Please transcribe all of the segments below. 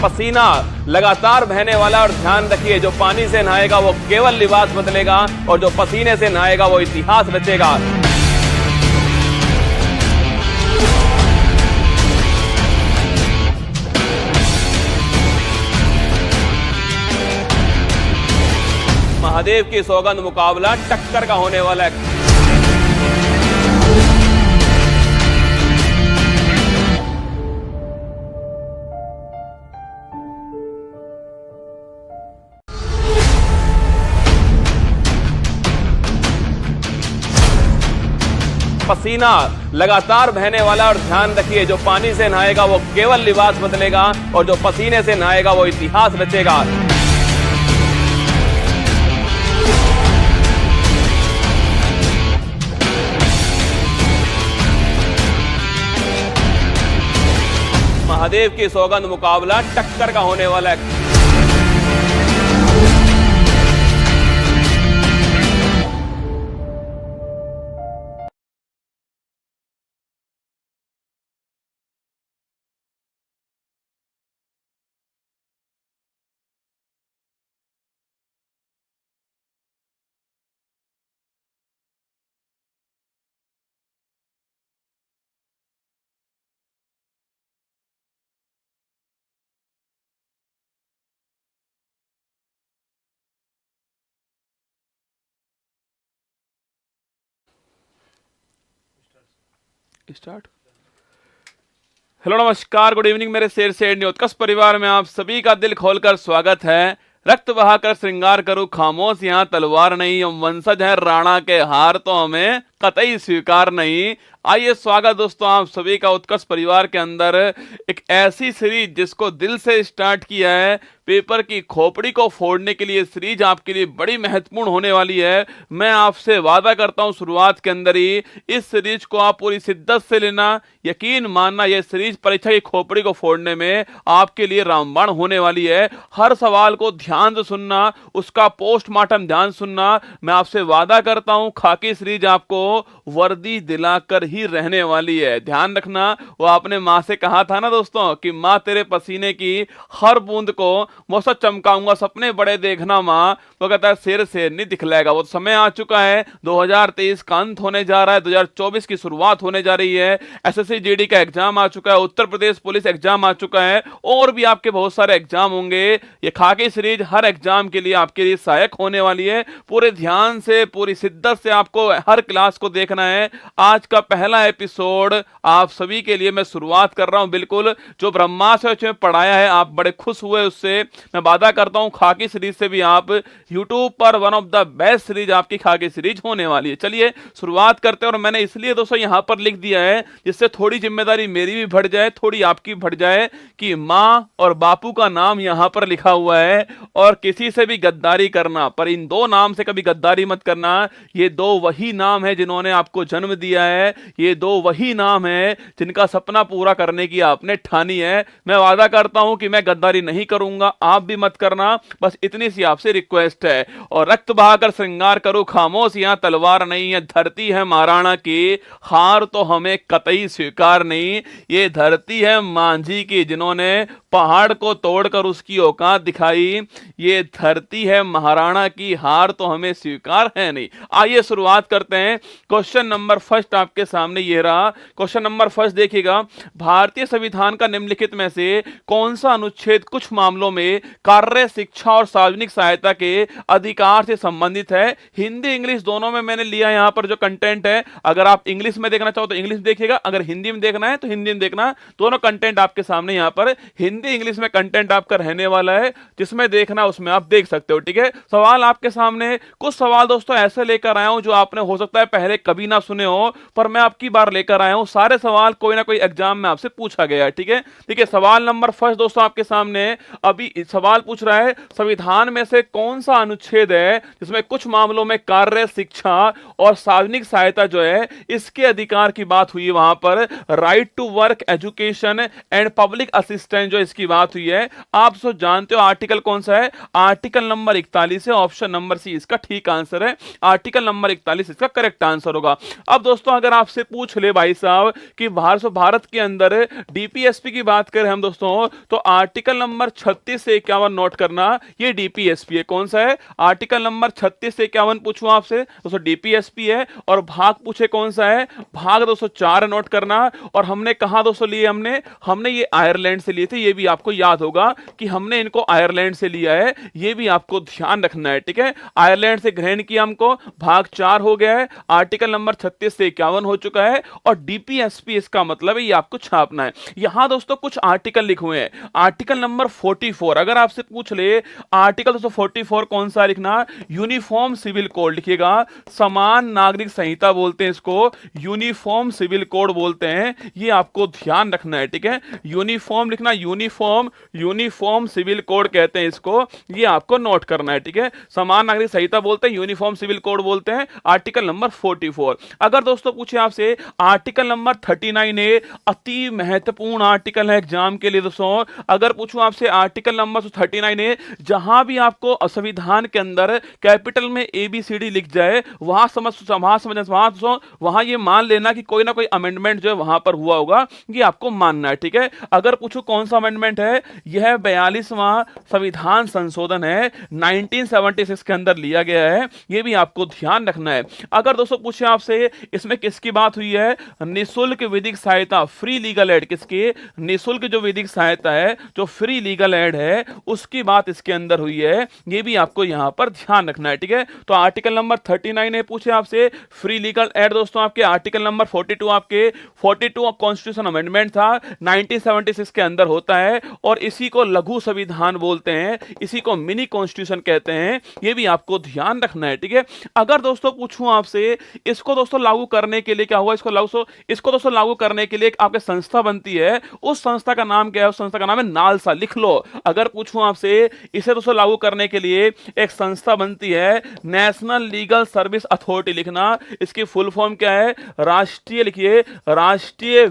पसीना लगातार बहने वाला, और ध्यान रखिए जो पानी से नहाएगा वो केवल लिबास बदलेगा और जो पसीने से नहाएगा वो इतिहास रचेगा। महादेव की सौगंध मुकाबला टक्कर का होने वाला है। पसीना लगातार बहने वाला, और ध्यान रखिए जो पानी से नहाएगा वो केवल लिबास बदलेगा और जो पसीने से नहाएगा वो इतिहास रचेगा। महादेव की सौगंध मुकाबला टक्कर का होने वाला है। स्टार्ट। हेलो नमस्कार, गुड इवनिंग मेरे शेर से उत्कर्ष परिवार में आप सभी का दिल खोलकर स्वागत है। रक्त बहाकर श्रृंगार करूं खामोश, यहाँ तलवार नहीं, हम वंशज हैं राणा के, हार तो हमें कतई स्वीकार नहीं। आइए स्वागत दोस्तों आप सभी का उत्कर्ष परिवार के अंदर एक ऐसी सीरीज जिसको दिल से स्टार्ट किया है, पेपर की खोपड़ी को फोड़ने के लिए सीरीज आपके लिए बड़ी महत्वपूर्ण होने वाली है। मैं आपसे वादा करता हूं शुरुआत के अंदर ही इस सीरीज को आप पूरी शिद्दत से लेना, यकीन मानना यह सीरीज परीक्षा की खोपड़ी को फोड़ने में आपके लिए रामबाण होने वाली है। हर सवाल को ध्यान से सुनना, उसका पोस्टमार्टम ध्यान सुनना। मैं आपसे वादा करता हूं खाकी सीरीज आपको वर्दी दिलाकर ही रहने वाली है। ध्यान रखना, वो आपने माँ से कहा था ना दोस्तों कि माँ तेरे पसीने की हर बूंद को मौसम चमकाऊंगा, सपने बड़े देखना माँ। वो कहता है शेर शेर नहीं दिखलाएगा। वो समय आ चुका है, 2023 का अंत होने जा रहा है, 2024 की शुरुआत होने जा रही है। एसएससी जीडी का एग्जाम आ चुका है, उत्तर प्रदेश पुलिस एग्जाम आ चुका है, और भी आपके बहुत सारे एग्जाम होंगे। ये खाकी सीरीज हर एग्जाम के लिए आपके लिए सहायक होने वाली है। पूरे ध्यान से, पूरी शिद्दत से आपको हर क्लास को देखना है। आज का पहला एपिसोड आप सभी के लिए मैं शुरुआत कर रहा हूं, बिल्कुल जो ब्रह्मास्त्र में पढ़ाया है आप बड़े खुश हुए उससे। मैं वादा करता हूं खाकी सीरीज से भी आप यूट्यूब पर one of the best series आपकी खाकी सीरीज होने वाली है। चलिए शुरुआत करते हैं, और मैंने इसलिए दोस्तों यहां पर लिख दिया है जिससे थोड़ी जिम्मेदारी मेरी भी बढ़ जाए, थोड़ी आपकी बढ़ जाए, कि मां और बापू का नाम यहां पर लिखा हुआ है। और किसी से भी गद्दारी करना, पर इन दो नाम से कभी गद्दारी मत करना। ये दो वही नाम है जिन्होंने आपको जन्म दिया है, ये दो वही नाम है जिनका सपना पूरा करने की आपने ठानी है। मैं वादा करता हूं कि मैं गद्दारी नहीं करूंगा, आप भी मत करना, बस इतनी सी आपसे रिक्वेस्ट है। और रक्त बहाकर श्रृंगार करूं खामोश, यहाँ तलवार नहीं है, धरती है महाराणा की, हार तो हमें कतई स्वीकार नहीं। ये धरती है मांझी की जिन्होंने पहाड़ को तोड़कर उसकी औकात दिखाई। ये धरती है महाराणा की, हार तो हमें स्वीकार है नहीं। आइए शुरुआत करते हैं। क्वेश्चन नंबर फर्स्ट आपके सामने ये रहा। क्वेश्चन नंबर फर्स्ट देखिएगा, भारतीय संविधान का निम्नलिखित में से कौन सा अनुच्छेद कुछ मामलों में कार्य, शिक्षा और सार्वजनिक सहायता के अधिकार से संबंधित है? हिंदी इंग्लिश दोनों में मैंने लिया यहां पर जो कंटेंट है। अगर आप इंग्लिश में देखना चाहो तो इंग्लिश देखिएगा, अगर हिंदी में देखना है तो हिंदी में देखना। दोनों कंटेंट आपके सामने यहां पर हिंदी इंग्लिश में कंटेंट आपका रहने वाला है, जिसमें देखना उसमें आप देख सकते हो। ठीक है, सवाल आपके सामने, कुछ सवाल दोस्तों ऐसे लेकर आया हूं जो आपने हो सकता है पहले कभी ना सुने हो, पर मैं आपकी बार लेकर आया हूं। सारे सवाल कोई ना कोई एग्जाम में आपसे पूछा गया है। ठीक है, देखिए सवाल नंबर फर्स्ट दोस्तों आपके सामने अभी सवाल पूछ रहा है, संविधान में से कौन सा अनुच्छेद है जिसमें कुछ मामलों में कार्य, शिक्षा और सार्वजनिक सहायता जो है इसके अधिकार की बात हुई है। वहां पर right to work, education and public assistance जो इसकी बात हुई है। आप सब जानते हो आर्टिकल कौन सा है? आर्टिकल नंबर 41 है। ऑप्शन नंबर सी इसका ठीक आंसर है, आर्टिकल नंबर 41 इसका करेक्ट आंसर होगा। अब दोस्तों अगर आपसे पूछ ले भाई साहब कि भारत के अंदर डीपीएसपी की बात करें हम दोस्तों, तो आर्टिकल नंबर 36 से 51 नोट करना, ये डीपीएसपी है। कौन सा है? आर्टिकल नंबर 36 से 51 पूछूं आपसे दोस्तों, डीपीएसपी है। और भाग पूछे कौन सा है? भाग दोस्तों 4 नोट करना। और हमने कहा दोस्तों लिए, हमने ये आयरलैंड से लिए थे, ये भी आपको याद होगा कि हमने इनको आयरलैंड से लिया है, ये भी आपको ध्यान रखना है, ठीक है। आयरलैंड से ग्रहण किया हमको, भाग 4 हो गया है, आर्टिकल नंबर 36 से 51 हो चुका है। और डीपीएसपी इसका मतलब है, ये आपको छापना है। यहां दोस्तों कुछ आर्टिकल लिखे हुए हैं। आर्टिकल नंबर 44, अगर आपसे पूछ ले आर्टिकल दोस्तों 44 कौन सा लिखना, यूनिफॉर्म सिविल कोड लिखिएगा। समान नागरिक संहिता बोलते हैं इसको, यूनिफॉर्म सिविल कोड बोलते हैं, ये आपको ध्यान रखना है, ठीक है। यूनिफॉर्म लिखना, यूनिफॉर्म सिविल कोड कहते हैं इसको, ये आपको नोट करना है, ठीक है। समान नागरिक संहिता बोलते हैं, यूनिफॉर्म सिविल कोड बोलते हैं, आर्टिकल नंबर 44। अगर दोस्तों पूछे आपसे आर्टिकल नंबर 39A, अति महत्वपूर्ण आर्टिकल है एग्जाम के लिए दोस्तों। अगर पूछूं आपसे आर्टिकल नंबर 39A, जहां भी आपको संविधान के अंदर कैपिटल में ABCD लिख जाए, वहां ये मान लेना कि कोई ना कोई अमेंडमेंट जो है वहां पर हुआ होगा, ये आपको मानना है, ठीक है। अगर पूछो कौन सा अमेंडमेंट है, यह 42वां संविधान संशोधन है, 1976 के अंदर लिया गया है, ये भी आपको ध्यान रखना है। अगर दोस्तों पूछे आपसे इसमें किसकी बात हुई है, निःशुल्क विधिक सहायता, फ्री लीगल एड, किसकी? निःशुल्क जो विधिक सहायता है, जो फ्री लीगल एड है, उसकी बात इसके अंदर हुई है, ये भी आपको यहां पर ध्यान रखना है, ठीक है। तो आर्टिकल नंबर 39 पूछे आपसे फ्री लीगल एड दोस्तों, आपके आर्टिकल नंबर 42 आपके 42 कॉन्स्टिट्यूशन अमेंडमेंट था, 1976 के अंदर होता है, और इसी को लघु संविधान बोलते हैं, इसी को मिनी कॉन्स्टिट्यूशन कहते हैं, ये भी आपको ध्यान रखना है, ठीक है। अगर दोस्तों पूछूं आपसे इसको दोस्तों लागू करने के लिए क्या हुआ, इसको दोस्तों लागू करने के लिए एक आपके संस्था बनती है, उस संस्था का नाम क्या है? उस संस्था का नाम है नालसा, लिख लो। अगर पूछूं आपसे इसे दोस्तों लागू करने के लिए एक संस्था बनती है, नेशनल लीगल सर्विस अथॉरिटी लिखना, इसकी फुल फॉर्म क्या है? राष्ट्रीय, लिखिए, राष्ट्रीय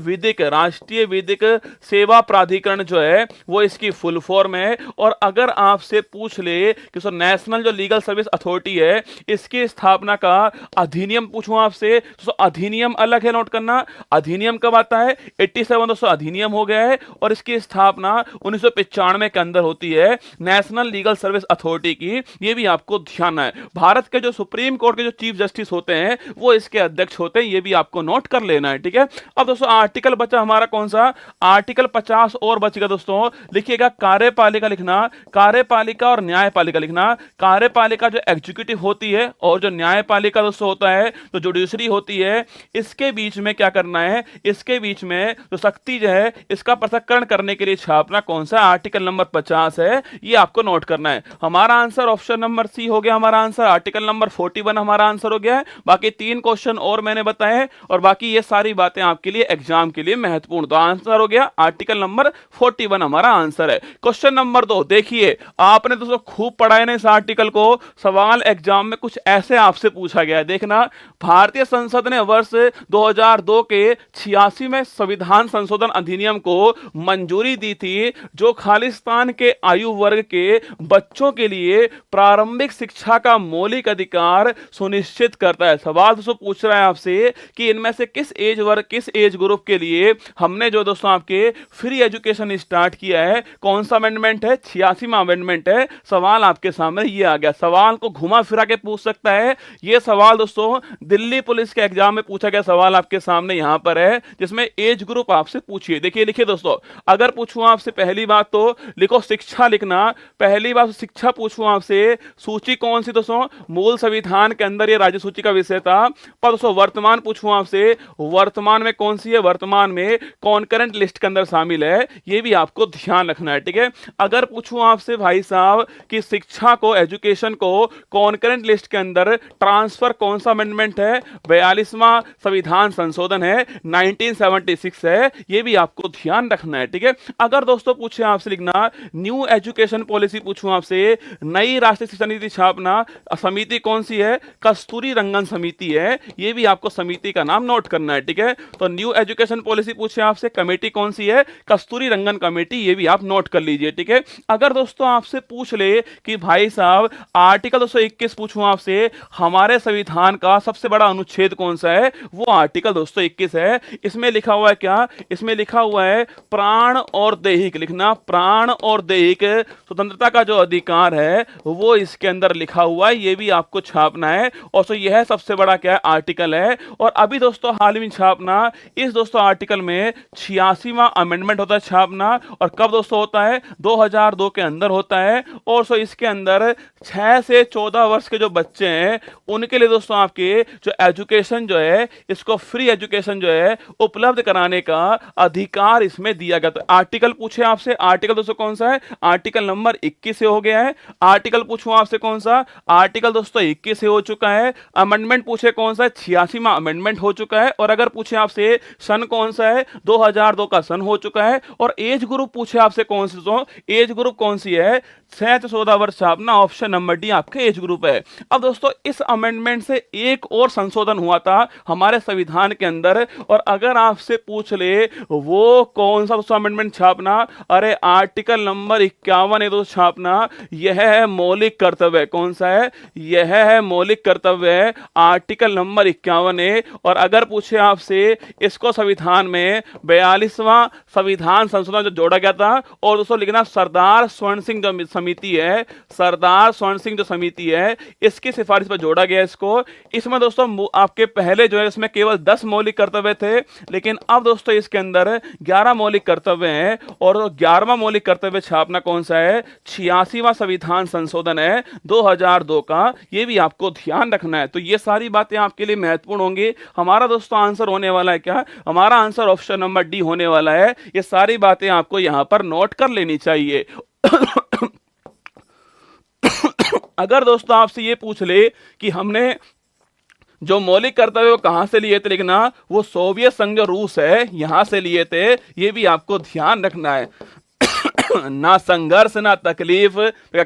विधिक सेवा प्राधिकरण जो है वो इसकी फुल फॉर्म है। और अगर आपसे पूछ ले कि सर नेशनल जो लीगल सर्विस अथॉरिटी है, इसकी स्थापना का अधिनियम पूछूं आपसे, तो अधिनियम अलग है, नोट करना। अधिनियम कब आता है? 87 दोस्तों अधिनियम हो गया है, और इसकी स्थापना 1995 के अंदर होती है, नेशनल लीगल सर्विस अथॉरिटी की, ये भी आपको ध्यान है। भारत के जो सुप्रीम कोर्ट के जो चीफ जस्टिस होते हैं वो इसके अध्यक्ष होते हैं, ये भी आपको नोट कर लेना है, ठीक है। अब दोस्तों आर्टिकल बचा हमारा कौन सा? आर्टिकल 50 और बचेगा दोस्तों, लिखिएगा कार्यपालिका लिखना, कार्यपालिका और न्यायपालिका लिखना। कार्यपालिका जो एग्जीक्यूटिव होती है, और जो न्यायपालिका दोस्तों होता है, तो जुडिशरी होती है, इसके बीच में क्या करना है? इसके बीच में जो शक्ति जो है, इसका पृथक्करण करने के लिए छापना कौन सा? आर्टिकल नंबर 50 है, ये आपको नोट करना है। हमारा आंसर ऑप्शन नंबर सी हो गया, हमारा आंसर आर्टिकल नंबर 41 हमारा आंसर हो गया है। बाकी 3 क्वेश्चन और मैंने बताए हैं, और बाकी ये सारी बातें आपके लिए एग्जाम के लिए महत्वपूर्ण, तो आंसर हो गया आर्टिकल नंबर 41 हमारा आंसर है। क्वेश्चन नंबर 2 देखिए, आपने दोस्तों खूब पढ़ा है ना इस आर्टिकल को, सवाल एग्जाम में कुछ ऐसे आपसे पूछा गया है, देखना। भारतीय संसद ने वर्ष 2002 के 86वें संविधान संशोधन अधिनियम को मंजूरी दी थी, जो खालिस्तान के आयु वर्ग के बच्चों के लिए प्रारंभिक शिक्षा का मौलिक अधिकार सुनिश्चित करता है। सवाल दोस्तों पूछ रहा है आपसे कि इनमें से किस एज ग्रुप के लिए हमने जो दोस्तों आपके फ्री एजुकेशन स्टार्ट किया है, कौन सा अमेंडमेंट है? 86वां अमेंडमेंट है। सवाल आपके सामने ये आ गया, सवाल को घुमा फिरा के पूछ सकता है। ये सवाल दोस्तों दिल्ली पुलिस के एग्जाम में पूछा गया सवाल आपके सामने यहां पर है, जिसमें एज ग्रुप आपसे पूछिए। देखिए लिखिए दोस्तों, अगर पूछूं आपसे पहली बात तो लिखो शिक्षा लिखना। पहली बात शिक्षा पूछूं आपसे, सूची कौन सी दोस्तों? मूल संविधान के अंदर ये राज्य सूची का विषय था। पर दोस्तों वर्तमान पूछूं आपसे, वर्तमान में कौन सी है? वर्तमान में कॉन्करेंट लिस्ट के अंदर शामिल है, ये भी आपको ध्यान रखना है, ठीक है। अगर पूछूं आपसे भाई साहब कि शिक्षा को, एजुकेशन को कॉन्करेंट लिस्ट के अंदर ट्रांसफर कौन सा अमेंडमेंट है? 42वां संविधान संशोधन है, 1976 है, ये भी आपको ध्यान रखना है, ठीक है। अगर दोस्तों पूछे आपसे लिखना न्यू एजुकेशन पॉलिसी, पूछूं आपसे नई राष्ट्रीय शिक्षा नीति छापना, समिति कौन सी है? कस्तूरी रंगन समिति है, ये भी आपको समिति का नाम नोट करना है, ठीक है। तो न्यू एजुकेशन पॉलिसी पूछे आपसे, कमेटी कौन सी है? कस्तूरी रंगन कमेटी, ये भी आप नोट कर लीजिए, ठीक है। अगर दोस्तों आपसे पूछ ले कि भाई साहब आर्टिकल 221 पूछूं आपसे, हमारे संविधान का सबसे बड़ा अनुच्छेद कौन सा है, वो आर्टिकल दोस्तों 21 है। इसमें लिखा हुआ है क्या, इसमें लिखा हुआ है प्राण और दैहिक, लिखना प्राण और दैहिक स्वतंत्रता का जो अधिकार है वो इसके अंदर लिखा हुआ है, ये भी आपको छापना है। और सो यह सबसे बड़ा क्या है, आर्टिकल है। और अभी दोस्तों हाल में छापना, इस दोस्तों आर्टिकल में 86वां अमेंडमेंट होता है छापना, और कब दोस्तों होता है, 2002 के अंदर होता है। और सो इसके अंदर 6 से 14 वर्ष के जो बच्चे हैं उनके लिए दोस्तों आपके जो एजुकेशन जो है, इसको फ्री एजुकेशन जो है उपलब्ध कराने का अधिकार इसमें दिया गया। तो आर्टिकल पूछे आपसे, आर्टिकल दोस्तों कौन सा है, आर्टिकल नंबर 21 से हो गया है। आर्टिकल पूछूं आपसे कौन सा, आर्टिकल दोस्तों 21 से हो चुका है। अमेंडमेंट पूछे कौन सा है, 86वां अमेंडमेंट हो चुका है। और अगर पूछे आपसे सन कौन सा है, 2002 का सन हो चुका है। और एज ग्रुप पूछे आपसे कौन सी, तो एज ग्रुप कौन सी है, 6 से 14 वर्ष छापना, ऑप्शन नंबर डी आपके एज ग्रुप है। अब दोस्तों इस अमेंडमेंट से एक और संशोधन हुआ था हमारे संविधान के अंदर, और अगर आपसे पूछ ले वो कौन सा दोस्तों अमेंडमेंट छापना, अरे आर्टिकल नंबर 51 है दोस्तों छापना। यह है मौलिक कर्तव्य, कौन सा है, यह है मौलिक कर्तव्य है, आर्टिकल नंबर 51 है। और अगर पूछे आपसे इसको संविधान में 42वां संविधान संशोधन जो जोड़ा गया था, और दोस्तों लिखना सरदार स्वर्ण सिंह जो समिति है, सरदार स्वर्ण सिंह जो समिति है, इसकी सिफारिश पर जोड़ा गया इसको। इसमें दोस्तों आपके पहले जो है इसमें केवल 10 मौलिक कर्तव्य थे, लेकिन अब दोस्तों इसके अंदर 11 मौलिक कर्तव्य हैं। और 11वां मौलिक कर्तव्य छापना कौन सा है, 86वां संविधान संशोधन है 2002 का, ये भी आपको ध्यान रखना है। तो ये सारी बातें आपके लिए महत्वपूर्ण होंगी। हमारा दोस्तों आंसर होने वाला है क्या, हमारा आंसर ऑप्शन नंबर डी होने वाला है। ये सारी बातें आपको यहां पर नोट कर लेनी चाहिए। अगर दोस्तों आपसे ये पूछ ले कि हमने जो मौलिक कर्तव्य वो कहां से लिए थे, लिखना वो सोवियत संघ जो रूस है यहां से लिए थे, ये भी आपको ध्यान रखना है। ना संघर्ष ना तकलीफ,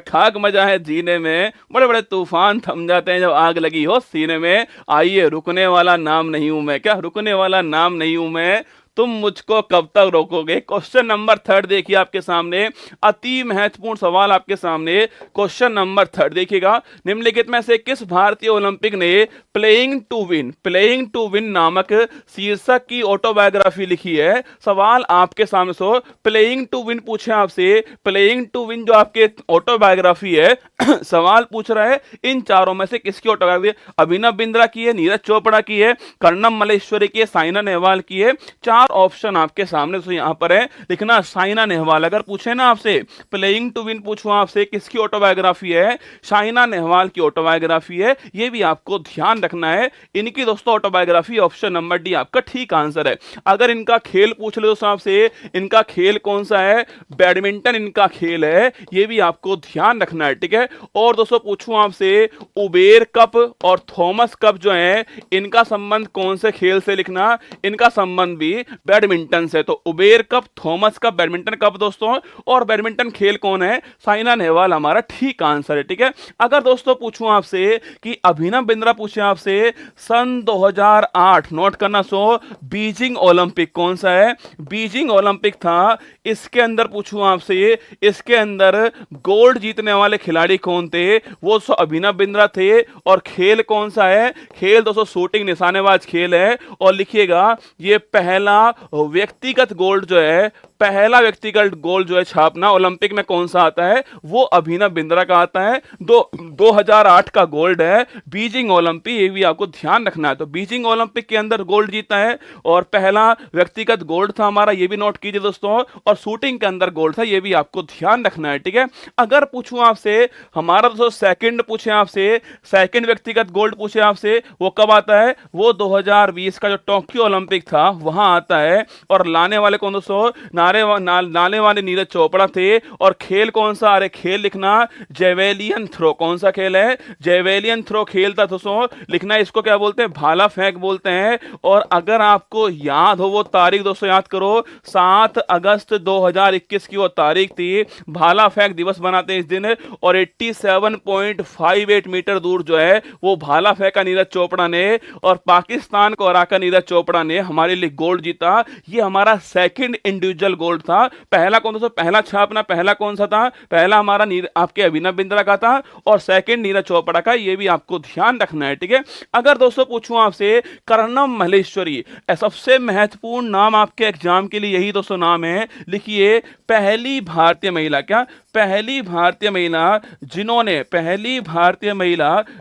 खाक मजा है जीने में, बड़े बड़े तूफान थम जाते हैं जब आग लगी हो सीने में। आइए रुकने वाला नाम नहीं हूं मैं, क्या रुकने वाला नाम नहीं हूं मैं, तुम मुझको कब तक रोकोगे। क्वेश्चन नंबर 3 देखिए आपके सामने, अति महत्वपूर्ण सवाल आपके सामने। क्वेश्चन नंबर 3 देखिएगा, निम्नलिखित में से किस भारतीय ओलंपिक ने प्लेइंग टू विन नामक शीर्षक की ऑटोबायोग्राफी लिखी है। सवाल आपके सामने, सो प्लेइंग टू विन पूछे आपसे, प्लेइंग टू विन जो आपके ऑटोबायोग्राफी है सवाल पूछ रहा है इन चारों में से किसकी ऑटोबायोग्राफी, अभिनव बिंद्रा की है, नीरज चोपड़ा की है, कर्णम मल्लेश्वरी की है, साइना नेहवाल की है। 4 ऑप्शन आपके सामने तो यहां पर है, लिखना साइना नेहवाल। अगर पूछे ना आपसे प्लेइंग टू विन पूछूं आपसे किसकी ऑटोबायोग्राफी है, साइना नेहवाल की ऑटोबायोग्राफी है, ये भी आपको ध्यान रखना है। इनकी दोस्तों ऑटोबायोग्राफी, ऑप्शन नंबर डी आपका ठीक आंसर है। अगर इनका खेल पूछ ले दोस्तों आपसे, इनका खेल कौन सा है, बैडमिंटन इनका खेल है, ये भी आपको ध्यान रखना है, ठीक है। और दोस्तों पूछूं आपसे उबेर कप और थॉमस कप जो है इनका संबंध कौन से खेल से, लिखना इनका संबंध भी बैडमिंटन से। तो Uber cup, Thomas cup, badminton cup दोस्तों, और बैडमिंटन खेल कौन है, साइना नेहवाल हमारा ठीक आंसर है, ठीक है। अगर दोस्तों पूछूं आपसे कि अभिनव बिंद्रा पूछे आपसे सन 2008, नोट करना, सो बीजिंग ओलंपिक कौन सा है, बीजिंग ओलंपिक था, इसके अंदर पूछूं आपसे इसके अंदर गोल्ड जीतने वाले खिलाड़ी कौन थे, वो सो अभिनव बिंद्रा थे। और खेल कौन सा है, खेल दोस्तों शूटिंग निशानेबाज खेल है। और लिखिएगा ये पहला व्यक्तिगत गोल्ड जो है, पहला व्यक्तिगत गोल्ड जो है छापना ओलंपिक में कौन सा आता है, वो अभिनव बिंद्रा का आता है। 2008 का गोल्ड है बीजिंग ओलंपिक, ये भी आपको ध्यान रखना है। तो बीजिंग ओलंपिक के अंदर गोल्ड जीता है, और पहला व्यक्तिगत गोल्ड था हमारा, ये भी नोट कीजिए दोस्तों। और शूटिंग के अंदर गोल्ड था, ये भी आपको ध्यान रखना है, ठीक है। अगर पूछूं आपसे हमारा दोस्तों सेकंड पूछे आपसे, सेकंड व्यक्तिगत गोल्ड पूछे आपसे, वो कब आता है, वो 2020 का जो टोक्यो ओलंपिक था वहां आता है। और लाने वाले कौन दोस्तों, नाने वाले नीरज चोपड़ा थे। और खेल कौन सा, अरे खेल लिखना जेवेलियन थ्रो, कौन सा खेल है, जेवेलियन थ्रो खेल था दोस्तों, लिखना इसको क्या बोलते हैं, भाला फेंक बोलते हैं। और अगर आपको याद हो वो तारीख दोस्तों, याद करो 7 अगस्त 2021 की वो तारीख थी, भाला फेंक दिवस बनाते हैं इस दिन। और 87.58 मीटर दूर जो है वो भाला फेंका नीरज चोपड़ा ने, और पाकिस्तान को हराकर नीरज चोपड़ा ने हमारे लिए गोल्ड जीता। ये हमारा सेकंड इंडिविजुअल गोल्ड था। पहला कौन दोस्तों, पहला छापना पहला कौन सा था, पहला हमारा आपके अभिनव बिंद्रा का था और सेकंड नीरज चोपड़ा का, ये भी आपको ध्यान रखना है, ठीक है। अगर दोस्तों पूछूं आपसे कर्णम मल्लेश्वरी, सबसे महत्वपूर्ण नाम आपके एग्जाम के लिए यही दोस्तों नाम है, लिखिए पहली भारतीय महिला, क्या पहली भारतीय महिला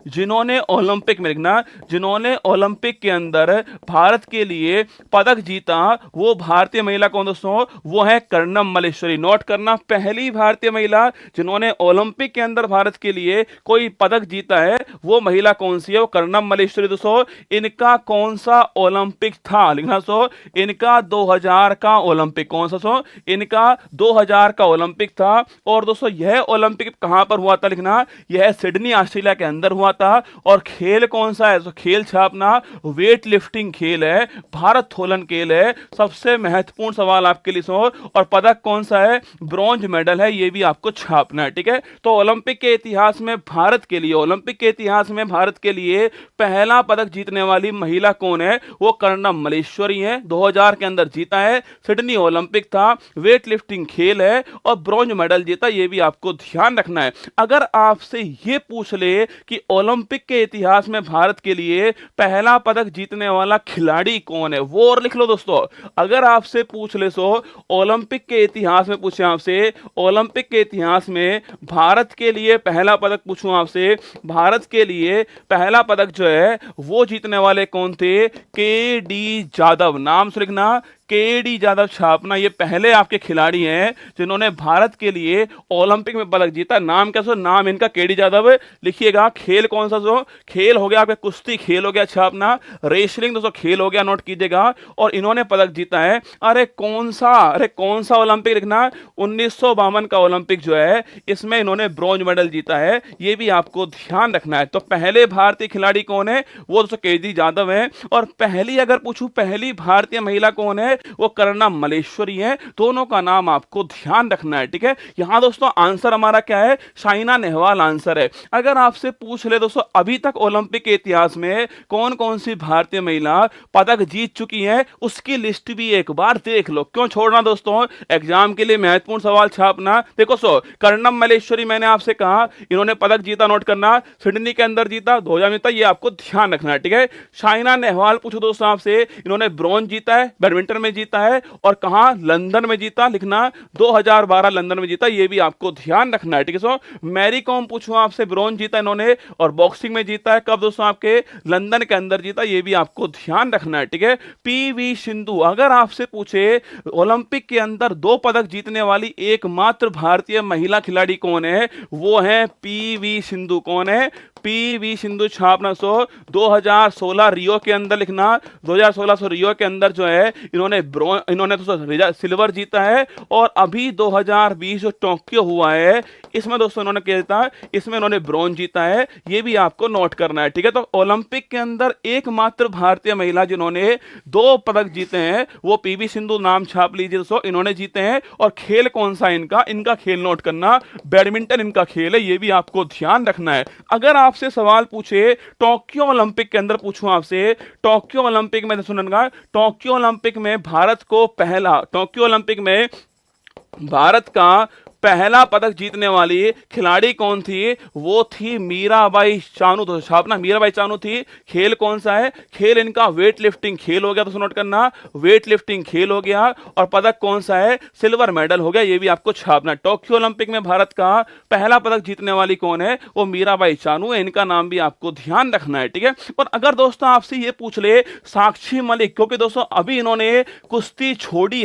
जिन्होंने ओलंपिक में, लिखना जिन्होंने ओलंपिक के अंदर भारत के लिए पदक जीता, वो भारतीय महिला कौन दोस्तों, वो है कर्णम मल्लेश्वरी। नोट करना, पहली भारतीय महिला जिन्होंने ओलंपिक के अंदर भारत के लिए कोई पदक जीता है वो महिला कौन सी है, वो कर्णम मल्लेश्वरी। दोस्तों इनका कौन सा ओलंपिक था, लिखना सो इनका 2000 का ओलंपिक, कौन सा सो इनका 2000 का ओलंपिक था। और दोस्तों यह ओलंपिक कहां पर हुआ था, लिखना यह सिडनी ऑस्ट्रेलिया के अंदर हुआ था। और खेल कौन सा है, तो खेल छापना वेट लिफ्टिंग खेल है, भारोत्तोलन खेल है, सबसे महत्वपूर्ण सवाल आपके लिए सो। और पदक कौन सा है, ब्रॉन्ज मेडल है, यह भी आपको छापना है, ठीक है। तो ओलंपिक के इतिहास में भारत के लिए, ओलंपिक के इतिहास में भारत के लिए पहला पदक जीतने वाली महिला कौन है, वो कर्णम मल्लेश्वरी है। 2000 के अंदर जीता है, सिडनी ओलंपिक था, वेट लिफ्टिंग खेल है और ब्रॉन्ज मेडल जीता, ये भी आपको ध्यान रखना है। अगर आपसे ये पूछ ले कि ओलंपिक के इतिहास में भारत के लिए पहला पदक जीतने वाला खिलाड़ी कौन है, वो और लिख लो दोस्तों। अगर आपसे पूछ ले सो ओलंपिक के इतिहास में, पूछे आपसे ओलंपिक के इतिहास में भारत के लिए पहला पदक, पूछूं आपसे भारत के लिए पहला पदक जो है वो जीतने वाले कौन थे, के डी जादव। नाम से लिखना के डी जादव छापना, ये पहले आपके खिलाड़ी हैं जिन्होंने भारत के लिए ओलंपिक में पदक जीता। नाम क्या सो, नाम इनका के डी जादव है, लिखिएगा। खेल कौन सा सो, खेल हो गया आपका कुश्ती खेल हो गया छापना, रेसलिंग दोस्तों खेल हो गया, नोट कीजिएगा। और इन्होंने पदक जीता है, अरे कौन सा ओलंपिक, लिखना 1952 का ओलंपिक जो है इसमें इन्होंने ब्रॉन्ज मेडल जीता है, ये भी आपको ध्यान रखना है। तो पहले भारतीय खिलाड़ी कौन है, वो दोस्तों के डी जादव है। और पहली अगर पूछूं पहली भारतीय महिला कौन है, वो कर्णम मल्लेश्वरी है। दोनों का नाम आपको ध्यान रखना है, ठीक है। यहां दोस्तों आंसर हमारा क्या है, साइना नेहवाल आंसर है। अगर आपसे पूछ ले दोस्तों अभी तक ओलंपिक के इतिहास में कौन कौन सी भारतीय महिला पदक जीत चुकी है, उसकी लिस्ट भी एक बार देख लो, क्यों छोड़ना दोस्तों, एग्जाम के लिए महत्वपूर्ण सवाल छापना। देखो सो कर्णम मल्लेश्वरी, मैंने आपसे कहा इन्होंने पदक जीता, नोट करना सिडनी के अंदर जीता, 2000 में जीता, ये आपको ध्यान रखना है, ठीक है। साइना नेहवाल पूछो दोस्तों आपसे, इन्होंने ब्रॉन्ज जीता है, बैडमिंटन में जीता है, और कहां, लंदन में जीता, लिखना 2012 लंदन में जीता, ये भी आपको ध्यान रखना है, ठीक है। सो मैरी कॉम पूछूं आपसे, ब्रॉन्ज जीता इन्होंने, और बॉक्सिंग में जीता है, कब दोस्तों, आपके लंदन के अंदर जीता, ये भी आपको ध्यान रखना है, ठीक है। पीवी सिंधु, अगर आपसे पूछे ओलंपिक के अंदर 2 पदक जीतने वाली एकमात्र भारतीय महिला खिलाड़ी कौन है, वो है पीवी सिंधु। कौन है, पीवी सिंधु छापना सो 2016 रियो के अंदर, लिखना 2016 रियो के अंदर जो है इन्होंने तो सिल्वर जीता है। और अभी 2020 जो टोक्यो हुआ है इसमें दोस्तों इन्होंने क्या जीता, इसमें इन्होंने ब्रॉन्ज जीता है, ये भी आपको नोट करना है, ठीक है। तो ओलंपिक के अंदर एकमात्र भारतीय महिला जिन्होंने 2 पदक जीते हैं वो पीवी सिंधु, नाम छाप लीजिए दोस्तों, इन्होंने जीते हैं। और खेल कौन सा इनका खेल नोट करना, बैडमिंटन इनका खेल है, ये भी आपको ध्यान रखना है। अगर आपसे सवाल पूछे टोक्यो ओलंपिक के अंदर, पूछूं आपसे टोक्यो ओलंपिक में, सुनना टोक्यो ओलंपिक में भारत को पहला, टोक्यो ओलंपिक में भारत का पहला पदक जीतने वाली खिलाड़ी कौन थी, वो थी मीराबाई चानू। तो छापना मीराबाई चानू थी। खेल कौन सा है, खेल इनका वेट लिफ्टिंग खेल हो गया, तो नोट करना वेट लिफ्टिंग खेल हो गया। और पदक कौन सा है, सिल्वर मेडल हो गया, ये भी आपको छापना। टोक्यो ओलंपिक में भारत का पहला पदक जीतने वाली कौन है, वो मीराबाई चानू है, इनका नाम भी आपको ध्यान रखना है, ठीक है। और अगर दोस्तों आपसे ये पूछ ले साक्षी मलिक, क्योंकि दोस्तों अभी इन्होंने कुश्ती छोड़ी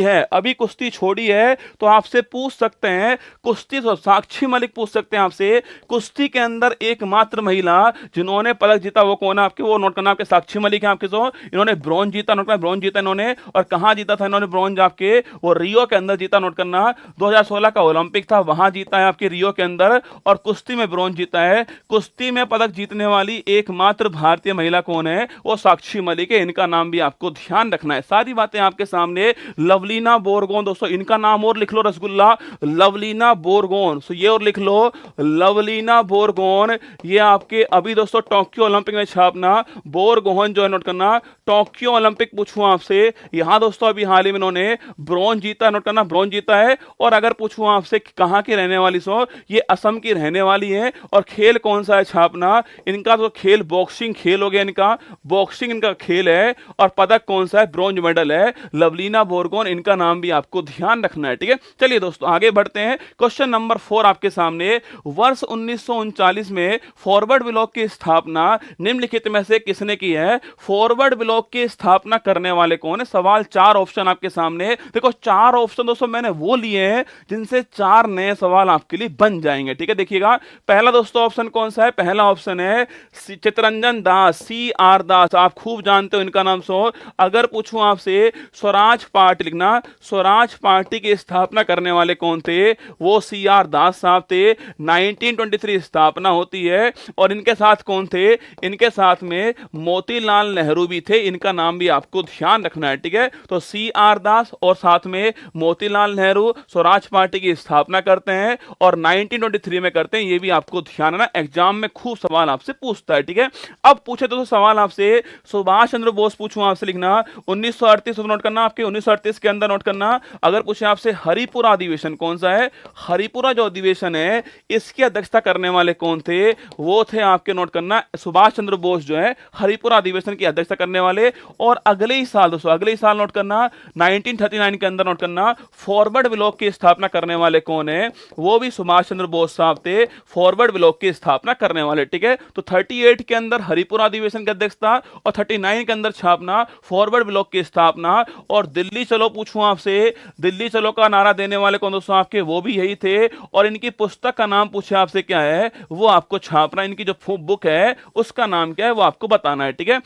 है, तो आपसे पूछ सकते हैं कुश्ती, तो साक्षी मलिक पूछ सकते हैं आपसे, कुश्ती के अंदर एकमात्र महिला जिन्होंने पदक जीता वो कौन है आपके, वो नोट करना, आपके साक्षी मलिक है आपके। तो इन्होंने ब्रॉन्ज जीता, नोट करना, ब्रॉन्ज जीता इन्होंने। और कहां जीता था इन्होंने ब्रॉन्ज, आपके वो रियो के अंदर जीता, नोट करना 2016 का ओलंपिक था, वहां जीता है आपके रियो के अंदर। और कुश्ती में ब्रॉन्ज जीता है। कुश्ती में पदक जीतने वाली एकमात्र भारतीय महिला कौन है, वो साक्षी मलिक है, इनका नाम भी आपको ध्यान रखना है। सारी बातें आपके सामने। लवलीना बोरगोन दोस्तों, इनका नाम और लिख लो, रसगुल्ला, लवलीना लवलीना बोरगोन, सो ये और लिख लो लवलीना बोरगोन, ये आपके अभी दोस्तों टोक्यो ओलंपिक में छापना, बोरगोहन जो है नोट करना, टोक्यो ओलंपिक पूछूं आपसे, यहां दोस्तों अभी हाल ही में इन्होंने ब्रॉन्ज जीता, नोट करना ब्रॉन्ज जीता है। और अगर पूछूं आपसे कहां की रहने वाली, सो ये असम की रहने वाली है। और खेल कौन सा है छापना, इनका तो खेल बॉक्सिंग खेल हो गया, इनका बॉक्सिंग इनका खेल है। और पदक कौन सा है, ब्रॉन्ज मेडल है, लवलीना बोरगोन, इनका नाम भी आपको ध्यान रखना है। ठीक है, चलिए दोस्तों आगे बढ़ते हैं। क्वेश्चन नंबर 4 आपके सामने, वर्ष 1939 में फॉरवर्ड ब्लॉक की स्थापना निम्नलिखित में से किसने की है? फॉरवर्ड ब्लॉक की स्थापना करने वाले कौन है? सवाल 4 ऑप्शन आपके सामने, देखो 4 ऑप्शन दोस्तों मैंने वो लिए हैं जिनसे 4 नए सवाल आपके लिए बन जाएंगे। ठीक है, देखिएगा पहला दोस्तों ऑप्शन कौन सा है, पहला ऑप्शन है चितरंजन दास, CR दास, आप खूब जानते हो इनका नाम। सो अगर पूछूं आपसे स्वराज पार्टी लिखना, स्वराज पार्टी की स्थापना करने वाले कौन थे? वो CR दास साहब थे। 1923 स्थापना होती है। और इनके साथ कौन थे? इनके साथ में मोतीलाल नेहरू भी थे, इनका नाम भी आपको ध्यान रखना है। ठीक है, तो CR दास और साथ में मोतीलाल नेहरू स्वराज पार्टी की स्थापना करते हैं और 1923 में करते हैं, ये भी आपको ध्यान रखना, एग्जाम में खूब सवाल आपसे पूछता है। ठीक है, अब पूछे तो सवाल आपसे सुभाष चंद्र बोस, पूछूं आपसे लिखना 1938 नोट करना, आपके 1938 के अंदर नोट करना। अगर पूछे आपसे हरिपुरा अधिवेशन कौन सा है, हरिपुरा जो अधिवेशन है इसकी अध्यक्षता करने वाले कौन थे? वो थे आपके नोट करना सुभाष चंद्र बोस जो है हरिपुरा अधिवेशन की अध्यक्षता करने वाले। और अगले ही साल दोस्तों, अगले ही साल नोट करना 1939 के अंदर नोट करना फॉरवर्ड ब्लॉक की स्थापना करने वाले कौन है? वो भी सुभाष चंद्र बोस साहब थे, फॉरवर्ड ब्लॉक की स्थापना करने वाले। ठीक है, तो 38 के अंदर हरिपुरा अधिवेशन की अध्यक्षता और 39 के अंदर छापना फॉरवर्ड ब्लॉक की स्थापना। और दिल्ली चलो पूछूं आपसे, दिल्ली चलो का नारा देने वाले कौन दोस्तों आपके? वो भी यही थे। और इनकी पुस्तक का नाम पूछे आपसे क्या है, वो आपको छापना, इनकी जो बुक है उसका नाम क्या है वो आपको बताना है। ठीक है,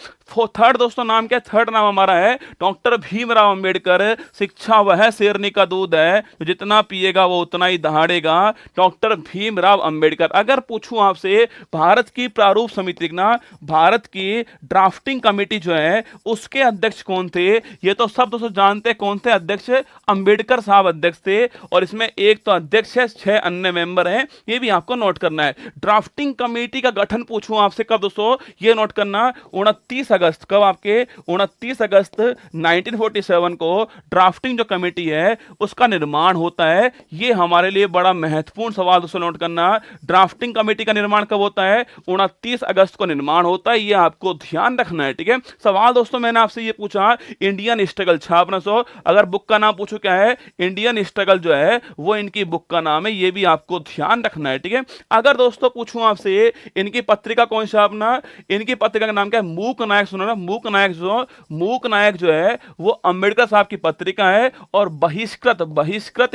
थर्ड दोस्तों नाम क्या है? थर्ड नाम हमारा है डॉक्टर भीमराव अंबेडकर, शिक्षा वह शेरनी का दूध है जितना पिएगा वो उतना ही दहाड़ेगा, डॉक्टर भीमराव अंबेडकर। अगर पूछूं आपसे भारत की प्रारूप समिति लिखना, भारत की ड्राफ्टिंग कमेटी जो है उसके अध्यक्ष कौन थे? ये तो सब दोस्तों जानते हैं कौन थे अध्यक्ष, अंबेडकर साहब अध्यक्ष थे। और इसमें एक तो अध्यक्ष है, 6 अन्य मेंबर हैं, ये भी आपको नोट करना है। ड्राफ्टिंग कमेटी का गठन पूछूं आपसे कब दोस्तों, ये नोट करना 29 अगस्त, कब आपके 29 अगस्त 1947 को ड्राफ्टिंग जो कमेटी है उसका निर्माण होता है। ये हमारे लिए बड़ा महत्वपूर्ण सवाल दोस्तों नोट करना, ड्राफ्टिंग कमेटी का निर्माण कब होता है? 29 अगस्त को निर्माण होता है, ये आपको ध्यान रखना है। ठीक है, सवाल दोस्तों मैंने आपसे ये पूछा इंडियन स्ट्रगल छापना। सो अगर बुक का नाम पूछो क्या है, इंडियन स्ट्रगल जो है वो इनकी बुक का नाम है, ये भी आपको ध्यान रखना है। ठीक है, अगर दोस्तों पूछूं आपसे इनकी पत्रिका कौन छापना, इनकी पत्रिका का नाम क्या है? मूक नायक, सुनो ना, मूक नायक जो है वो अंबेडकर साहब की पत्रिका है। और बहिष्कृत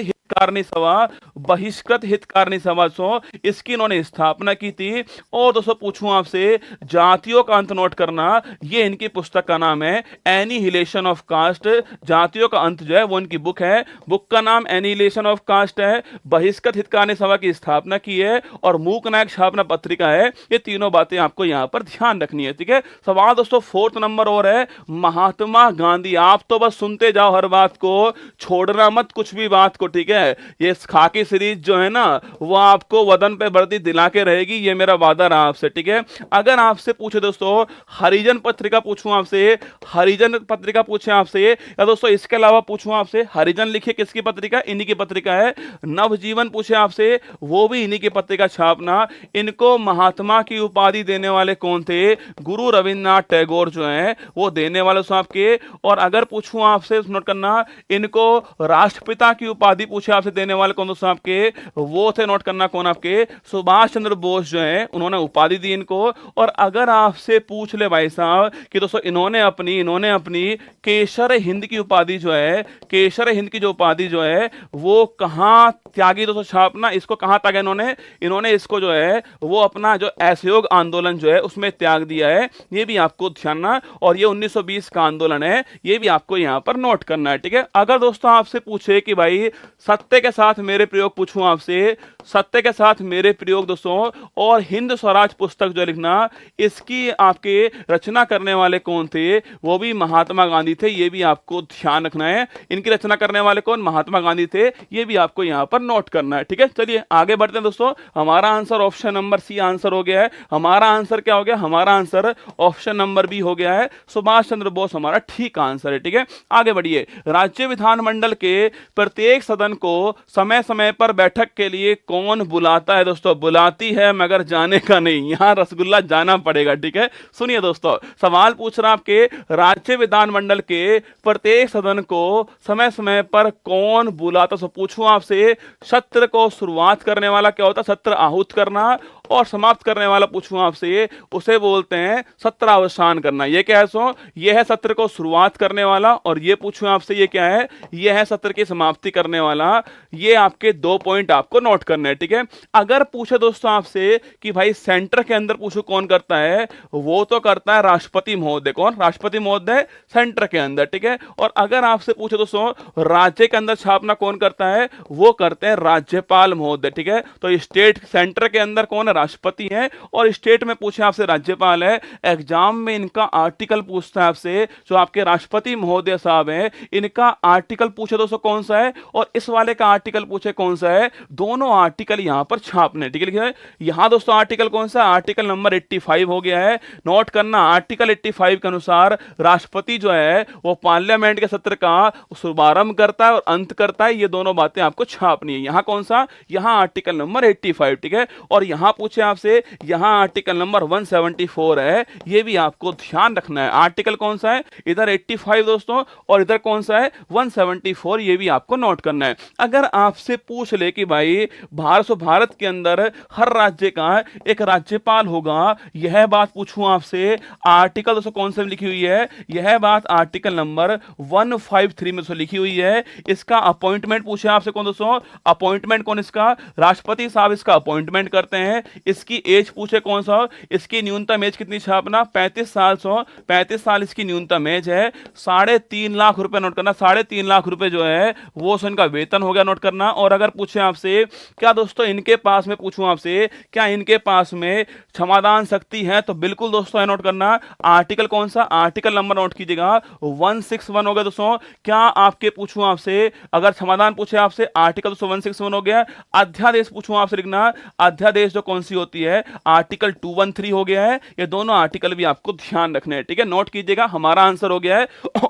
हितकारिणी सभा सो इसकी इन्होंने स्थापना की थी। और दोस्तों पूछूं आपसे जातियों का अंत नोट करना, ये इनकी पुस्तक का नाम है एनिहिलेशन ऑफ कास्ट, जातियों का अंत जो है वो इनकी बुक है, बुक का नाम एनिहिलेशन ऑफ कास्ट है। बहिष्कृत हितकारिणी सभा की स्थापना की है और मूक नायक छापना पत्रिका है। ये तीनों बातें आपको यहां पर ध्यान रखनी है। ठीक है, सवाल दोस्तों 4th नंबर और है महात्मा गांधी। आप तो बस सुनते जाओ हर बात को, छोड़ना मत कुछ भी बात को। ठीक है, ये खाकी सीरीज जो है ना वो आपको वदन पे वर्दी दिला के रहेगी, ये मेरा वादा रहा आपसे। ठीक है, अगर आपसे पूछे दोस्तों हरिजन पत्रिका, पूछूं आपसे हरिजन पत्रिका पूछे आपसे, या दोस्तों इसके अलावा पूछूं आपसे हरिजन लिखिए किसकी पत्रिका? इन्हीं की पत्रिका है। नवजीवन पूछे आपसे, वो भी इन्हीं की पत्रिका छापना। इनको महात्मा की उपाधि देने वाले कौन थे? गुरु रविन्द्रनाथ टैगोर जो है वो देने वाले साहब के। और अगर पूछूं आपसे नोट करना, इनको राष्ट्रपिता की उपाधि पूछे आपसे देने वाले कौन दोस्तों आपके? वो थे नोट करना कौन आपके? सुभाष चंद्र बोस जो है उन्होंने उपाधि दी इनको। और अगर आपसे पूछ ले भाई साहब कि दोस्तों इन्होंने अपनी केसर हिंद की उपाधि जो है, केसर हिंद की जो उपाधि जो है वो कहां त्यागी दोस्तों छापना, इसको कहां त्यागा इन्होंने इसको जो है वो अपना जो असहयोग आंदोलन जो है उसमें त्याग दिया है, ये भी आपको ध्यान। और ये 1920 का आंदोलन है, ये भी आपको यहां पर नोट करना है। ठीक है, अगर दोस्तों आपसे पूछे कि भाई सत्य के साथ मेरे प्रयोग पूछूं आपसे, सत्य के साथ मेरे प्रयोग दोस्तों, और हिंद स्वराज पुस्तक जो लिखना, इसकी आपके रचना करने वाले कौन थे? वो भी महात्मा गांधी थे। ये भी आपको ध्यान रखना है। इनकी रचना करने वाले कौन? महात्मा गांधी थे। ये भी आपको यहां पर नोट करना है। ठीक है, चलिए आगे बढ़ते हैं दोस्तों। हमारा answer option number C answer हो गया है। हमारा आंसर क्या हो गया? हमारा आंसर ऑप्शन नंबर बी हो गया है। सुभाष चंद्र बोस हमारा ठीक आंसर है। ठीक है, आगे बढ़िए। राज्य विधानमंडल के प्रत्येक सदन को समय समय पर बैठक के लिए कौन बुलाता है? दोस्तों बुलाती है मगर जाने का नहीं, यहां रसगुल्ला जाना पड़ेगा। ठीक है, सुनिए दोस्तों, सवाल पूछ रहा आपके राज्य विधानमंडल के प्रत्येक सदन को समय समय पर कौन बुलाता? तो पूछूं आपसे, सत्र को शुरुआत करने वाला क्या होता? सत्र आहूत करना, और समाप्त करने वाला पूछूं आपसे, उसे बोलते हैं सत्रावसान करना। ये क्या है? सो ये है सत्र को शुरुआत करने वाला, और ये पूछूं आपसे ये क्या है? ये है सत्र की समाप्ति करने वाला। ये आपके 2 पॉइंट आपको नोट करने हैं। ठीक है, अगर पूछे दोस्तों आपसे कि भाई सेंटर के अंदर पूछो कौन करता है, वो तो करता है राष्ट्रपति महोदय। कौन? राष्ट्रपति महोदय सेंटर के अंदर। ठीक है, और अगर आपसे पूछे दोस्तों राज्य के अंदर छापना कौन करता है, वो करते हैं राज्यपाल महोदय। ठीक है, तो स्टेट सेंटर के अंदर कौन है? राष्ट्रपति है, और स्टेट में पूछे आपसे राज्यपाल है। एग्जाम में इनका आर्टिकल पूछता है आपसे, जो आपके राष्ट्रपति महोदय साहब हैं, इनका आर्टिकल पूछे दोस्तों कौन सा है, और इस वाले का आर्टिकल पूछे कौन सा है। दोनों आर्टिकल यहां पर छापने। ठीक है, यहां दोस्तों आर्टिकल कौन सा? आर्टिकल नंबर 85 हो गया है। नोट करना, आर्टिकल 85 के अनुसार राष्ट्रपति जो है वो पार्लियामेंट के सत्र का शुभारंभ करता है और अंत करता है। ये दोनों बातें आपको छापनी है। यहां कौन सा? यहां आर्टिकल नंबर 85। ठीक है, और यहां पूछे आपसे, यहां आर्टिकल नंबर 174 है। ये भी आपको ध्यान रखना है। आर्टिकल कौन सा है? इधर 85 दोस्तों, और इधर कौन सा है? 174। ये भी आपको नोट करना है। अगर आपसे पूछ ले कि भाई भारत के अंदर हर राज्य का एक राज्यपाल होगा, यह बात पूछूं आपसे, आर्टिकल दोस्तों कौन सा लिखी हुई है? यह बात आर्टिकल नंबर 153 में लिखी हुई है। इसका अपॉइंटमेंट पूछे आपसे कौन दोस्तों? अपॉइंटमेंट कौन इसका? राष्ट्रपति साहब इसका अपॉइंटमेंट करते हैं। इसकी एज पूछे कौन सा? इसकी न्यूनतम एज कितनी छापना? 35 साल। 35 साल इसकी न्यूनतम एज है। 3.5 लाख रुपए नोट करना। 3.5 लाख रुपए जो है वो इनका वेतन हो गया, नोट करना। और अगर पूछे आपसे क्या दोस्तों इनके पास में, पूछूं आपसे क्या इनके पास में क्षमादान शक्ति है, तो बिल्कुल दोस्तों है, नोट करना। आर्टिकल कौन सा? आर्टिकल नंबर नोट कीजिएगा, 161 हो गया दोस्तों। क्या आपके पूछूं आपसे, अगर क्षमादान पूछे आपसे, आर्टिकल दोस्तों 161 हो गया। अध्यादेश पूछूं आपसे लिखना, अध्यादेश जो कौन सी होती है, आर्टिकल 213 हो गया है। ये दोनों आर्टिकल भी आपको ध्यान रखने हैं। ठीक है, नोट कीजिएगा। हमारा आंसर हो गया है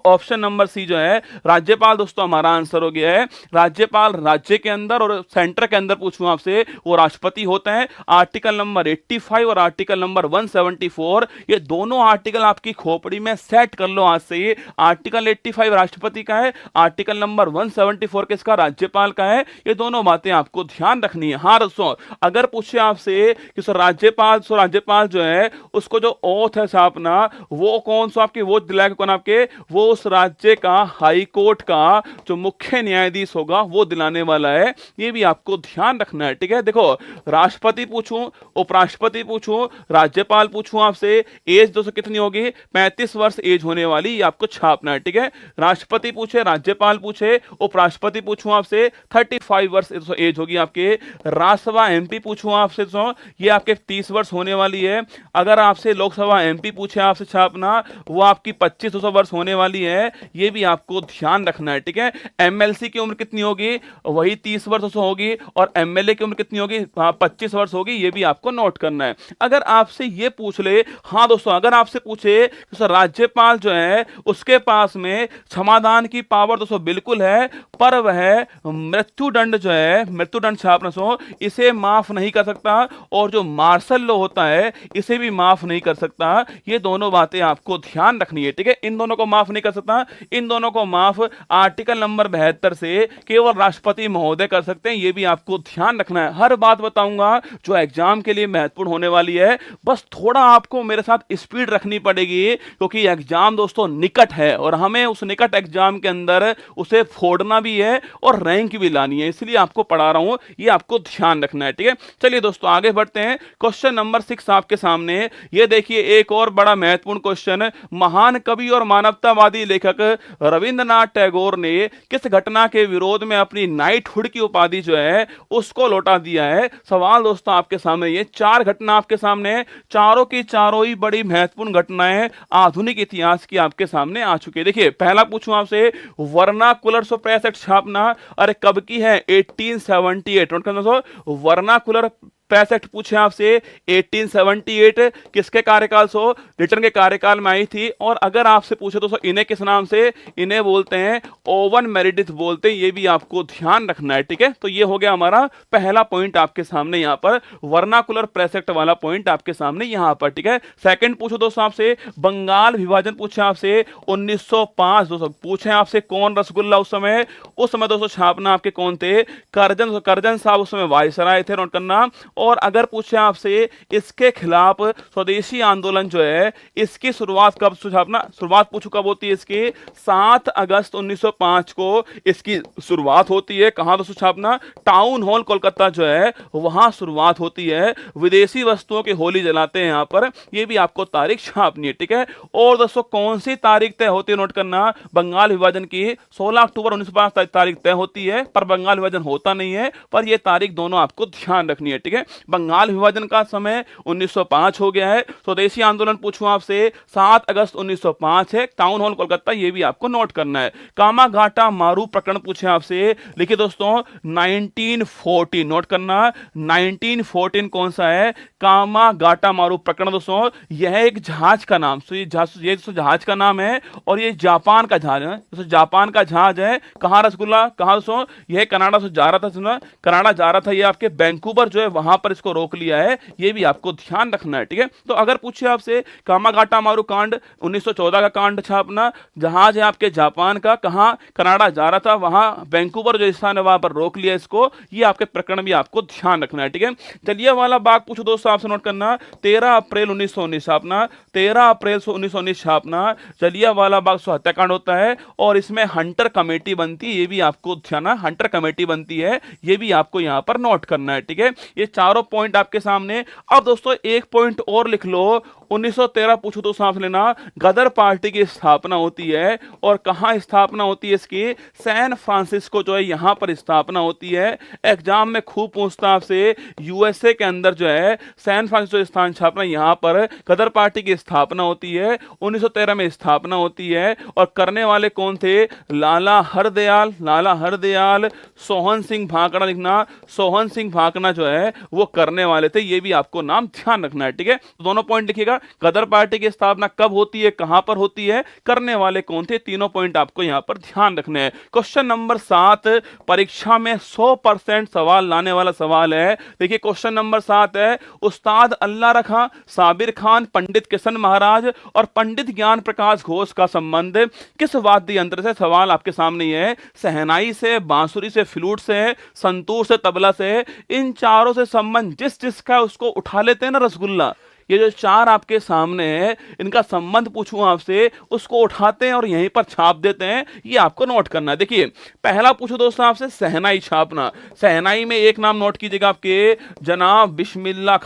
ऑप्शन नंबर सी जो है राज्यपाल। दोस्तों हमारा आंसर हो गया है राज्यपाल। राज्य के अंदर और सेंटर के अंदर पूछूं आपसे, वो राष्ट्रपति होता है। आर्टिकल नंबर 85 और आर्टिकल नंबर 174, ये दोनों आर्टिकल आपकी खोपड़ी में सेट कर लो आज से। ये आर्टिकल 85 राष्ट्रपति का है, आर्टिकल नंबर 174 किसका? राज्यपाल का है। ये दोनों बातें आपको ध्यान रखनी है। हाँ दोस्तों, अगर पूछे आपसे कि सर राज्यपाल जो है उसको जो ओथ है छापना, वो कौन सा आपकी वो दिलाएगा? कौन आपके? वो उस राज्य का हाई कोर्ट का जो मुख्य न्यायाधीश होगा वो दिलाने वाला है। ये भी आपको ध्यान रखना है। ठीक है, देखो राष्ट्रपति पूछूं, उपराष्ट्रपति पूछूं, राज्यपाल पूछूं आपसे, एज दोस्तों कितनी होगी? 35 वर्ष एज होने वाली, ये आपको छापना है। ठीक है, राष्ट्रपति पूछे, राज्यपाल पूछे, उपराष्ट्रपति पूछूं आपसे, 35 वर्ष एज होगी आपके। राज्यसभा एमपी पूछूं आपसे तो ये आपके 30 वर्ष होने वाली है। अगर आपसे लोकसभा एमपी पूछे आपसे छापना, वो आपकी 25 वर्ष होने वाली है। ये भी आपको ध्यान रखना है। ठीक है, एमएलसी की उम्र कितनी होगी? वही 30 वर्ष होगी। और एमएलए की उम्र कितनी होगी? 25 वर्ष होगी। ये भी आपको नोट करना है। अगर आपसे ये पूछ ले, हाँ दोस्तों, अगर आपसे पूछे तो राज्यपाल जो है उसके पास में क्षमादान की पावर दोस्तों बिल्कुल है, पर वह मृत्युदंड जो है, मृत्युदंड छापना सो इसे माफ नहीं कर सकता, और जो मार्शल लॉ होता है इसे भी माफ नहीं कर सकता। ये दोनों बातें आपको ध्यान रखनी है। ठीक है, इन दोनों को माफ नहीं कर सकता, इन दोनों को माफ आर्टिकल नंबर 72 से केवल राष्ट्रपति महोदय कर सकते हैं। ये भी आपको ध्यान रखना है। हर बात बताऊंगा जो एग्जाम के लिए महत्वपूर्ण होने वाली है। बस थोड़ा आपको मेरे साथ स्पीड रखनी पड़ेगी, क्योंकि एग्जाम दोस्तों निकट है और हमें उस निकट एग्जाम के अंदर उसे फोड़ना भी है और रैंक भी लानी है। इसलिए आपको पढ़ा रहा हूं, ये आपको ध्यान रखना है। ठीक है, चलिए दोस्तों आगे बढ़ते हैं। क्वेश्चन नंबर 6 आपके सामने, ये देखिए एक और बड़ा महत्वपूर्ण क्वेश्चन। महान कवि और मानवतावादी लेखक रविंद्रनाथ टैगोर ने किस घटना के विरोध में अपनी नाइटहुड की उपाधि जो है उसको लौटा दिया है। सवाल दोस्तों आपके सामने, ये 4 घटना आपके सामने है, चारों की चारों ही बड़ी महत्वपूर्ण घटनाएं आधुनिक इतिहास की आपके सामने आ चुकी है। देखिए पहला पूछूं आपसे, वर्नाकुलर प्रेस एक्ट छापना अरे कब की है? 1878। नोट करना दोस्तों, वर्नाकुलर प्रेस एक्ट पूछे आपसे 1878 किसके कार्यकाल से? रिटर्न के कार्यकाल में आई थी। और अगर आपसे पूछे दोस्तों इन्हें किस नाम से? इन्हें बोलते हैं ओवन मेरिडिथ बोलते हैं, ये भी आपको ध्यान रखना है, ठीक है। तो ये हो गया हमारा पहला पॉइंट आपके सामने यहां पर, वर्नाकुलर प्रेस एक्ट वाला पॉइंट आपके सामने यहां पर, ठीक है। सेकंड पूछो दोस्तों आपसे, बंगाल विभाजन पूछे आपसे 1905। दोस्तों पूछे आपसे कौन रसगुल्ला उस समय दोस्तों छापना आपके कौन थे? करजन साहब उस समय वायसराय थे। नोट करना। और अगर पूछे आपसे इसके खिलाफ स्वदेशी आंदोलन जो है इसकी शुरुआत कब छापना? शुरुआत पूछो कब होती है इसकी? 7 अगस्त 1905 को इसकी शुरुआत होती है। कहां दोस्तों छापना? टाउन हॉल कोलकाता जो है वहां शुरुआत होती है। विदेशी वस्तुओं की होली जलाते हैं यहां पर, यह भी आपको तारीख छापनी है, ठीक है। और दोस्तों कौन सी तारीख तय होती है? नोट करना, बंगाल विभाजन की 16 अक्टूबर 1905 तारीख तय होती है, पर बंगाल विभाजन होता नहीं है, पर यह तारीख दोनों आपको ध्यान रखनी है, ठीक है। बंगाल विभाजन का समय 1905 हो गया है। स्वदेशी आंदोलन पूछूं आपसे 7 अगस्त 1905 है। टाउन हॉल कोलकाता, ये भी आपको नोट करना है। कामाघाटा मारू प्रकरण पूछे आपसे, लिखिए दोस्तों 1914। नोट करना, 1914 कौन सा है? कामाघाटा मारू प्रकरण। दोस्तों यह एक जहाज का नाम, ये दोस्तों जहाज का नाम है और ये जापान का जहाज है। दोस्तों जापान का जहाज है। कहां रसगुल्ला? कहां दोस्तों? यह कनाडा से जा रहा था, कनाडा जा रहा था, ये आपके वैंकूवर जो है वहां पर इसको रोक लिया है, ये भी आपको ध्यान रखना है, ठीक है। तो अगर पूछे आपसे कामाघाटा मारू कांड 1914 का कांड छापना, जहाज है आपके जापान का, कहां? कनाडा जा रहा था, वहां वैंकूवर जो स्थान है वहां पर रोक लिया इसको, ये आपके प्रकरण भी आपको ध्यान रखना है, ठीक है। जलियांवाला बाग पूछो दोस्तों आपसे, नोट करना 13 अप्रैल 1919 छापना, 13 अप्रैल 1919 छापना, जलियांवाला बाग हत्याकांड होता है और इसमें हंटर कमेटी बनती है, ये भी आपको ध्यान, हंटर कमेटी बनती है, ये भी आपको यहां पर नोट करना है, ठीक है। ये चारों पॉइंट आपके सामने। अब दोस्तों एक पॉइंट और लिख लो, 1913 पूछो तो सांस लेना, गदर पार्टी की स्थापना होती है और कहां स्थापना होती है इसकी? सैन फ्रांसिस्को जो है यहां पर स्थापना होती है। एग्जाम में खूब पूछता आपसे, यूएसए के अंदर जो है सैन फ्रांसिस्को स्थान स्थापना, यहां पर गदर पार्टी की स्थापना होती है, 1913 में स्थापना होती है। और करने वाले कौन थे? लाला हरदयाल, सोहन सिंह भाकड़ा, लिखना सोहन सिंह भाकड़ा जो है वो करने वाले थे, ये भी आपको नाम ध्यान रखना है, ठीक है। तो दोनों पॉइंट लिखिएगा, गदर पार्टी की स्थापना कब होती है, कहां पर होती है, करने वाले कौन थे, तीनों पॉइंट आपको यहां पर ध्यान रखने हैं। क्वेश्चन नंबर 7 परीक्षा में 100% सवाल लाने वाला सवाल है। देखिए क्वेश्चन नंबर 7 है, उस्ताद अल्लाह रखा, साबिर खान, पंडित किशन महाराज और पंडित ज्ञान प्रकाश घोष का संबंध किस वाद्य यंत्र से? सवाल आपके सामने है, सहनाई से, बांसुरी से, फ्लूट से, संतूर से, तबला से, इन चारों से संबंध जिसका उसको उठा लेते हैं ना रसगुल्ला, ये जो चार आपके सामने है इनका संबंध पूछूं आपसे, उसको उठाते हैं और यहीं पर छाप देते हैं, ये आपको नोट करना है। देखिए पहला पूछो दोस्तों आपसे, सहनाई छापना। सहनाई में एक नाम नोट कीजिएगा आपके, जनाब बिस्मिल्लाह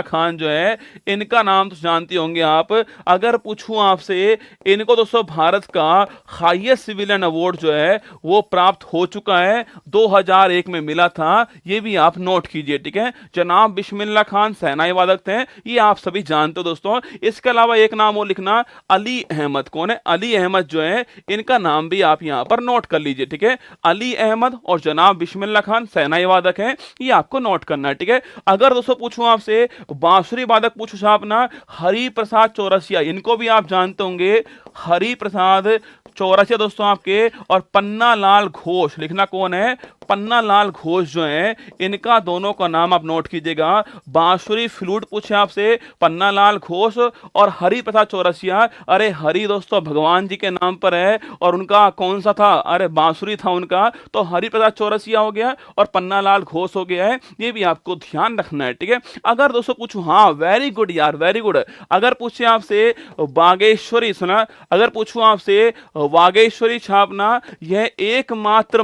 खान जो है, इनका नाम तो जानते होंगे आप। अगर पूछूं आपसे, इनको दोस्तों भारत का हाईएस्ट सिविलियन अवार्ड जो है वो प्राप्त हो चुका है, 2001 में मिला था, ये भी आप नोट कीजिए, ठीक है। जनाब बिस्मिल्लाह खान सहनाई वादक हैं, ये आप सभी जानते हो दोस्तों। इसके अलावा एक नाम और लिखना, अली अहमद। कौन है? अली अहमद जो है, इनका नाम भी आप यहां पर नोट कर लीजिए, ठीक है। अली अहमद और जनाब बिस्मिल्लाह खान सहनाई वादक हैं, ये आपको नोट करना है, ठीक है। अगर दोस्तों पूछूं आपसे, बांसुरी वादक पूछूं छापना, हरि प्रसाद चौरसिया, इनको भी आप जानते होंगे, हरि प्रसाद चौरसिया दोस्तों आपके। और पन्ना लाल घोष, लिखना कौन है? पन्ना लाल घोष जो है, इनका दोनों का नाम आप नोट कीजिएगा। बांसुरी फ्लूट पूछे आपसे, पन्ना लाल घोष और हरि प्रसाद चौरसिया। अरे हरि दोस्तों भगवान जी के नाम पर है और उनका कौन सा था? अरे बांसुरी था उनका, तो हरि प्रसाद चौरसिया हो गया और पन्ना लाल घोष हो गया है, ये भी आपको ध्यान रखना है, ठीक है। अगर दोस्तों पूछूं, हाँ वेरी गुड यार, वेरी गुड। अगर पूछे आपसे बागेश्वरी, सुना, अगर पूछूं आपसे वागेश्वरी छापना, यह एकमात्र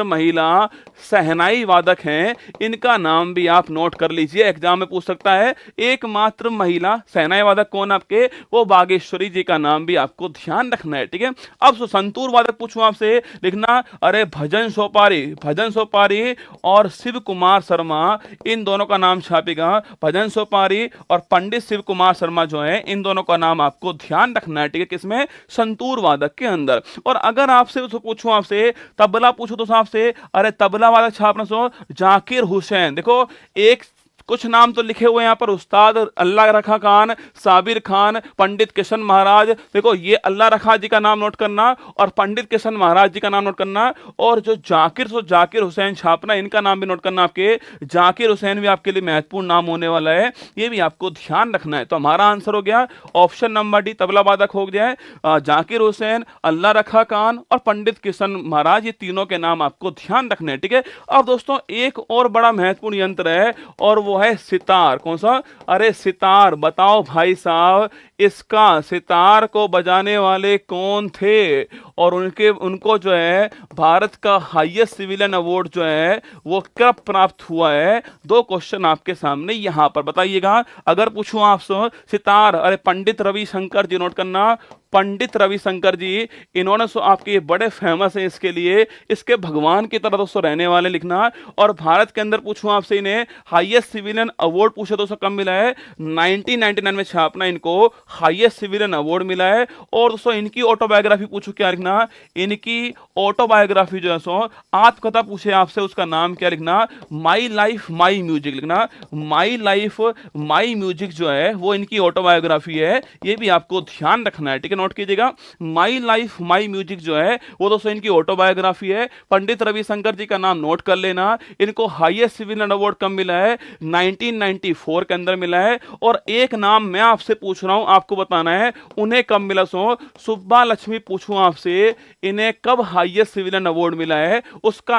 महिला शहनाई वादक हैं, इनका नाम भी आप नोट कर लीजिए, एग्जाम में पूछ सकता है। एकमात्र महिला शहनाई वादक कौन आपके, वो बागेश्वरी जी का नाम भी आपको ध्यान रखना है, ठीक है। अब संतूर वादक पूछूं आपसे, लिखना अरे भजन सोपारी और शिव कुमार शर्मा, इन दोनों का नाम छापेगा। भजन सोपारी और पंडित शिव कुमार शर्मा जो है, इन दोनों का नाम आपको ध्यान रखना है, ठीक है, किसमें, संतूर वादक के अंदर। और अगर आपसे पूछूं आपसे तबला पूछूं तो आपसे, अरे तबला वादक छापना सो जाकिर हुसैन। देखो एक कुछ नाम तो लिखे हुए हैं यहाँ पर, उस्ताद अल्लाह रखा खान, साबिर खान, पंडित किशन महाराज। देखो ये अल्लाह रखा जी का नाम नोट करना और पंडित किशन महाराज जी का नाम नोट करना, और जो जाकिर हुसैन छापना, इनका नाम भी नोट करना। आपके जाकिर हुसैन भी आपके लिए महत्वपूर्ण नाम होने वाला है, ये भी आपको ध्यान रखना है। तो हमारा आंसर हो गया ऑप्शन नंबर डी, तबला वादक हो गया है जाकिर हुसैन, अल्लाह रखा खान और पंडित किशन महाराज, ये तीनों के नाम आपको ध्यान रखने हैं, ठीक है। अब दोस्तों एक और बड़ा महत्वपूर्ण यंत्र है और वो है सितार। कौन सा, अरे सितार। बताओ भाई साहब, इसका सितार को बजाने वाले कौन थे और उनको जो है भारत का हाईएस्ट सिविलियन अवार्ड जो है वो कब प्राप्त हुआ है। दो क्वेश्चन आपके सामने यहां पर बताइएगा। अगर पूछूं आपसे सितार, अरे पंडित रविशंकर जी, नोट करना पंडित रविशंकर जी, इन्होंने आपके बड़े फेमस हैं इसके लिए, इसके भगवान की तरह दोस्तों रहने वाले, लिखना। और भारत के अंदर पूछूं आपसे, इन्हें हाईएस्ट सिविलियन अवार्ड पूछे दोस्तों कब मिला है, 1999 में छापना, इनको हाईएस्ट सिविलियन अवार्ड मिला है। और दोस्तों इनकी ऑटोबायोग्राफी पूछो, क्या लिखना, इनकी ऑटोबायोग्राफी जो है सो आत्मकथा पूछे आपसे, उसका नाम क्या लिखना, माई लाइफ माई म्यूजिक लिखना। माई लाइफ माई म्यूजिक जो है वो इनकी ऑटोबायोग्राफी है, ये भी आपको ध्यान रखना है, ठीक है, नोट कीजिएगा। माई लाइफ माई म्यूजिक जो है वो दोस्तों इनकी ऑटोबायोग्राफी है। पंडित रविशंकर जी का नाम नोट कर लेना। इनको हाईएस्ट सिविलियन अवार्ड कब मिला है, 1994 के अंदर मिला है। और एक नाम मैं आपसे पूछ रहा हूं, आपको बताना है उन्हें कब मिला। सो सुब्बा लक्ष्मी पूछूं आपसे, इन्हें कब हाईएस्ट सिविलियन अवार्ड मिला है,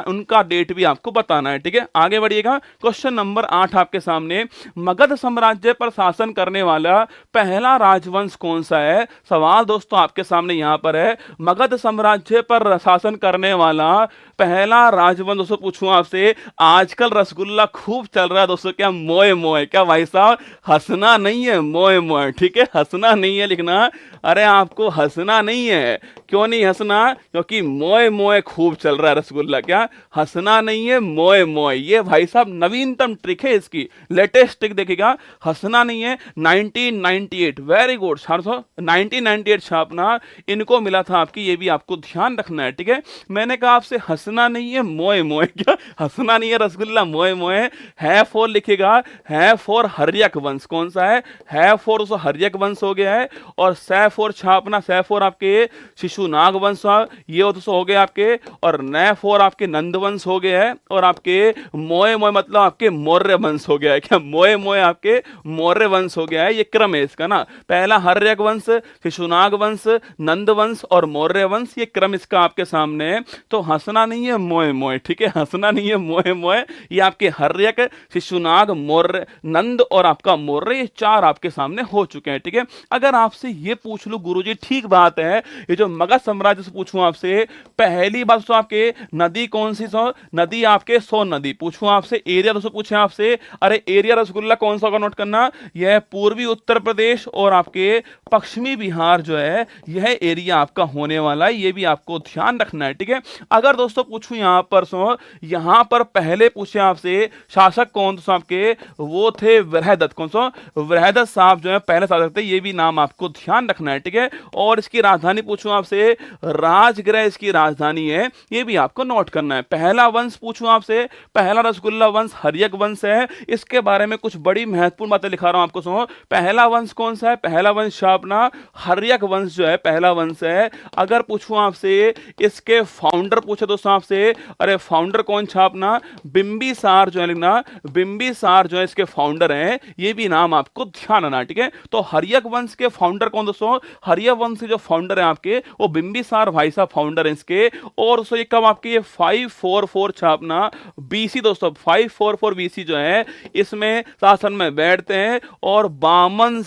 उनका डेट भी आपको बताना है, ठीक है। आगे बढ़िएगा, क्वेश्चन नंबर 8 आपके सामने, मगध साम्राज्य पर शासन करने वाला पहला राजवंश कौन सा है। सवाल दोस्तों आपके सामने यहां पर है, मगध साम्राज्य पर शासन करने वाला पहला राजवंश दोस्तों पूछूं आपसे। आजकल रसगुल्ला खूब चल रहा है दोस्तों, क्या मोए मोए, क्या भाई साहब हंसना नहीं है, मोए मोए, ठीक है, हंसना नहीं है लिखना। अरे आपको हंसना नहीं है, क्यों नहीं हंसना, क्योंकि मोए मोए खूब चल रहा है रसगुल्ला, क्या हंसना नहीं है, मोए मोए। ये भाई साहब नवीनतम ट्रिक है इसकी, लेटेस्ट ट्रिक देखिएगा, हंसना नहीं है। 1998, वेरी गुड, 1998 छापना इनको मिला था आपकी, ये भी आपको ध्यान रखना है, ठीक है। मैंने कहा आपसे हंसना नहीं है, मोए मोए, क्या हंसना नहीं है रसगुल्ला, मोए मोए। है फॉर लिखेगा, है फॉर हर्यक वंश, कौन सा है फॉर हर्यक वंश हो गया है। और सै फॉर छापना, सै फॉर आपके शिशुनाग वंश, ये हो गए आपके। और नए फॉर आपके नंद वंश हो गया है। और आपके मोए मोए मतलब आपके मौर्य वंश हो गया है, क्या मोए मोए आपके मौर्य वंश हो गया है। ये क्रम है इसका ना, पहला हर्यक वंश, शिशुनाग वंश, नंद वंश और मौर्य वंश, ये क्रम इसका आपके सामने है। तो हंसना नहीं है, मोए मोए, ठीक है, हंसना नहीं है, मोए मोए। ये आपके हर्यक, शिशुनाग, मौर्य, नंद और आपका मौर्य, ये चार आपके सामने हो चुके हैं, ठीक है। अगर आपसे ये पूछ लूं गुरुजी, ठीक बात है, ये जो मगध साम्राज्य से पूछूं आपसे, पहली बात तो आपके नदी कौन सी, नदी आपके सोन नदी। पूछूं आपसे एरिया, दोस्तों पूछे आपसे, अरे एरिया रसगुल्ला कौन सा होगा, नोट करना, यह पूर्वी उत्तर प्रदेश और आपके पश्चिमी बिहार जो है यह एरिया आपका होने वाला है, ये भी आपको ध्यान रखना है, ठीक है। अगर दोस्तों पूछूं यहां पर पहले पूछे आपसे शासक कौन सा आपके, वो थे वृहदत्त, कौन सा, वृहदत्त साहब जो है पहले शासक थे, ये भी नाम आपको ध्यान रखना है, ठीक है। और इसकी राजधानी पूछूं आपसे, राजगृह इसकी राजधानी है, ये भी आपको नोट करना है। पहला वंश पूछूं आपसे, पहला रसगुल्ला वंश हर्यक वंश है, इसके बारे में कुछ बड़ी महत्वपूर्ण बातें लिखा रहा हूं आपको, सुनो। पहला वंश कौन सा है, पहला वंश अपना हर्यक वंश जो है पहला वंश है। अगर पूछूं आपसे इसके फाउंडर पूछे दोस्तों आपसे, अरे फाउंडर कौन छापना, बिंबिसार जो है लिखना, बिंबिसार जो है इसके फाउंडर हैं, ये भी नाम आपको ध्यान रखना, ठीक है। तो हर्यक वंश के फाउंडर कौन दोस्तों, हर्यक वंश के जो फाउंडर है आपके वो बिंबिसार भाई साहब फाउंडर है इसके। और दोस्तों ये कब आपके, ये 544 छापना बीसी दोस्तों, 544 बीसी जो है इसमें शासन में बैठते हैं। और 52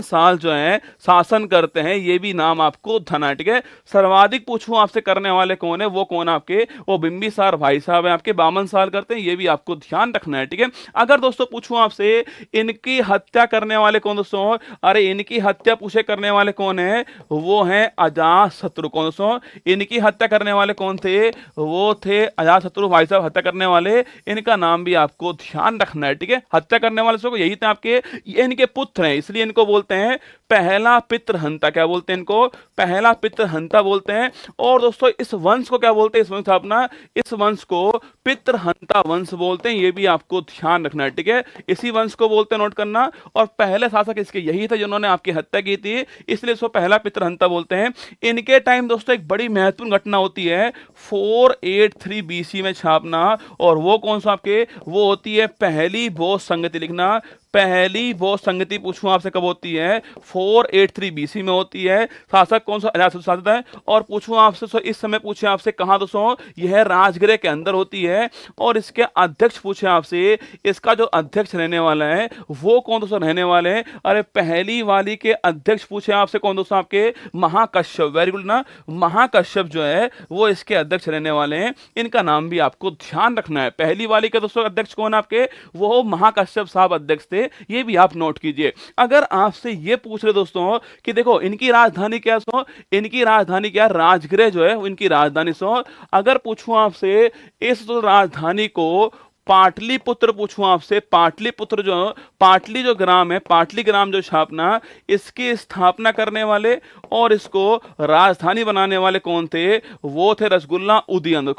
साल जो है शासन शासन करते हैं, ये भी नाम आपको धना है। ठीक है, सर्वाधिक पूछूं आपसे करने वाले कौन है, वो कौन आपके, वो बिंबिसार भाई साहब है आपके, 52 साल करते हैं, ये भी आपको ध्यान रखना है। ठीक है, अगर दोस्तों पूछूं आपसे इनकी हत्या करने वाले कौन दोस्तों, अरे इनकी हत्या पूछे करने वाले कौन है, वो है अजातशत्रु। कौन दोस्तों, इनकी हत्या करने वाले कौन थे, वो थे अजातशत्रु भाई साहब हत्या करने वाले, इनका नाम भी आपको ध्यान रखना है। ठीक है, हत्या करने वाले को यही थे आपके, ये इनके पुत्र हैं, इसलिए इनको बोलते हैं पहला पितृहंता। क्या बोलते हैं इनको, पहला पितृहंता बोलते हैं। और दोस्तों इस वंश को क्या बोलते हैं, इस वंश अपना, इस वंश को पितृहंता वंश बोलते हैं, ये भी आपको ध्यान रखना है। ठीक है, इसी वंश को बोलते हैं, नोट करना। और पहले शासक इसके यही थे जिन्होंने आपकी हत्या की थी, इसलिए इसको पहला पितृहंता बोलते हैं। इनके टाइम दोस्तों एक बड़ी महत्वपूर्ण घटना होती है 483 बीसी में छापना, और वो कौन सा आपके, वो होती है पहली बौद्ध संगति। लिखना, पहली बौद्ध संगति पूछूं आपसे कब होती है, 483 बीसी में होती है। शासक कौन सा, अजातशत्रु शासक है। और पूछूं आपसे इस समय पूछे आपसे कहां दोस्तों, यह राजगृह के अंदर होती है। और इसके अध्यक्ष पूछे आपसे, इसका जो अध्यक्ष रहने वाला है वो कौन दोस्तों रहने वाले हैं, अरे पहली वाली के अध्यक्ष पूछे आपसे कौन दोस्तों, आपके महाकश्यप। वेरी गुड ना, महाकश्यप जो है वो इसके अध्यक्ष रहने वाले हैं, इनका नाम भी आपको ध्यान रखना है। पहली वाली के दोस्तों अध्यक्ष कौन आपके, वो महाकश्यप साहब अध्यक्ष थे, ये भी आप नोट कीजिए। अगर आपसे ये पूछ रहे दोस्तों कि देखो इनकी राजधानी क्या सो, इनकी राजधानी क्या, राजगृह जो है इनकी राजधानी सो, अगर पूछूं आपसे इस राजधानी को पाटलिपुत्र पूछूं आपसे, पाटलिपुत्र जो, पाटली जो ग्राम है, पाटली ग्राम जो छापना, इसकी स्थापना करने वाले और इसको राजधानी बनाने वाले कौन थे, वो थे रसगुल्ला उदयन।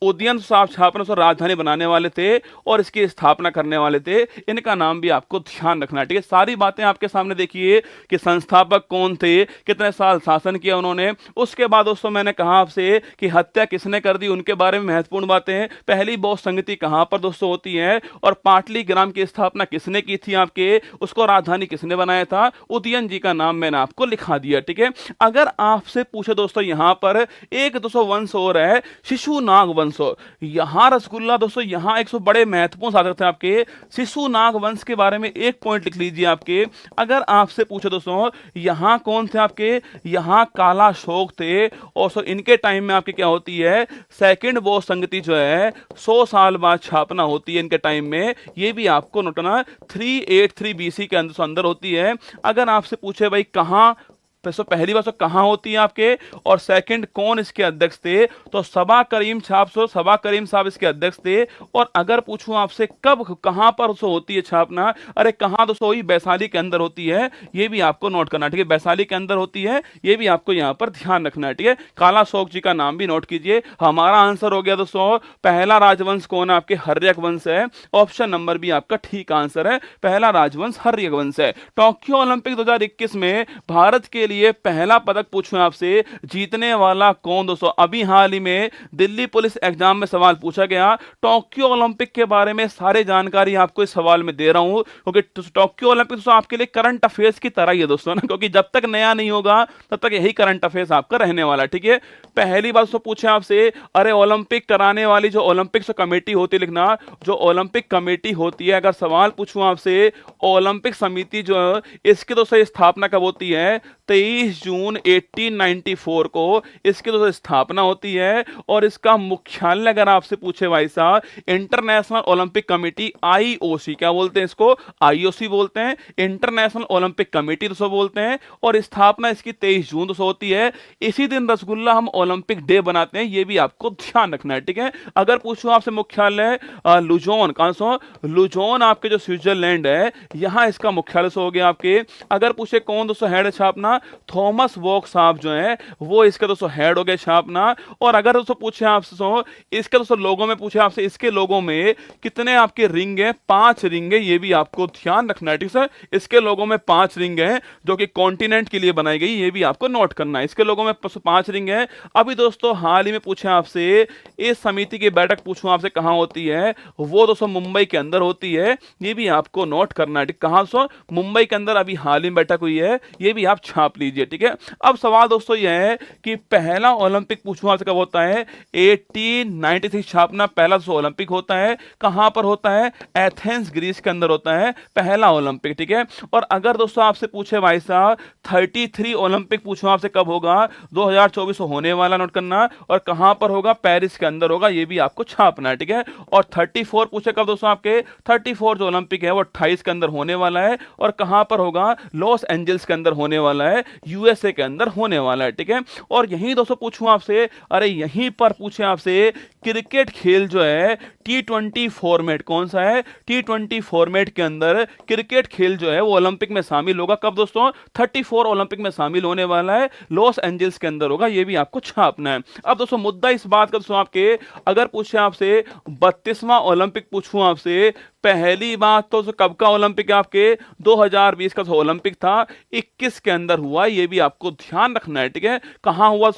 उदयन साहब छापना सो राजधानी बनाने वाले थे और इसकी स्थापना करने वाले थे, इनका नाम भी आपको ध्यान रखना है। ठीक है, सारी बातें आपके सामने देखिए कि संस्थापक कौन थे, कितने साल शासन किया उन्होंने। उसके बाद दोस्तों मैंने कहा आपसे कि हत्या किसने कर दी, उनके बारे में महत्वपूर्ण बातें, पहली बौद्ध संगति कहां पर दोस्तों होती है, और पाटली ग्राम की स्थापना किसने की थी आपके, उसको राजधानी किसने बनाया था, उदयन जी का नाम मैंने आपको लिखा दिया। ठीक है, अगर आपसे पूछे दोस्तों यहां पर एक दोस्तों वंश और है शिशुनाग वंश, यहां रसगुल्ला दोस्तों, यहां एक बड़े महत्वपूर्ण शासक थे आपके शिशुनाग वंश के बारे में एक पॉइंट लिख लीजिए आपके। अगर आपसे पूछे दोस्तों यहां कौन थे आपके, यहां काला शोक थे, और इनके टाइम में आपके क्या होती है, सेकंड बौद्ध संगति जो है 100 साल बाद छापना होती है इनके टाइम में, ये भी आपको नोटना 383 बीसी के अंदर होती है। अगर आपसे पूछे भाई कहां, तो पहली बार तो कहां होती है आपके, और सेकंड कौन इसके अध्यक्ष थे, तो सबा करीम छाप सो, सबा करीम साहब इसके अध्यक्ष थे। और अगर पूछूं आपसे कब कहां पर सो होती है छापना, अरे कहां तो सोई वैशाली के अंदर होती है, ये भी आपको नोट करना। ठीक है, वैशाली के अंदर होती है, ये भी आपको यहां पर ध्यान रखना है। ठीक है, काला शोक जी का नाम भी नोट कीजिए। हमारा आंसर हो गया दोस्तों, पहला राजवंश कौन है आपके, हर्यक वंश है। ऑप्शन नंबर भी आपका ठीक आंसर है, पहला राजवंश हर्यक वंश है। टोक्यो ओलंपिक 2021 में भारत के लिए पहला पदक पूछूं आपसे, जीतने वाला कौन दोस्तों, अभी हाल ही में दिल्ली पुलिस एग्जाम में सवाल पूछा गया। टोक्यो ओलंपिक के बारे में सारी जानकारी आपको इस सवाल में दे रहा हूं, क्योंकि टोक्यो ओलंपिक दोस्तों आपके लिए करंट अफेयर्स की तरह ही है दोस्तों ना, क्योंकि जब तक नया नहीं होगा तब तक यही करंट अफेयर्स आपका रहने वाला। ठीक है, पहली बात तो पूछे आपसे, अरे ओलंपिक कराने वाली जो ओलंपिक्स कमेटी होती, लिखना जो ओलंपिक कमेटी होती है, अगर सवाल पूछूं आपसे ओलंपिक समिति जो, इसकी दोस्तों स्थापना कब होती है, 23 जून 1894 को इसकी दोस्तों स्थापना होती है। और इसका मुख्यालय अगर आपसे पूछे भाई साहब, इंटरनेशनल ओलंपिक कमेटी, आईओसी, क्या बोलते हैं इसको, आईओसी बोलते हैं, इंटरनेशनल ओलंपिक कमेटी दोस्तों बोलते हैं। और स्थापना इसकी 23 जून दोस्तों होती है। इसी दिन रसगुल्ला हम ओलंपिक डे बनाते हैं, ये भी आपको ध्यान रखना है। ठीक है, अगर पूछूं आपसे मुख्यालय लुजोन, कहां सो, लुजोन आपके जो स्विट्जरलैंड है, यहां इसका मुख्यालय हो गया आपके। अगर पूछे कौन दोस्तों हेड छापना, थॉमस वॉक साहब जो है वो इसके दोस्तों हेड हो गए छापना। और अगर दोस्तों पूछे आपसे इसके दोस्तों लोगों में पूछे आपसे, इसके लोगों में कितने आपके रिंग है, 5 रिंग है, ये भी आपको ध्यान रखना है। ठीक है, इसके लोगों में 5 रिंग है जो कि कॉन्टिनेंट के लिए बनाई गई, ये भी आपको नोट करना है। इसके लोगों में 5 रिंग है। अभी दोस्तों हाल ही में पूछे आपसे, इस समिति की बैठक पूछूं आपसे कहां होती है, वो दोस्तों मुंबई के अंदर होती है, ये भी आपको नोट करना है। कहां सो, मुंबई के अंदर अभी हाल ही में बैठक हुई है, ये भी आप छाप छाप लीजिए, ठीक है। अब सवाल दोस्तों यह है कि पहला ओलंपिक पूछूं आपसे कब होता है? 1893 छापना पहला ओलंपिक होता है। कहां पर होता है? एथेंस ग्रीस के अंदर होता है पहला ओलंपिक, ठीक है। और अगर दोस्तों आपसे पूछे भाई साहब 33 ओलंपिक पूछूं आपसे कब होगा? 2024 होने वाला, नोट करना। और कहां पर होगा? पेरिस के अंदर होगा, ये भी आपको छापना है, ठीक है। और 34 पूछे कब दोस्तों आपके? 34 जो ओलंपिक है वो 28 के अंदर होने वाला है। और कहां पर होगा? लॉस एंजल्स के अंदर होने वाला है, यूएसए के अंदर होने वाला है, ठीक है। और यहीं दोस्तों पूछूं आपसे, अरे यहीं पर पूछे आपसे क्रिकेट खेल जो है T20 फॉर्मेट, कौन सा है? T20 फॉर्मेट के अंदर क्रिकेट खेल जो है वो ओलंपिक में शामिल होगा कब दोस्तों? 34 ओलंपिक में शामिल होने वाला है, लॉस एंजल्स के अंदर होगा, ये भी आपको छापना है। अब दोस्तों मुद्दा इस बात का दोस्तों आपके, अगर पूछे आपसे 32वां ओलंपिक पूछूं आपसे, पहली बात तो कब का ओलंपिक है आपके? 2020 का ओलंपिक था, 21 के अंदर हुआ, ये भी आपको ध्यान रखना है, ठीक है। कहां हुआ?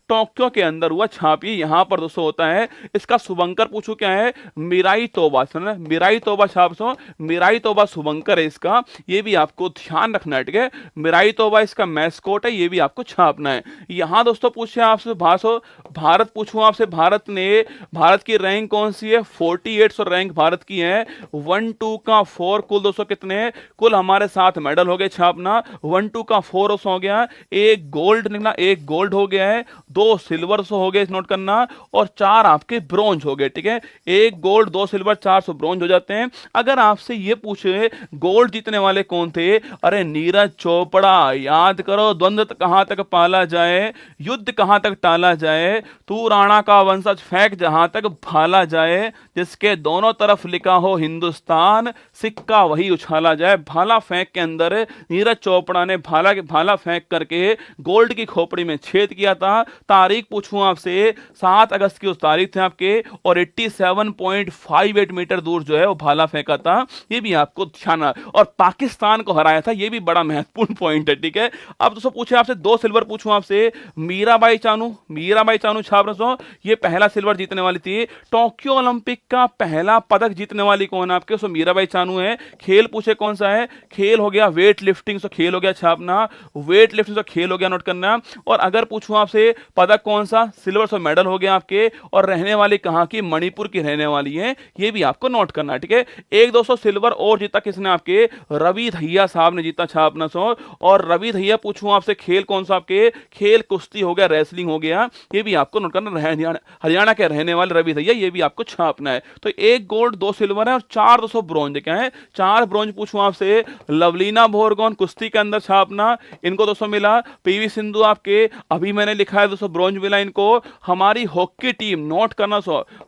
टोक्यो के अंदर हुआ, छापिए यहां पर दोस्तों होता है। इसका शुभंकर पूछो क्या है? मिराई तोबा, सुना? मिराई तोबा छाप मिराई तोबा शुभंकर है इसका, ये भी आपको ध्यान रखना है, ठीक है। मिराई तोबा इसका मैस्कोट है, ये भी आपको छापना है। यहां दोस्तों पूछे आपसे भारत पूछूं आपसे, भारत की रैंक कौन सी है? 48 रैंक भारत की है। 1 2 का 4 कुल दोस्तों कितने? कुल हमारे 7 मेडल हो गए, छापना। 1 2 का 4 हो गया, एक गोल्ड लिखना, एक गोल्ड हो गया है, 2 सिल्वर हो गए, नोट करना। और 4 आपके ब्रॉन्ज हो गए, ठीक है। एक गोल्ड, 2 सिल्वर, 4 ब्रॉन्ज हो जाते हैं। अगर आपसे ये पूछे गोल्ड जीतने वाले कौन थे? अरे नीरज चोपड़ा। याद करो, द्वंद्व कहां तक पाला जाए, युद्ध कहां तक टाला जाए, तू राणा का वंशज फेंक जहां तक भाला जाए, जिसके दोनों तरफ लिखा हो हिंदुस्तान, सिक्का वही उछाला जाए। भाला फेंक के अंदर नीरज चोपड़ा ने भाला फेंक करके गोल्ड की खोपड़ी में छेद किया था। तारीख पूछूं आपसे, 7 अगस्त की उस तारीख थी आपके, और 87.58 मीटर दूर जो है वो भाला फेंका था, ये भी आपको ध्यान। और पाकिस्तान को हराया था, ये भी बड़ा महत्वपूर्ण पॉइंट है, ठीक है। अब दोस्तों पूछे आपसे 2 सिल्वर पूछूं आपसे, मीराबाई चानू छाप रहे, ये पहला सिल्वर जीतने वाली थी। टोक्यो ओलंपिक का पहला पदक जीतने वाली कौन है आपके? सो मीराबाई चानू है। खेल पूछे कौन सा है? खेल हो गया वेट लिफ्टिंग, सो खेल हो गया छापना, वेट लिफ्टिंग सो खेल हो गया, नोट करना। और अगर पूछूं आपसे पदक कौन सा? सिल्वर, सो मेडल हो गया आपके। और रहने वाली कहां की? मणिपुर की रहने वाली है, ये भी आपको नोट करना है, ठीक है। एक 200 सिल्वर और जीता किसने आपके? रवि दहिया साहब ने जीता, छापना सो। और रवि दहिया पूछूं आपसे खेल कौन सा आपके? खेल कुश्ती हो गया, रेसलिंग हो गया, ये भी आपको नोट करना। हरियाणा के रहने वाले रवि दहिया, ये भी आपको छापना है। तो एक गोल्ड, 2 सिल्वर है, और 4 200 ब्रॉन्ज क्या है? 4 ब्रॉन्ज पूछूं आपसे, लवलीना बोरगोन कुश्ती के अंदर छापना, इनको 200 मिला। पीवी सिंधु आपके, अभी मैंने लिखा है 200 ब्रॉन्ज मिला इनको। हमारी हॉकी टीम, नोट करना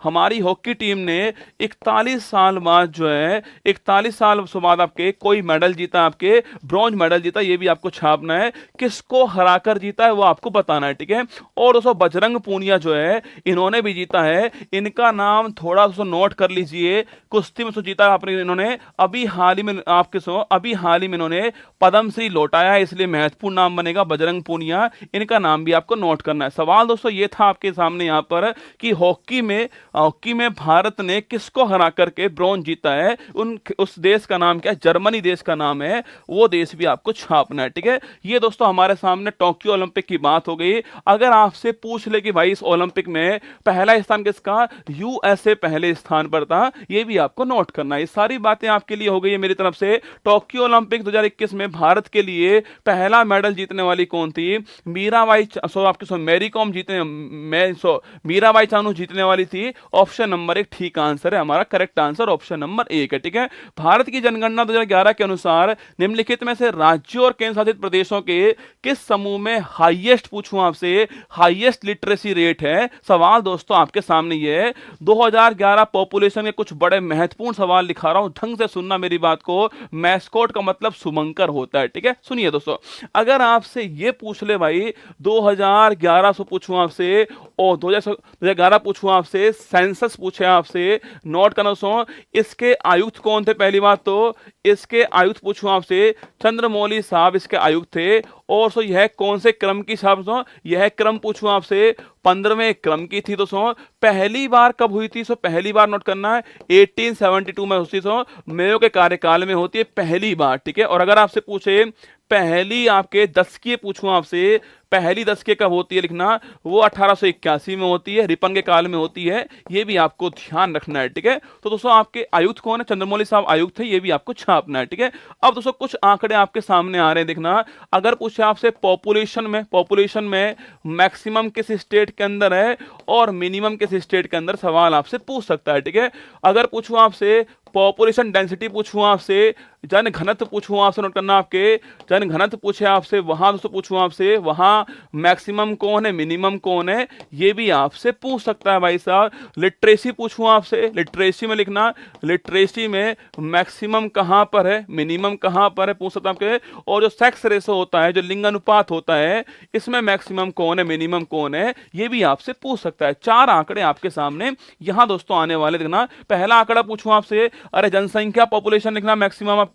हमारी हॉकी टीम ने 41 साल बाद जो है, 41 साल बाद आपके कोई मेडल जीता, आपके ब्रॉन्ज मेडल जीता, ये भी आपको छापना है। किसको हराकर जीता है वो आपको बताना है, ठीक है। और दोस्तों बजरंग पूनिया जो है, इन्होंने भी जीता है, इनका नाम थोड़ा सा नोट कर लीजिए। कुश्ती में जीता आपने, इन्होंने अभी हाल ही में इन्होंने पद्मश्री लौटाया है, इसलिए महत्वपूर्ण नाम बनेगा बजरंग पूनिया, इनका नाम भी आपको नोट करना है। सवाल दोस्तों ये था आपके सामने यहां पर कि हॉकी में भारत ने किसको हरा करके ब्रॉन्ज जीता है, उस देश का नाम क्या है? जर्मनी देश का नाम है, वो देश भी आपको छापना है, ठीक है। ये दोस्तों हमारे सामने टोक्यो ओलंपिक की बात हो गई। अगर आपसे पूछ ले कि भाई इस ओलंपिक में पहला स्थान किसका? यूएसए पहले स्थान पर था, ये भी आपको नोट करना है। ये सारी बातें आपके लिए हो गई है मेरी तरफ से। टोक्यो ओलंपिक 2021 में भारत के लिए पहला मेडल जीतने वाली कौन थी? मीराबाई चानू जीतने वाली थी। ऑप्शन नंबर 1 ठीक आंसर है, हमारा करेक्ट आंसर ऑप्शन नंबर 1 है, ठीक है। भारत की जनगणना 2011 के अनुसार निम्नलिखित में से राज्यों और केंद्र शासित प्रदेशों के किस समूह में हाईएस्ट, पूछूं आपसे, हाईएस्ट लिटरेसी रेट है? सवाल दोस्तों आपके सामने ये है। 2011 पॉपुलेशन के कुछ बड़े महत्वपूर्ण सवाल लिखा रहा हूं, ढंग से सुनना मेरी बात को। मैस्कोट का मतलब शुभंकर होता है, ठीक है। सुनिए दोस्तों, अगर आपसे ये पूछ ले भाई 2011 से पूछूं आपसे, और 2011 पूछूं आपसे, सेंसस पूछे आपसे, नोट करना इसके आयुक्त कौन थे? पहली बात तो इसके आयुक्त पूछूं आपसे, चंद्रमौली साहब इसके आयुक्त थे। और यह कौन से क्रम की साहब? यह क्रम पूछूं आपसे 15वें क्रम की थी। दोस्तों पहली बार कब हुई थी? पहली बार नोट करना है 1872 में हुई थी, मेयो के कार्यकाल में होती है पहली बार, ठीक है। और अगर आपसे पूछे पहली आपके दशकीय पूछूं आपसे, पहली दशकीय कब होती है लिखना, वो 1881 में होती है, रिपन के काल में होती है, ये भी आपको ध्यान रखना है, ठीक है। तो दोस्तों आपके आयुक्त कौन है, चंद्रमौली साहब आयुक्त थे, ये भी आपको छापना है, ठीक है। अब दोस्तों कुछ आंकड़े आपके सामने आ रहे हैं, देखना। अगर पूछे आपसे पॉपुलेशन में मैक्सिमम किस स्टेट के अंदर है और मिनिमम किस स्टेट के अंदर, सवाल आपसे पूछ सकता है, ठीक है। अगर पूछूं आपसे पॉपुलेशन डेंसिटी, पूछूं आपसे जन घनत्व, पूछूं आपसे, नोट करना, आपके जन घनत्व पूछे आपसे, वहां दोस्तों पूछूं आपसे वहां मैक्सिमम कौन है, मिनिमम कौन है, ये भी आपसे पूछ सकता है भाई साहब। लिटरेसी पूछूं आपसे, लिटरेसी में लिखना, लिटरेसी में मैक्सिमम कहां पर है, मिनिमम कहां पर है, पूछ सकता है आपके। और जो सेक्स रेशो होता है, जो लिंग अनुपात होता है, इसमें मैक्सिमम कौन है, मिनिमम कौन है, ये भी आपसे पूछ सकता है। 4 आंकड़े आपके सामने यहां दोस्तों आने वाले, देखना। पहला आंकड़ा पूछूं आपसे, अरे जनसंख्या पॉपुलेशन लिखना, मैक्सिमम आपके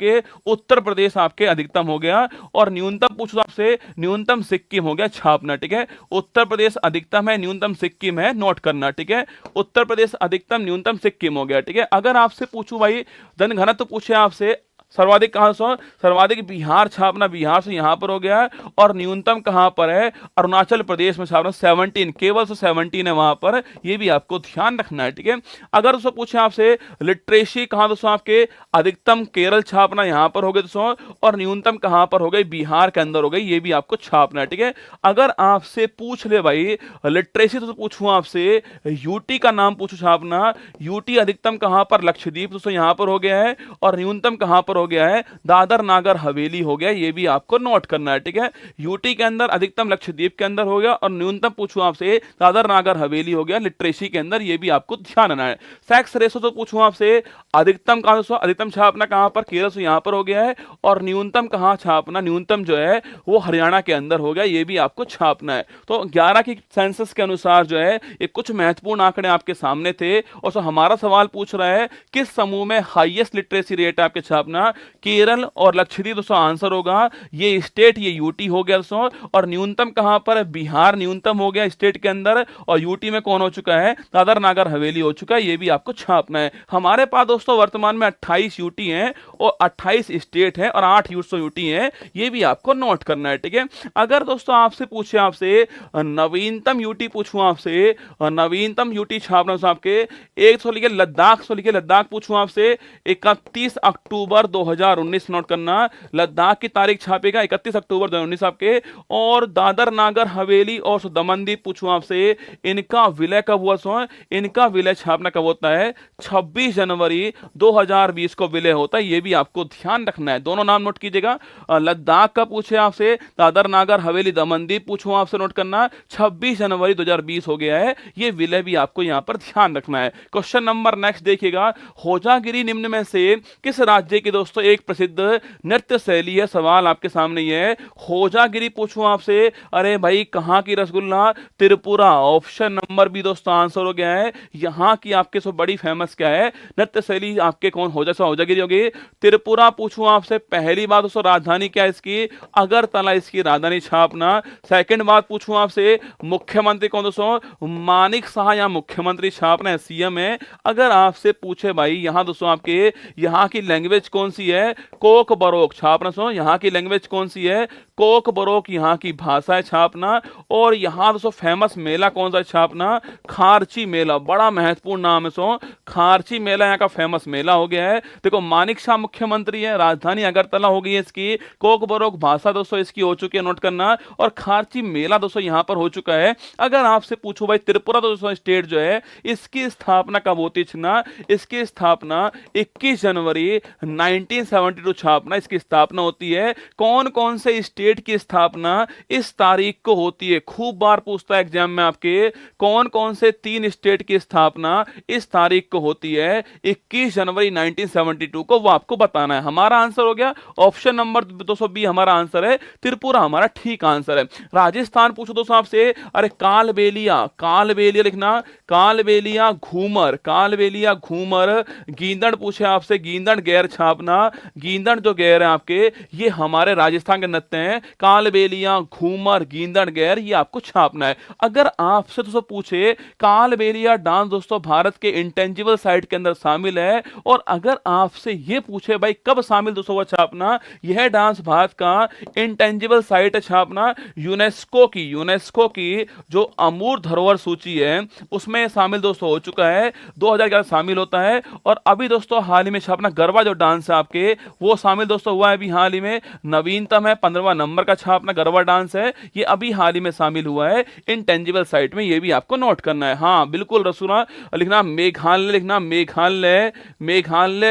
उत्तर प्रदेश आपके अधिकतम हो गया, और न्यूनतम पूछूं आपसे, न्यूनतम सिक्किम हो गया, छापना, ठीक है। उत्तर प्रदेश अधिकतम है, न्यूनतम सिक्किम है, नोट करना, ठीक है। उत्तर प्रदेश अधिकतम, न्यूनतम सिक्किम हो गया, ठीक है। अगर आपसे पूछूं भाई जन घनत्व पूछे आपसे, सर्वाधिक कहां से, सर्वाधिक बिहार, छापना, बिहार से यहां पर हो गया है, और न्यूनतम कहां पर है, अरुणाचल प्रदेश में, छापना 17, केवल 17 है वहां पर, ये भी आपको ध्यान रखना है, ठीक है। अगर दोस्तों पूछे आपसे लिटरेसी कहां, दोस्तों आपके अधिकतम केरल, छापना यहां पर हो गए दोस्तों, और न्यूनतम कहां पर हो गई, बिहार के अंदर हो गई, ये भी आपको छापना है, ठीक है। अगर आपसे पूछ ले भाई लिटरेसी, तो पूछूं आपसे यूटी का नाम पूछू, छापना, यूटी अधिकतम कहां पर, लक्षद्वीप दोस्तों यहां पर हो गया है, और न्यूनतम कहां पर हो गया है, दादर नागर हवेली हो गया, ये भी आपको नोट करना है, ठीक है। यूटी के अंदर अधिकतम लक्षद्वीप के अंदर हो गया, और न्यूनतम पूछूं आपसे दादर नागर हवेली हो गया लिटरेसी के अंदर, ये भी आपको ध्यान रखना है। सेक्स रेशो तो पूछूं आपसे अधिकतम कहां, अधिकतम छापना कहां पर, केरल से यहां पर हो गया है, और न्यूनतम कहां छापना, न्यूनतम जो है वो हरियाणा के अंदर हो गया, ये भी आपको छापना है। तो 11 की सेंसस के अनुसार जो है ये कुछ महत्वपूर्ण आंकड़े आपके सामने थे। और सो हमारा सवाल पूछ रहा है किस समूह में हाईएस्ट लिटरेसी रेट है आपके, छापना केरल और लक्षद्वीप, दोस्तों आंसर होगा ये स्टेट, ये यूटी हो गया दोस्तों। और न्यूनतम कहां पर है, बिहार न्यूनतम हो गया स्टेट के अंदर, और यूटी में कौन हो चुका है, दादर नागर हवेली हो चुका है, ये भी आपको छापना है। हमारे पास दोस्तों वर्तमान में 28 यूटी हैं, और 28 स्टेट हैं, और 8 यूटी हैं, ये भी आपको नोट करना है, ठीक है। अगर दोस्तों आपसे पूछे, आपसे नवीनतम यूटी पूछूं आपसे, नवीनतम यूटी छापना आपके, एक सौ लिखे लद्दाख, लद्दाख पूछूं आपसे 31 अक्टूबर 2019, नोट करना, लद्दाख की तारीख छापेगा 31 अक्टूबर 2019 आपके। और दादर नागर हवेली और दमनदीप पूछूं आपसे, इनका विलय कब हुआ, इनका विलय छापना कब होता है, 26 जनवरी 2020 को विलय होता है, ये भी आपको ध्यान रखना है। दोनों नाम नोट कीजिएगा, लद्दाख का पूछे आपसे, दादर नागर हवेली दमनदीप पूछूं आपसे, नोट करना 26 जनवरी 2020 हो गया है, ये विलय भी आपको यहां पर ध्यान रखना है। क्वेश्चन नंबर नेक्स्ट देखिएगा, होजागिरी निम्न में से किस राज्य की दोस्तों एक प्रसिद्ध नृत्य शैली है, सवाल आपके सामने ये है। होजागिरी पूछूं आपसे, अरे भाई कहां की rasgulla, Tripura, option number B दोस्तों आंसर हो गया है। यहां की आपके सो बड़ी फेमस क्या है नृत्य शैली आपके, कौन, होजागिरी होगी, त्रिपुरा पूछूं आपसे। पहली बात दोस्तों राजधानी क्या है इसकी, अगरतला इसकी राजधानी, छापना। सेकंड बात पूछूं आपसे मुख्यमंत्री कौन दोस्तों, मानिक शाह, या मुख्यमंत्री छापना है, सीएम है। अगर आपसे पूछे भाई यहां दोस्तों आपके यहां की लैंग्वेज कौन सी है, कोक बरोक, छापना सुनो, यहां की लैंग्वेज कौन सी है, कोक बरोक यहां की भाषा है, छापना। और यहां दोस्तों फेमस मेला कौन सा है, छापना, खारची मेला, बड़ा महत्वपूर्ण नाम है सो, खारची मेला यहां का फेमस मेला हो गया है। देखो मानिक शाह मुख्यमंत्री है, राजधानी अगरतला हो गई है इसकी, कोक बरोक भाषा दोस्तों इसकी हो चुकी है, नोट करना, और खारची मेला दोस्तों यहां पर हो चुका है। अगर आपसे पूछो भाई त्रिपुरा दोस्तों स्टेट जो है इसकी स्थापना कब होती है, इसकी स्थापना 21 जनवरी 1972 छापना इसकी स्थापना होती है। कौन कौन से स्टेट की स्थापना इस तारीख को होती है, खूब बार पूछता है एग्जाम में आपके, कौन कौन से 3 स्टेट की स्थापना इस तारीख को होती है 21 जनवरी 1972 को, वो आपको बताना है। हमारा आंसर हो गया ऑप्शन नंबर 200 हमारा आंसर है, त्रिपुरा हमारा ठीक आंसर है। राजस्थान पूछो दोस्तों आपसे, अरे कालबेलिया, कालबेलिया लिखना, कालबेलिया घूमर, कालबेलिया घूमर। गींदड़ पूछे आपसे, गींदड़ गैर, छापना। छापना, गींदड़ जो गैर है आपके ये हमारे राजस्थान के नृत्य हैं, कालबेलिया, घूमर, गींदड़ गैर, ये आपको छापना है। अगर आपसे दोस्तों पूछे कालबेलिया डांस दोस्तों भारत के इंटेंजिबल साइट के अंदर शामिल है, और अगर आपसे ये पूछे भाई कब शामिल दोस्तों वो छापना, यह डांस भारत का इंटेंजिबल साइट है छापना, यूनेस्को की जो अमूर्त धरोहर सूची है उसमें शामिल दोस्तों हो चुका है, 2011 शामिल होता है। और अभी दोस्तों हाल ही में छापना गरबा जो डांस है आपके वो शामिल दोस्तों हुआ है अभी हाल ही में, नवीनतम है, 15वां नंबर का छापना गरबा डांस है, ये अभी हाल ही में शामिल हुआ है इंटेंजिबल साइट में, ये भी आपको नोट करना है। हाँ बिल्कुल रसूना लिखना, मेघालय लिखना, मेघालय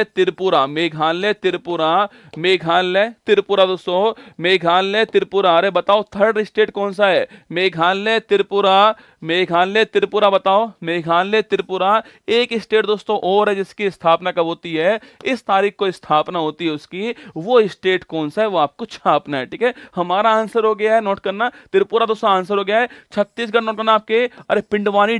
त्रिपुरा, मेघालय त्रिपुरा दोस्तों, मेघालय त्रिपुरा। अरे बताओ थर्ड स्टेट कौन सा है? मेघालय त्रिपुरा बताओ, मेघालय त्रिपुरा। एक स्टेट दोस्तों और है जिसकी स्थापना कब होती है, इस तारीख को स्थापना होती है उसकी, वो स्टेट कौन सा है वो आपको छापना है। ठीक है, हमारा आंसर हो गया है, नोट करना, त्रिपुरा दोस्तों आंसर हो गया है। छत्तीसगढ़ नोट करना आपके, अरे पिंडवानी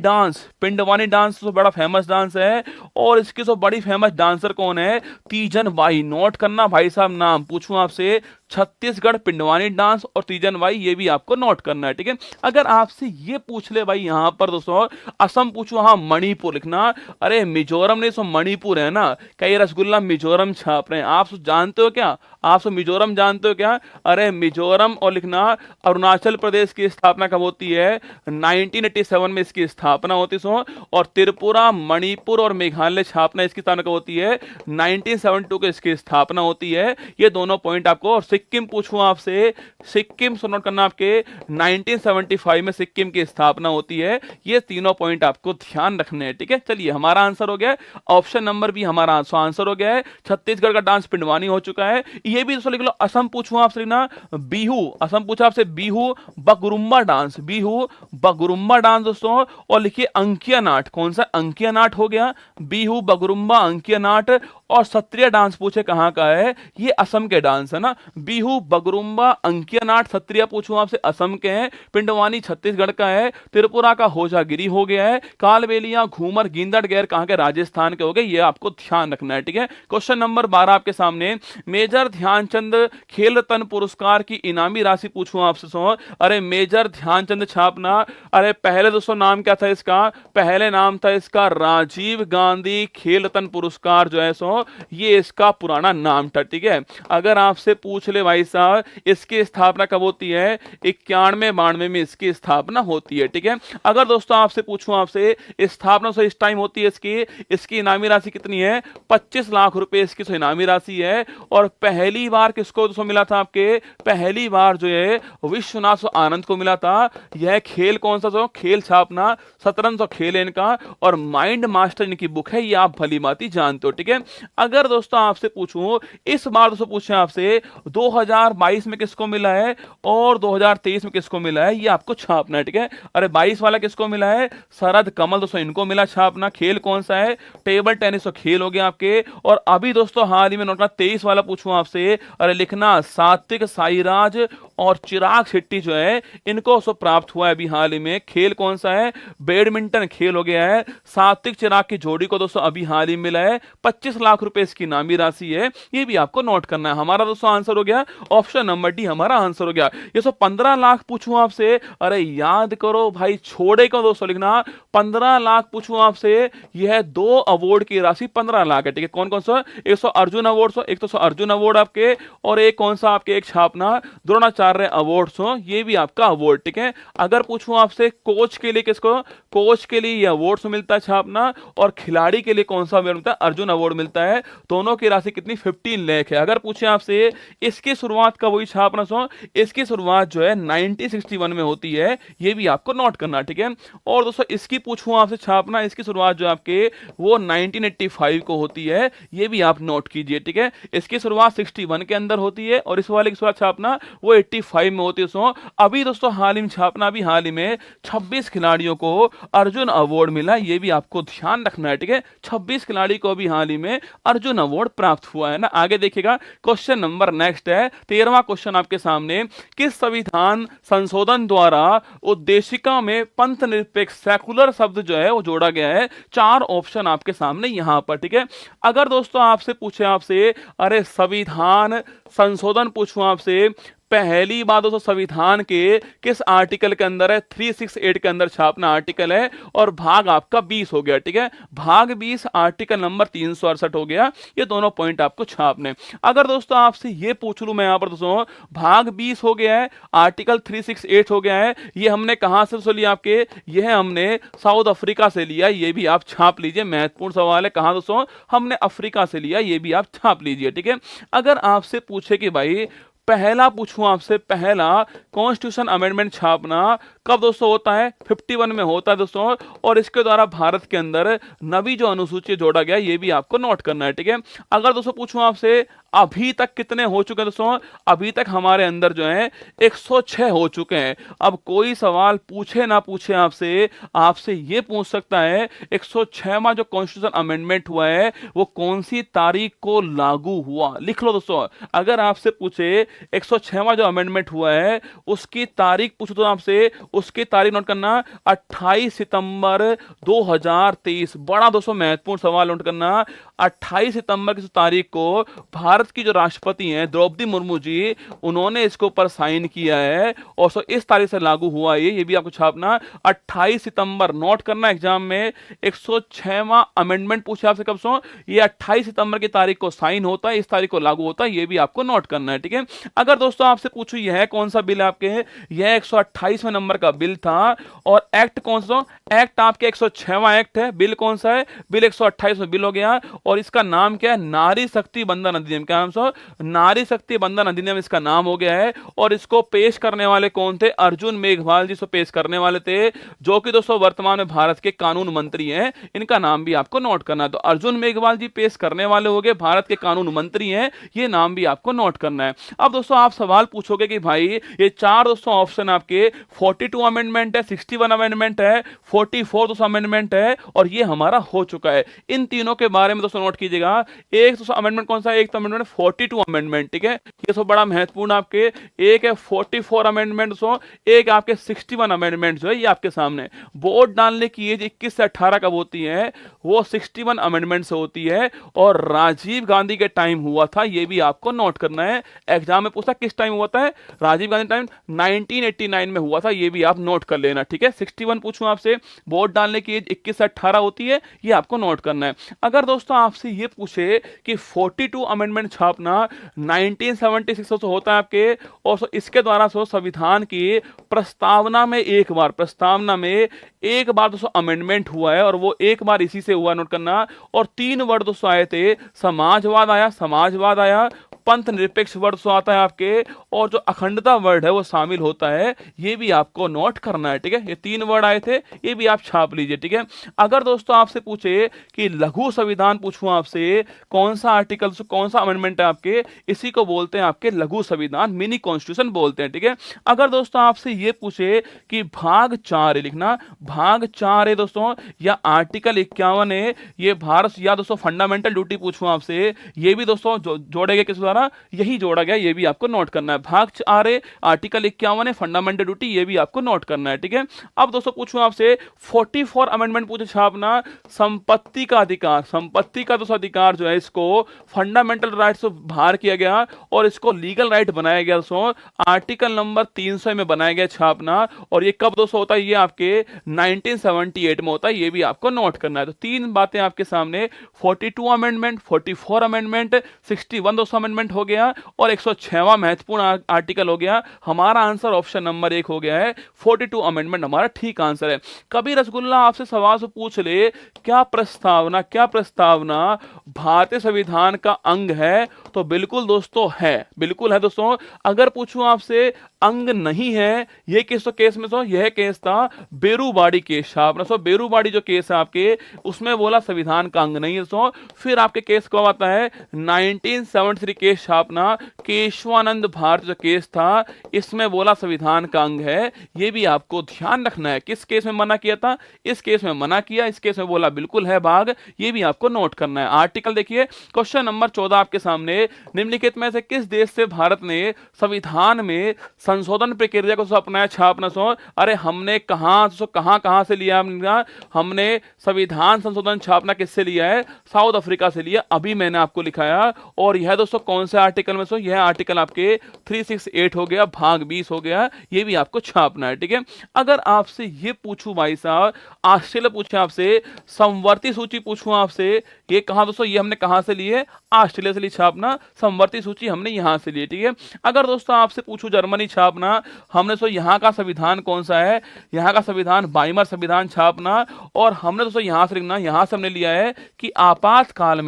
डांस तो बड़ा फेमस डांस है, और इसकी तो बड़ी फेमस डांसर कौन है? तीजन बाई। नोट करना भाई साहब, नाम पूछूं आपसे, छत्तीसगढ़ पिंडवानी डांस और तीजन बाई, ये भी आपको नोट करना है। ठीक है, अगर आपसे ये पूछ ले भाई यहां पर दोस्तों असम पूछो, हाँ मणिपुर लिखना, अरे मिजोरम नहीं सो मणिपुर है ना, कई रसगुल्ला मिजोरम छाप रहे हैं, आप जानते हो क्या? आप मिजोरम जानते हो क्या? अरे मिजोरम, और लिखना अरुणाचल प्रदेश की स्थापना कब होती है? 1987 में इसकी स्थापना होती है। और त्रिपुरा, मणिपुर और मेघालय छापना इसकी स्थापना कब होती है? 1972 को इसकी स्थापना होती है। ये दोनों पॉइंट आपको। और सिक्किम पूछूं आपसे, सिक्किम नोट करना आपके, 1975 में सिक्किम की स्थापना होती है। ये तीनों पॉइंट आपको ध्यान रखने हैं। ठीक है, चलिए हमारा आंसर हो गया, ऑप्शन नंबर बी हमारा आंसर हो गया है। छत्तीसगढ़ का डांस पिंडवानी हो चुका है, ये भी दोस्तों लिख लो। असम पूछूं आपसे लिखना बिहू, असम पूछा आपसे बिहू बगरुम्बा डांस, बिहू बगरुम्बा डांस दोस्तों। और लिखिए अंकिया नाट, कौन सा? अंकिया नाट हो गया, बिहू बगरुम्बा अंकिया नाट। और सत्रिया डांस पूछे कहां का है, ये असम के डांस है ना, बिहू बगरुम्बा अंकिया नाट। सत्रिया पूछूं आपसे असम के हैं, पिंडवानी छत्तीसगढ़ का है, त्रिपुरा का होजागिरी हो गया है, कालबेलिया, घूमर, गींदड़ गैर कहां के? राजस्थान के हो गए, ये आपको ध्यान रखना है। ठीक है, क्वेश्चन नंबर 12 आपके सामने, मेजर ध्यानचंद खेल रत्न पुरस्कार की इनामी राशि पूछूं आपसे सो, अरे मेजर ध्यानचंद छापना, अरे पहले दोस्तों नाम क्या था इसका? पहले नाम था इसका राजीव गांधी खेल रत्न पुरस्कार जो है सो, ये इसका पुराना नाम था। ठीक है, अगर आपसे पूछ ले भाई साहब इसकी स्थापना कब होती है? 91-92 में इसकी स्थापना होती है। ठीक है, अगर दोस्तों आपसे पूछूं आपसे स्थापना से इस टाइम होती है इसकी इनामी राशि कितनी है? 25 लाख रुपए इसकी इनामी राशि है। और पहली बार किसको दोस्तों मिला था आपके? पहली बार जो है विश्वनाथ आनंद को मिला था। यह खेल कौन सा? जो खेल छापना शतरंज और खेल इनका, और माइंड मास्टर इनकी बुक है, ये आप भली भांति जानते हो। ठीक है, अगर दोस्तों आपसे पूछूं इस बार दोस्तों पूछे आपसे 2022 में किसको मिला है और 2023 में किसको मिला है, ये आपको छापना है। ठीक है, अरे 22 वाला किसको मिला है? शरद कमल दोस्तों इनको मिला छापना। खेल कौन सा है? टेबल टेनिस, तो खेल हो गया आपके। और अभी दोस्तों हाल ही में नोट 23 वाला पूछूं आपसे, अरे लिखना सात्विक साईराज और चिराग शेट्टी जो है इनको सो प्राप्त हुआ है अभी हाल ही में। खेल कौन सा है? बैडमिंटन खेल हो गया है। सात्विक चिराग की जोड़ी को दोस्तों अभी हाल ही मिला है, 25 लाख रुपए इसकी नामी राशि है, ये भी आपको नोट करना है। हमारा दोस्तों आंसर हो गया ऑप्शन नंबर डी, हमारा आंसर हो गया। ये सो 15 लाख पूछूं आपसे, अरे याद करो भाई, छोड़े को दोस्तों लिखना 15 लाख पूछूं आपसे, यह 2 अवार्ड की राशि 15 लाख है। ठीक है, कौन कौन सा? एक सौ अर्जुन अवार्ड, एक तो अर्जुन अवार्ड आपके, और एक कौन सा आपके? एक छापना द्रोणाचार्य अवार्ड, ये भी आपका अवार्ड। ठीक है, अगर पूछूं आपसे कोच के लिए किसको? कोच के लिए यह अवार्ड मिलता है छापना, और खिलाड़ी के लिए कौन सा अवार्ड मिलता है? अर्जुन अवार्ड मिलता है। दोनों की राशि कितनी? 15 लाख है। अगर पूछे आपसे इसकी शुरुआत का वही छापना सो, इसकी शुरुआत जो है 1961 में होती है, ये भी आपको नोट करना। ठीक है, और दोस्तों इसकी पूछूं आपसे छापना, इसकी शुरुआत जो आपके वो 1985 को होती है, ये भी आप नोट कीजिए। ठीक है, इसकी शुरुआत 61 के अंदर होती है, और इस वाले की शुरुआत छापना वो 85 में होती है। सो अभी दोस्तों हाल ही में छापना, अभी हाल ही में 26 खिलाड़ियों को अर्जुन अवार्ड मिला, ये भी आपको ध्यान रखना है। ठीक है, 26 खिलाड़ी को अभी हाल ही में अर्जुन अवार्ड प्राप्त हुआ है ना। आगे देखिएगा क्वेश्चन नंबर नेक्स्ट है 13वां क्वेश्चन आपके सामने, किस संविधान संशोधन द्वारा उद्देशिका में पंथ निरपेक्ष सेकुलर शब्द जो है वो जोड़ा गया है। 4 ऑप्शन आपके सामने यहां पर, ठीक है। अगर दोस्तों आपसे पूछे आपसे अरे संविधान संशोधन पूछूं आपसे, पहली बात दोस्तों संविधान के किस आर्टिकल के अंदर है, 368 के अंदर छापना आर्टिकल है और भाग आपका 20 हो गया, ठीक है। भाग 20 आर्टिकल नंबर 368 हो गया। ये दोनों पॉइंट आपको छापने। अगर दोस्तों आपसे ये पूछ लूं मैं यहां पर दोस्तों, भाग 20 हो गया है, आर्टिकल 368 हो गया है, ये हमने कहां से लिया आपके, यह हमने साउथ अफ्रीका से लिया। ये भी आप छाप लीजिए, महत्वपूर्ण सवाल है। कहां दोस्तों, हमने अफ्रीका से लिया, ये भी आप छाप लीजिए, ठीक है। अगर आपसे पूछे कि भाई पहला पूछूं आपसे, पहला कॉन्स्टिट्यूशन अमेंडमेंट छापना कब दोस्तों होता है, 51 में होता है दोस्तों, और इसके द्वारा भारत के अंदर नवी जो अनुसूची जोड़ा गया, ये भी आपको नोट करना है, ठीक है। अगर दोस्तों पूछूं आपसे अभी तक कितने हो चुके हैं दोस्तों, अभी तक हमारे अंदर जो है 106 हो चुके हैं। अब कोई सवाल पूछे ना पूछे आपसे, आपसे ये पूछ सकता है 106वां जो कॉन्स्टिट्यूशन अमेंडमेंट हुआ है वो कौन सी तारीख को लागू हुआ। लिख लो दोस्तों, अगर आपसे पूछे 106वां जो अमेंडमेंट हुआ है उसकी तारीख पूछो तो आपसे, उसकी तारीख नोट करना 28 सितंबर 2023। बड़ा दोस्तों महत्वपूर्ण सवाल नोट करना, 28 सितंबर की तारीख को भारत की जो राष्ट्रपति हैं द्रौपदी मुर्मू जी, उन्होंने इसके ऊपर साइन किया है और इस तारीख से लागू हुआ ये भी आपको छापना 28 सितंबर। नोट करना एग्जाम में 106वां अमेंडमेंट पूछे आपसे कब सो, ये 28 सितंबर की तारीख को साइन होता है, इस तारीख को लागू होता है, ये भी आपको नोट करना है, ठीक है। अगर दोस्तों आपसे पूछूं यह कौन सा बिल आपके है, यह 128वें नंबर का बिल था और एक्ट कौन सा, एक्ट आपके 106वां एक्ट है, बिल कौन सा है, बिल 128 में बिल हो गया और इसका नाम क्या है, नारी शक्ति बंधन अधिनियम। क्या नाम सो, नारी शक्ति बंधन अधिनियम इसका नाम हो गया है। और इसको पेश करने वाले कौन थे, अर्जुन मेघवाल जी इसको पेश करने वाले थे, जो कि दोस्तों वर्तमान में भारत के कानून मंत्री हैं। इनका नाम भी आपको नोट करना है। तो अर्जुन मेघवाल जी पेश करने वाले हो गए, भारत के कानून मंत्री हैं, ये नाम भी आपको नोट करना है। अब दोस्तों आप सवाल पूछोगे कि भाई ये 4 दोस्तों ऑप्शन आपके 42 अमेंडमेंट है, 61 अमेंडमेंट है, 44 दोस्तों अमेंडमेंट है और ये हमारा हो चुका है। इन तीनों के बारे में दोस्तों नोट कीजिएगा। एक दोस्तों अमेंडमेंट कौन सा है, एक तो अमेंडमेंट 42 अमेंडमेंट, ठीक है, ये सब बड़ा महत्वपूर्ण आपके। एक है 44 अमेंडमेंट दोस्तों, एक आपके 61 अमेंडमेंट जो है ये आपके सामने। वोट डालने की एज 21 से 18 कब होती है, वो 61 अमेंडमेंट से होती है और राजीव गांधी के टाइम हुआ था, ये भी आपको नोट करना है। एग्जाम में पूछता किस टाइम हुआ था, राजीव गांधी टाइम 1989 में हुआ था, ये भी आप नोट कर लेना, ठीक है। 61 पूछूं आपसे, वोट डालने की एज 21 से 18 होती है, ये आपको नोट करना है। अगर दोस्तों आपसे ये पूछे कि 42 अमेंडमेंट छापना 1976 से होता है आपके, और इसके द्वारा संविधान की प्रस्तावना में एक बार दोस्तों अमेंडमेंट हुआ है और वो एक बार इसी से हुआ, नोट करना। और 3 वर्ड दोस्तों आए थे, समाजवाद आया, पंथ निरपेक्ष वर्ड सो आता है आपके, और जो अखंडता वर्ड है वो शामिल होता है, ये भी आपको नोट करना है, ठीक है। ये 3 वर्ड आए थे, ये भी आप छाप लीजिए, ठीक है। अगर दोस्तों आपसे पूछे कि लघु संविधान पूछूं आपसे, कौन सा आर्टिकल कौन सा अमेंडमेंट है आपके, इसी को बोलते हैं आपके लघु संविधान, मिनी कॉन्स्टिट्यूशन बोलते हैं, ठीक है। अगर दोस्तों आपसे ये पूछे कि भाग 4 लिखना, भाग 4 है दोस्तों या आर्टिकल 51 है, ये भारत या दोस्तों फंडामेंटल ड्यूटी पूछूं आपसे, ये भी दोस्तों जोड़े गए किस द्वारा, यही जोड़ा गया, ये भी आपको नोट करना है। भाग 4 है, आर्टिकल 51 है, फंडामेंटल ड्यूटी, ये भी आपको नोट करना है, ठीक है। अब दोस्तों पूछूं आपसे 44 अमेंडमेंट पूछे छापना, संपत्ति का अधिकार, संपत्ति का दोस्तों अधिकार जो है इसको फंडामेंटल राइट से बाहर किया गया और इसको लीगल राइट बनाया गया दोस्तों, आर्टिकल नंबर 300 में बनाया गया छापना। और ये कब दोस्तों होता है, ये आपके 1978 में होता है, ये भी आपको नोट करना है। तो 3 बातें आपके सामने, 42 अमेंडमेंट, 44 अमेंडमेंट, 61 दोस्तों अमेंडमेंट हो गया और 106वां महत्वपूर्ण आर्टिकल हो गया। हमारा आंसर ऑप्शन नंबर 1 हो गया है, 42 अमेंडमेंट हमारा ठीक आंसर है। कभी रसगुल्ला आपसे सवाल से पूछ ले, क्या प्रस्तावना भारतीय संविधान का अंग है, तो बिल्कुल दोस्तों है, बिल्कुल है दोस्तों। अगर पूछूं आपसे अंग नहीं है। ये किस तो केस में यह केस था बेरूबाड़ी केस छाप ना। बेरूबाड़ी जो केस है आपके, उसमें बोला संविधान का अंग नहीं है। फिर आपके केस कब आता है, 1973 केस छापना, केशवानंद भारत जो केस था, इसमें बोला संविधान का अंग है। ये भी आपको ध्यान रखना है। किस केस में मना किया था, इस केस में मना किया, इस केस में बोला बिल्कुल है भाग। ये भी आपको नोट करना है। आर्टिकल देखिए, क्वेश्चन नंबर 14 आपके सामने, निम्नलिखित में से किस देश से भारत ने संविधान में संशोधन प्रक्रिया को अपनाया छापना। अरे हमने कहां से लिया, हमने संविधान संशोधन छापना किससे लिया है, साउथ अफ्रीका से लिया। अभी मैंने आपको लिखाया। और यह दोस्तों कौन से आर्टिकल में, यह आर्टिकल आपके 368 हो गया, भाग 20 हो गया। ये भी आपको छापना है, ठीक है। अगर आपसे ये पूछूं भाई साहब, ऑस्ट्रेलिया पूछे आपसे, समवर्ती सूची पूछूं आपसे, ये कहां दोस्तों, ये हमने कहां से लिए, ऑस्ट्रेलिया से लिए छापना। समवर्ती सूची हमने यहां से लिए, ठीक है। अगर दोस्तों आपसे पूछूं जर्मनी छापना, हमने यहां का संविधान कौन सा है, यहां का संविधान वाइमर संविधान छापना। और हमने दोस्तों यहां से लिखना, यहां से हमने लिया है कि आपातकाल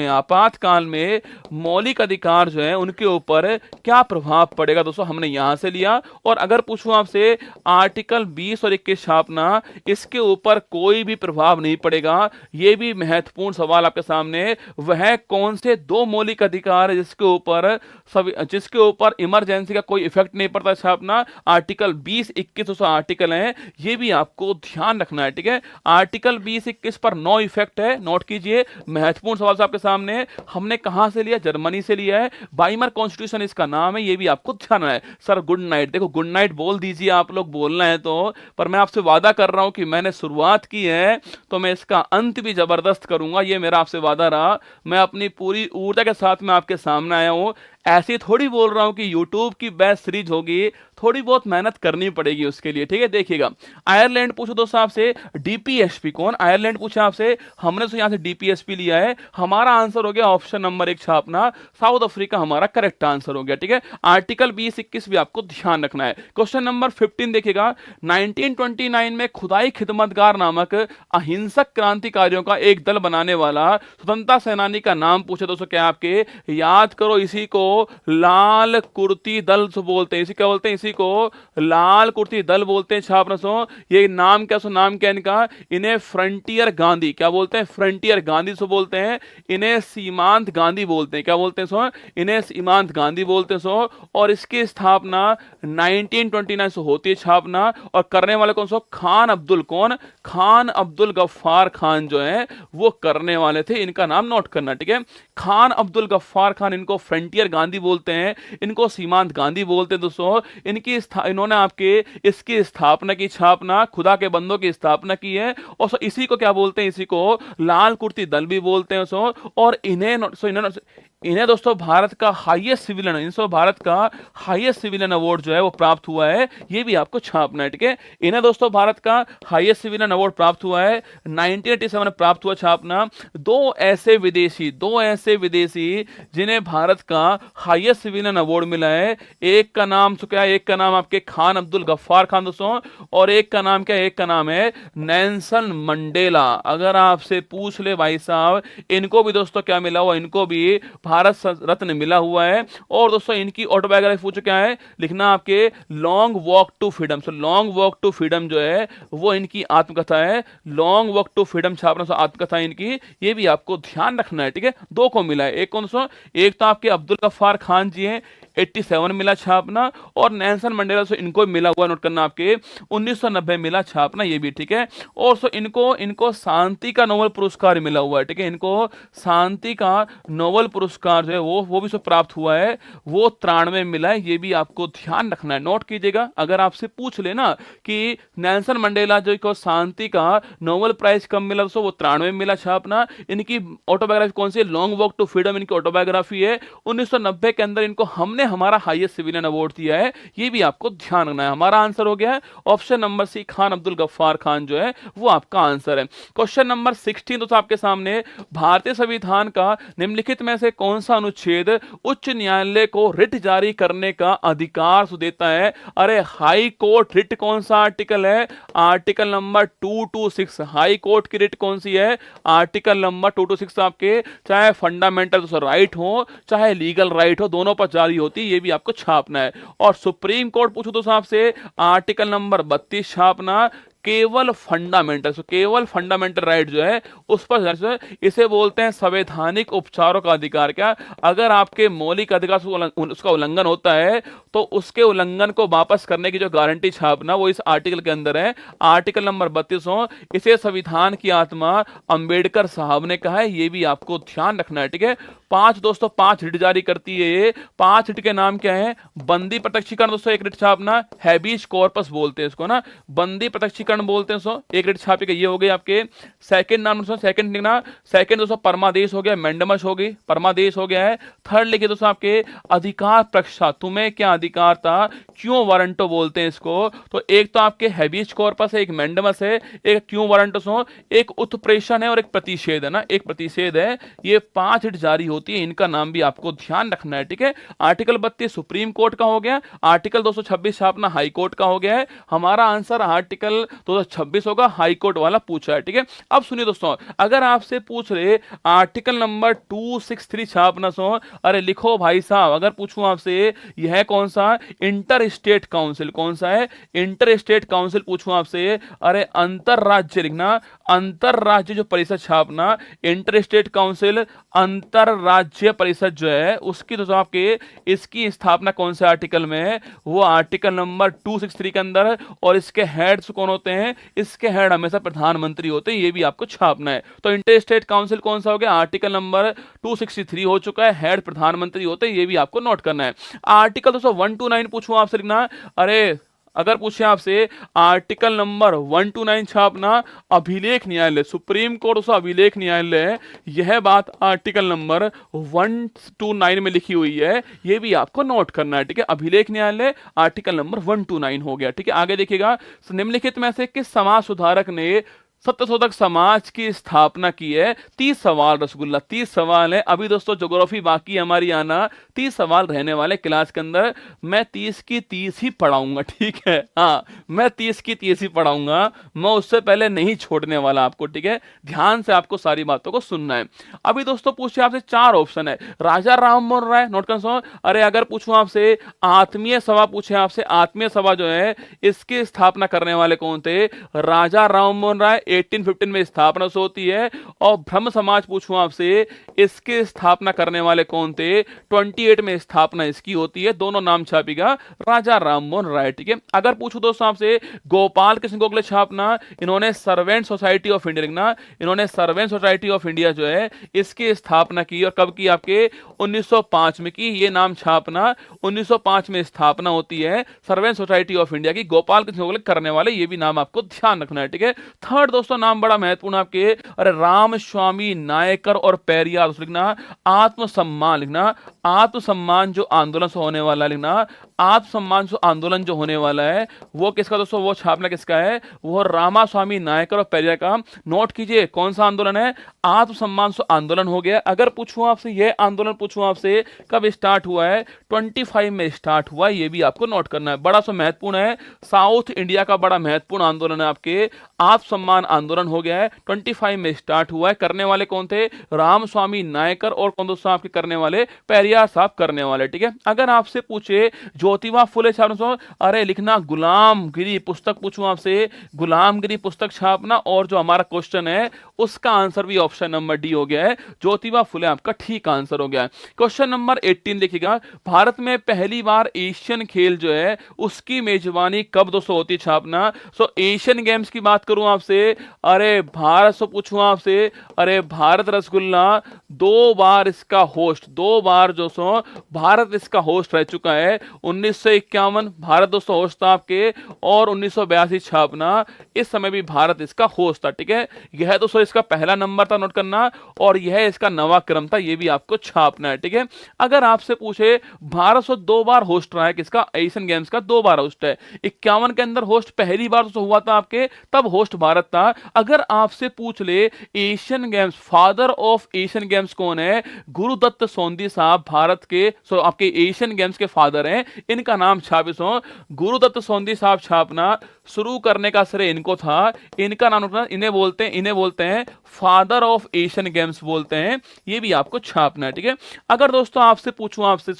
में मौलिक अधिकार जो है उनके ऊपर क्या प्रभाव पड़ेगा, दोस्तों हमने यहां से लिया। और अगर पूछूं आपसे आर्टिकल 20 और 21 छापना, इसके ऊपर कोई भी प्रभाव नहीं पड़ेगा। यह भी महत्वपूर्ण सवाल आपके सामने, वह कौन से दो मौलिक अधिकार है जिसके ऊपर इमरजेंसी का कोई इफेक्ट नहीं पड़ता छापना। आर्टिकल 20 21 आर्टिकल है, ये भी आपको ध्यान रखना है, ठीक है। आर्टिकल 20 21 पर नो इफेक्ट है, नोट कीजिए। महत्वपूर्ण सवाल आपके सामने, हमने कहां से लिया, जर्मनी से लिया है। वाइमर कॉन्स्टिट्यूशन इसका नाम है, ये भी आपको ध्यान है। सर गुड नाइट, देखो गुड नाइट बोल दीजिए, आप लोग बोलना है तो, पर मैं आपसे वादा कर रहा हूं कि मैंने शुरुआत की है तो मैं इसका अंत भी जबरदस्त करूंगा। ये मेरा आपसे वादा रहा। मैं अपनी पूरी ऊर्जा के साथ में आपके सामने आया हूं। ऐसे थोड़ी बोल रहा हूं कि YouTube की बेस्ट सीरीज होगी, थोड़ी बहुत मेहनत करनी पड़ेगी उसके लिए, ठीक है। देखिएगा, आयरलैंड पूछो दोस्तों आपसे, डीपीएसपी कौन, आयरलैंड पूछा आपसे, हमने तो यहां से डीपीएसपी लिया है। हमारा आंसर हो गया ऑप्शन नंबर 1 छापना, साउथ अफ्रीका हमारा करेक्ट आंसर हो गया, ठीक है। आर्टिकल 20 21 भी आपको ध्यान रखना है। क्वेश्चन नंबर 15 देखिएगा, 1929 में खुदाई खिदमतगार नामक अहिंसक क्रांतिकारियों का एक दल बनाने वाला स्वतंत्रता सेनानी का नाम पूछे दोस्तों, क्या आपके याद करो, इसी को लाल कुर्ती दल बोलते हैं। इसी क्या बोलते हैं, इसी को लाल कुर्ती दल बोलते हैं छापना। ये नाम क्या, नाम क्या इनका, इन्हें फ्रंटियर गांधी क्या बोलते हैं, फ्रंटियर गांधी बोलते हैं। इन्हें सीमांत गांधी बोलते हैं, क्या बोलते हैं, इन्हें सीमांत गांधी बोलते हैं। और इसकी स्थापना 1929 से होती है छापना। और करने वाले कौन सो, खान अब्दुल, कौन, खान अब्दुल गफ्फार खान जो है वो करने वाले थे। इनका नाम नोट करना, ठीक है। खान अब्दुल गफ्फार खान, इनको फ्रंटियर गांधी बोलते हैं, इनको सीमांत गांधी बोलते हैं दोस्तों। इन्होंने आपके इसकी स्थापना की छापना, खुदा के बंदों की स्थापना की है। और इसी को क्या बोलते हैं, इसी को लाल कुर्ती दल भी बोलते हैं। और इन्हें दोस्तों भारत का हाईएस्ट सिविलियन, भारत का हाईएस्ट सिविलियन अवार्ड जो है वो प्राप्त हुआ है। ये भी आपको छापना है, ठीक है। इन्हें दोस्तों भारत का हाईएस्ट सिविलियन अवार्ड प्राप्त हुआ है, 1987 में प्राप्त हुआ छापना। दो ऐसे विदेशी जिन्हें भारत का हाईएस्ट सिविलियन अवार्ड मिला है, एक का नाम क्या है, एक का नाम आपके खान अब्दुल गफ्फार खान दोस्तों, और एक का नाम क्या है, एक का नाम है नेल्सन मंडेला। अगर आपसे पूछ ले भाई साहब, इनको भी दोस्तों क्या मिला हुआ, इनको भी भारत रत्न मिला हुआ है। और दोस्तों इनकी ऑटोबायोग्राफी पूछो, क्या है लिखना आपके, long walk to freedom. Long walk to freedom जो है वो इनकी आत्मकथा है, लॉन्ग वॉक टू फ्रीडम छापना आत्मकथा इनकी, ये भी आपको ध्यान रखना है, ठीक है। दो को मिला है, एक कौन सा, एक तो आपके अब्दुल गफ्फार खान जी हैं, 87 मिला छापना। और नेल्सन मंडेला से इनको मिला हुआ, नोट करना आपके 1990 मिला छापना, ये भी ठीक है। और सो इनको शांति का नोबेल पुरस्कार मिला हुआ है, ठीक है। इनको शांति का नोबेल पुरस्कार जो है वो भी प्राप्त हुआ है, वो 93 मिला है। ये भी आपको ध्यान रखना है, नोट कीजिएगा। अगर आपसे पूछ लेना कि नेल्सन मंडेला जो को शांति का नोबेल प्राइज कब मिला, वो 93 मिला छापना। इनकी ऑटोबायोग्राफी कौन सी है, लॉन्ग वॉक टू फ्रीडम इनकी ऑटोबायोग्राफी है। 1990 के अंदर इनको हमने हमारा हाईएस्ट सिविलियन अवार्ड दिया है, ये भी आपको ध्यान रखना है। हमारा आंसर हो गया है option number C, Khan Abdul Ghaffar Khan जो है वो आपका आंसर है। क्वेश्चन नंबर 16 तो आपके सामने, भारतीय संविधान का निम्नलिखित में से कौन सा अनुच्छेद उच्च न्यायालय को रिट जारी करने का अधिकार देता है। अरे हाई कोर्ट रिट कौन सा आर्टिकल है, आर्टिकल नंबर 226। हाई कोर्ट की रिट कौन सी है, आर्टिकल नंबर 226 आपके, चाहे फंडामेंटल राइट हो चाहे लीगल राइट हो, दोनों पर जारी होती होती है, ये भी आपको छापना है। और सुप्रीम कोर्ट पूछो तो साहब से आर्टिकल नंबर 32 छापना, केवल फंडामेंटल, केवल फंडामेंटल राइट जो है उस पर, इसे बोलते हैं संवैधानिक उपचारों का अधिकार। क्या, अगर आपके मौलिक अधिकार उसका उल्लंघन होता है तो उसके उल्लंघन को वापस करने की जो गारंटी छापना वो इस आर्टिकल के अंदर है, आर्टिकल नंबर 32। इसे संविधान की आत्मा अंबेडकर साहब ने कहा है, ये भी आपको ध्यान रखना है, ठीक है। 5 दोस्तों 5 रिट जारी करती है ये। 5 रिट के नाम क्या है? बंदी प्रत्यक्षीकरण दोस्तों एक रिट छापना, हैबियस कॉर्पस बोलते हैं इसको ना, बंदी प्रत्यक्षीकरण बोलते हैं दोस्तों, एक रिट छापेगा, ये हो गए आपके। सेकंड नाम दोस्तों, सेकंड लिखना, सेकंड दोस्तों परमादेश हो गया, मैंडमस हो गई, परमादेश हो गया है। थर्ड लिखिए दोस्तों आपके अधिकार प्रक्षा, तुम्हें क्या अधिकार था, क्यों वारंटो बोलते हैं इसको। तो एक तो आपके हैबियस कॉर्पस है, एक मैंडमस है, एक क्यों वारंटोस हो, एक उत्प्रेषण है और एक प्रतिषेध है ना, एक प्रतिषेध है। ये 5 रिट जारी होती है, इनका नाम भी आपको ध्यान रखना है, ठीक है। आर्टिकल 32 सुप्रीम कोर्ट का हो गया, आर्टिकल 226 छापना हाई कोर्ट का हो गया है। हमारा आंसर आर्टिकल 226 होगा, हाई कोर्ट वाला पूछा है, ठीक है। अब सुनिए दोस्तों, अगर आपसे पूछ रहे आर्टिकल नंबर 263 छापना सो, अरे लिखो भाई साहब, अगर पूछूं आपसे यह कौन सा, इंटर स्टेट काउंसिल, कौन सा है, इंटर स्टेट काउंसिल पूछूं आपसे, अरे अंतरराज्य लिखना, अंतरराज्य जो परिषद छापना, इंटर स्टेट काउंसिल अंतरराज्य परिषद जो है उसकी तो आपके इसकी स्थापना कौन से आर्टिकल में है, वो आर्टिकल नंबर 263 के अंदर। और इसके हेड्स कौन होते हैं, इसके हेड हमेशा प्रधानमंत्री होते हैं, ये भी आपको छापना है। तो इंटर स्टेट काउंसिल कौन सा हो गया, आर्टिकल नंबर 263 हो चुका है, हेड प्रधानमंत्री होते हैं, ये भी आपको नोट करना है। आर्टिकल 129 पूछूं आपसे लिखना, अरे अगर पूछे आपसे आर्टिकल नंबर 129 छापना, अभिलेख न्यायालय, सुप्रीम कोर्ट उस अभिलेख न्यायालय है, यह बात आर्टिकल नंबर 129 में लिखी हुई है, यह भी आपको नोट करना है, ठीक है। अभिलेख न्यायालय आर्टिकल नंबर 129 हो गया, ठीक है। आगे देखिएगा, निम्नलिखित में से किस समाज सुधारक ने सत्यशोधक समाज की स्थापना की है। 30 सवाल रसगुल्ला, 30 सवाल है। अभी दोस्तों ज्योग्राफी बाकी है हमारी आना, 30 सवाल रहने वाले क्लास के अंदर। मैं 30 की 30 ही पढ़ाऊंगा, ठीक है। हाँ, मैं 30 की 30 ही पढ़ाऊंगा, मैं उससे पहले नहीं छोड़ने वाला आपको, ठीक है। ध्यान से आपको सारी बातों को सुनना है। अभी दोस्तों पूछे आपसे 4 ऑप्शन है, राजा राम मोहन राय, नोट कर सुनो। अरे अगर पूछूं आपसे आत्मीय सभा, पूछे आपसे आत्मीय सभा जो है इसकी स्थापना करने वाले कौन थे, राजा राम मोहन राय, 1815 में स्थापना होती है। और ब्रह्म समाज पूछूं आपसे, इसकी स्थापना करने वाले कौन थे, 28 में स्थापना इसकी होती है। दोनों नाम छापेगा राजा राममोहन राय, ठीक है। अगर पूछूं दोस्तों आपसे गोपाल कृष्ण गोखले छापना, इन्होंने सर्वेंट सोसाइटी ऑफ इंडिया लिखना, इन्होंने सर्वेंट सोसाइटी ऑफ इंडिया जो है इसकी स्थापना की, और कब की, आपके 1905 में की। ये नाम छापना, 1905 में स्थापना होती है सर्वेंट सोसाइटी ऑफ इंडिया की, गोपाल कृष्ण गोखले करने वाले, ये भी नाम आपको ध्यान रखना है, ठीक है। थर्ड दोस्तों नाम बड़ा महत्वपूर्ण आपके, अरे रामस्वामी नायकर और पेरियार लिखना, आत्मसम्मान लिखना, आत्मसम्मान जो आंदोलन से होने वाला लिखना, आत्मसम्मान जो आंदोलन जो होने वाला है वो किसका दोस्तों, वो छापना किसका है, वो रामास्वामी नायकर और पेरियार का। नोट कीजिए कौन सा आंदोलन है, आत्मसम्मान से आंदोलन हो गया। अगर पूछूं आपसे ये आंदोलन पूछूं आपसे कब स्टार्ट हुआ है, 25 में स्टार्ट हुआ, ये भी आपको नोट करना है, बड़ा सा महत्वपूर्ण है। साउथ इंडिया का बड़ा महत्वपूर्ण आंदोलन है आपके, आत्मसम्मान आंदोलन हो गया है, 25 में स्टार्ट हुआ है। करने वाले कौन थे, रामस्वामी नायकर, और कौन दोस्तों आपके करने वाले, पेरियार साहब करने वाले, ठीक है। अगर आपसे पूछे ज्योतिबा फुले छापना, अरे लिखना गुलामगिरी पुस्तक, पूछूं आपसे गुलामगिरी पुस्तक छापना। और जो हमारा क्वेश्चन है उसका आंसर भी ऑप्शन नंबर डी हो गया है, ज्योतिबा फुले आपका ठीक आंसर हो गया है। क्वेश्चन नंबर 18 देखिएगा, भारत में पहली बार एशियन खेल जो है उसकी मेजबानी कब दोस्तों होती, छापना। सो एशियन गेम्स की बात करूं आपसे, अरे भारत से पूछूं आपसे, अरे भारत रसगुल्ला 2 बार इसका होस्ट, 2 बार जो सो भारत इसका होस्ट रह चुका है। 1951 भारत दोस्तों होस्ट था आपके, और 1982 छापना, इस समय भी भारत इसका होस्ट था, ठीक है। यह दोस्तों इसका पहला नंबर था, नोट करना, और यह इसका नवा क्रम था, यह भी आपको छापना है, ठीक है। अगर आपसे पूछे भारत से 2 बार होस्ट रहा है किसका, एशियन गेम्स का 2 बार होस्ट है। 51 के अंदर होस्ट पहली बार तो हुआ था आपके, तब होस्ट भारत था। अगर आपसे पूछ ले Asian games, father of Asian games कौन है, गुरुदत्त सोंदी साहब भारत के, आपके एशियन गेम्स के फादर हैं, इनका नाम छापे सो गुरुदत्त सोंधी साहब छापना शुरू करने का श्रेय इनको था। इनका नाम इन्हें बोलते हैं फादर ऑफ एशियन गेम्स बोलते हैं। ये भी आपको छापना है, ठीक है। अगर दोस्तों आपसे पूछूं आपसे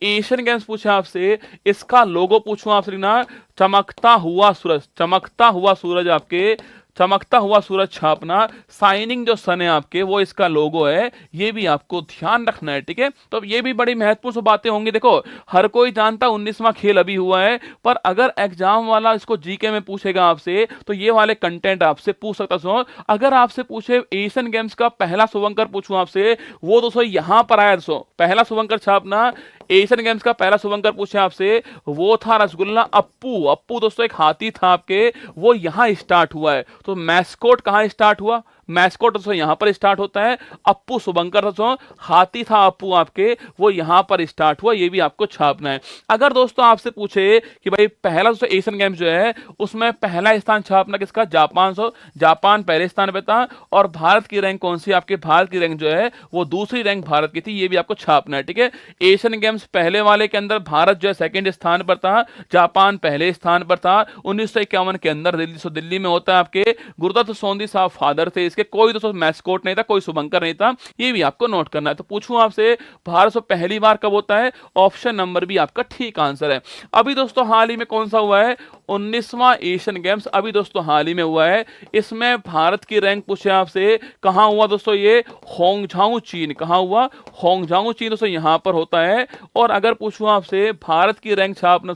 एशियन गेम्स पूछे आपसे, इसका लोगो पूछूं आपसे ना, चमकता हुआ सूरज, चमकता हुआ सूरज आपके, चमकता हुआ सूरज छापना, साइनिंग जो सन है आपके वो इसका लोगो है। ये भी आपको ध्यान रखना है, ठीक है। तो ये भी बड़ी महत्वपूर्ण बातें होंगी। देखो हर कोई जानता 19वां खेल अभी हुआ है, पर अगर एग्जाम वाला इसको जीके में पूछेगा आपसे तो ये वाले कंटेंट आपसे पूछ सकता है। अगर आपसे पूछे एशियन गेम्स का पहला शुभंकर पूछूं आपसे, वो दोस्तों यहां पर आया। दोस्तों पहला शुभंकर छापना, एशियन गेम्स का पहला शुभंकर पूछे आपसे, वो था रसगुल्ला अप्पू। अप्पू दोस्तों एक हाथी था आपके, वो यहां स्टार्ट हुआ है। तो मैस्कोट कहां स्टार्ट हुआ? मैस्कोट दोस्तों यहां पर स्टार्ट होता है। अप्पू शुभंकर दोस्तों हाथी था अप्पू आपके, वो यहां पर स्टार्ट हुआ। ये भी आपको छापना है। अगर दोस्तों आपसे पूछे कि भाई पहला दोस्तों एशियन गेम्स जो है उसमें पहला स्थान छापना किसका? जापान। जापान पहले स्थान पे था। और भारत की रैंक कौन सी? आपके भारत की रैंक जो है वो दूसरी रैंक भारत की थी। ये भी आपको छापना है, ठीक है। एशियन गेम्स पहले वाले के अंदर भारत जो है सेकंड स्थान पर था, जापान पहले स्थान पर था। 1951 के अंदर दिल्ली में होता है आपके। गुरुदत्त सोंधी साहब फादर थे इसके, कोई दोस्तों मैस्कोट नहीं था, कोई शुभंकर नहीं था। ये भी आपको नोट करना है। तो पूछूं आपसे भारत से पहली बार कब होता है? ऑप्शन नंबर बी आपका ठीक आंसर है। अभी दोस्तों हाल ही में कौन सा हुआ है? 19वां एशियन गेम्स अभी दोस्तों हाल ही में हुआ है। इसमें भारत की रैंक पूछे आपसे, कहां हुआ दोस्तों? ये होंगझाऊ चीन। कहां हुआ? होंगझाऊ चीन दोस्तों यहां पर होता है। और अगर पूछूं आपसे भारत की रैंक छापना,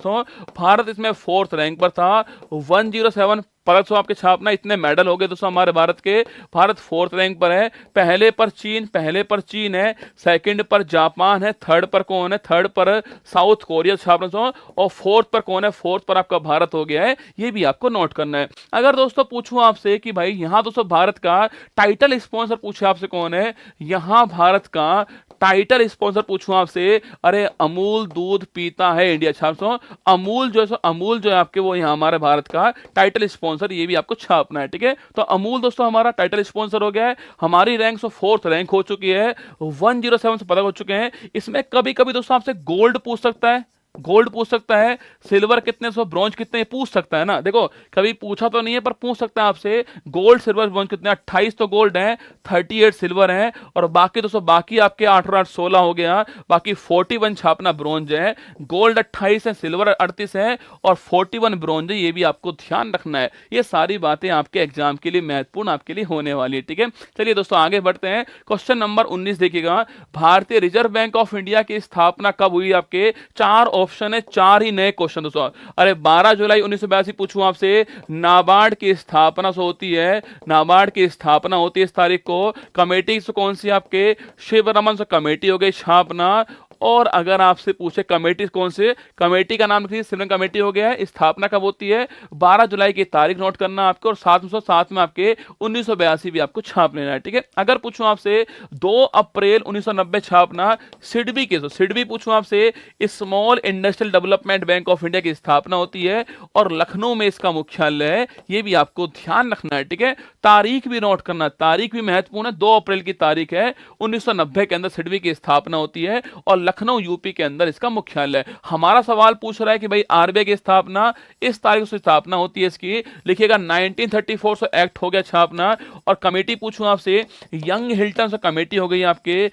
भारत इसमें 4th रैंक पर था। 107 पदक आपके छापना, इतने मेडल हो गए दोस्तों हमारे भारत के। भारत 4th रैंक पर है। पहले पर चीन है, सेकंड पर जापान है, थर्ड पर कौन है? थर्ड पर साउथ कोरिया छापना, और 4th पर कौन है? 4th पर आपका भारत हो गया है। ये भी आपको नोट करना है। अगर दोस्तों पूछूं आपसे कि भाई यहां दोस्तों भारत का टाइटल स्पॉन्सर पूछे आपसे कौन है? यहां भारत का टाइटल स्पॉन्सर पूछूं आपसे, अरे अमूल दूध पीता है इंडिया। छापो अमूल जो है आपके, वो यहाँ हमारे भारत का टाइटल स्पॉन्सर। ये भी आपको छापना है, ठीक है। तो अमूल दोस्तों हमारा टाइटल स्पॉन्सर हो गया है। हमारी रैंक 4th रैंक हो चुकी है। 107 पदक हो चुके हैं। इसमें कभी कभी दोस्तों आपसे गोल्ड पूछ सकता है, गोल्ड पूछ सकता है, सिल्वर कितने, ब्रॉन्ज कितने पूछ सकता है ना। देखो कभी पूछा तो नहीं है पर पूछ सकता है आपसे, गोल्ड सिल्वर ब्रॉन्ज कितने? 28 तो गोल्ड है, 38 सिल्वर है, और बाकी दोस्तों बाकी आपके 8 और 8 16 हो गया। बाकी 41 छापना ब्रॉन्ज है। गोल्ड 28 है, सिल्वर 38 है, और 41 ब्रॉन्ज है। ये भी आपको ध्यान रखना है। ये सारी बातें आपके एग्जाम के लिए महत्वपूर्ण आपके लिए होने वाली है, ठीक है। चलिए दोस्तों आगे बढ़ते हैं। क्वेश्चन नंबर 19 देखिएगा, भारतीय रिजर्व बैंक ऑफ इंडिया की स्थापना कब हुई? आपके 4 ऑप्शन है, 4 ही नए क्वेश्चन दोस्तों। अरे 12 जुलाई 1982 पूछूं आपसे, नाबार्ड की स्थापना होती है। नाबार्ड की स्थापना होती है इस तारीख को। कमेटी से कौन सी? आपके शिवरमन से कमेटी हो गई छापना। और अगर आपसे पूछे कमेटी कौन से? कमेटी का नाम सिवन कमेटी हो गया है। स्थापना कब होती है? 12 जुलाई की तारीख नोट करना आपको, और 707 में आपके 1982 भी आपको छाप लेना है, ठीक है। अगर पूछूं आपसे 2 अप्रैल 1990 छापना सिडबी के, सिडबी पूछूं आपसे, small industrial development bank of India की स्थापना होती है, और लखनऊ में इसका मुख्यालय है। ये भी आपको ध्यान रखना है, ठीक है। तारीख भी नोट करना, तारीख भी महत्वपूर्ण है। 2 अप्रैल की तारीख है, 1990 के अंदर सिडबी की स्थापना होती है, और लखनऊ यूपी के अंदर इसका मुख्यालय। हमारा सवाल पूछ रहा है कि भाई आरबीआई की स्थापना इस तारीख से स्थापना होती है इसकी, लिखिएगा 1934 से एक्ट हो गया छापना। और कमेटी पूछूं आपसे, यंग हिल्टन से कमेटी हो गई आपके।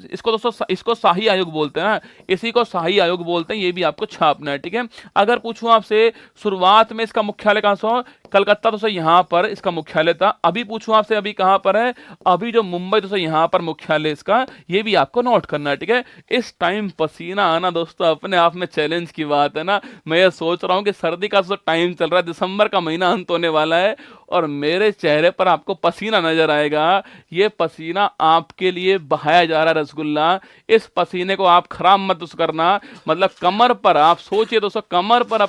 इसको दोस्तों इसको शाही आयोग बोलते हैं ना, इसी को शाही आयोग बोलते हैं। ये भी आपको छापना है, ठीक है। अगर पूछूं आपसे शुरुआत में इसका मुख्यालय कहां से? कलकत्ता दोस्तों यहां पर इसका मुख्यालय था। अभी पूछूं आपसे अभी कहां पर है? अभी जो मुंबई दोस्तों यहां पर मुख्यालय इसका। ये भी आपको नोट करना है, ठीक है। इस टाइम पसीना आना दोस्तों अपने आप में चैलेंज की बात है ना। मैं ये सोच रहा हूं कि सर्दी का जो टाइम चल रहा है, दिसंबर का महीना अंत होने वाला है, और मेरे चेहरे पर आपको पसीना नजर आएगा। ये पसीना आपके लिए बहाया जा रहा है रसगुल्ला। इस पसीने को आप खराब मत करना। मतलब कमर पर आप सोचिए दोस्तों, कमर पर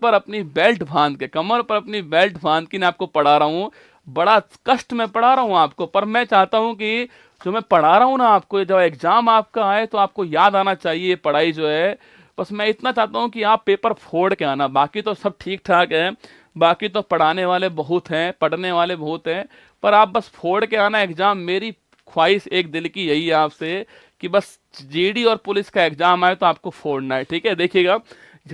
अपनी बेल्ट बांध के, मैं आपको पढ़ा रहा हूं। बड़ा कष्ट में पढ़ा रहा हूं आपको, पर मैं चाहता हूं कि जो मैं पढ़ा रहा हूं ना आपको, जब एग्जाम आपका आए तो आपको याद आना चाहिए पढ़ाई जो है। बस मैं इतना चाहता हूं कि आप पेपर फोड़ के आना। बाकी तो सब ठीक ठाक है, बाकी तो पढ़ाने वाले बहुत हैं, पढ़ने वाले बहुत हैं, पर आप बस फोड़ के आना एग्जाम। मेरी ख्वाहिश एक दिल की यही है आपसे कि बस जीडी और पुलिस का एग्जाम आए तो आपको फोड़ना है। ठीक है, देखिएगा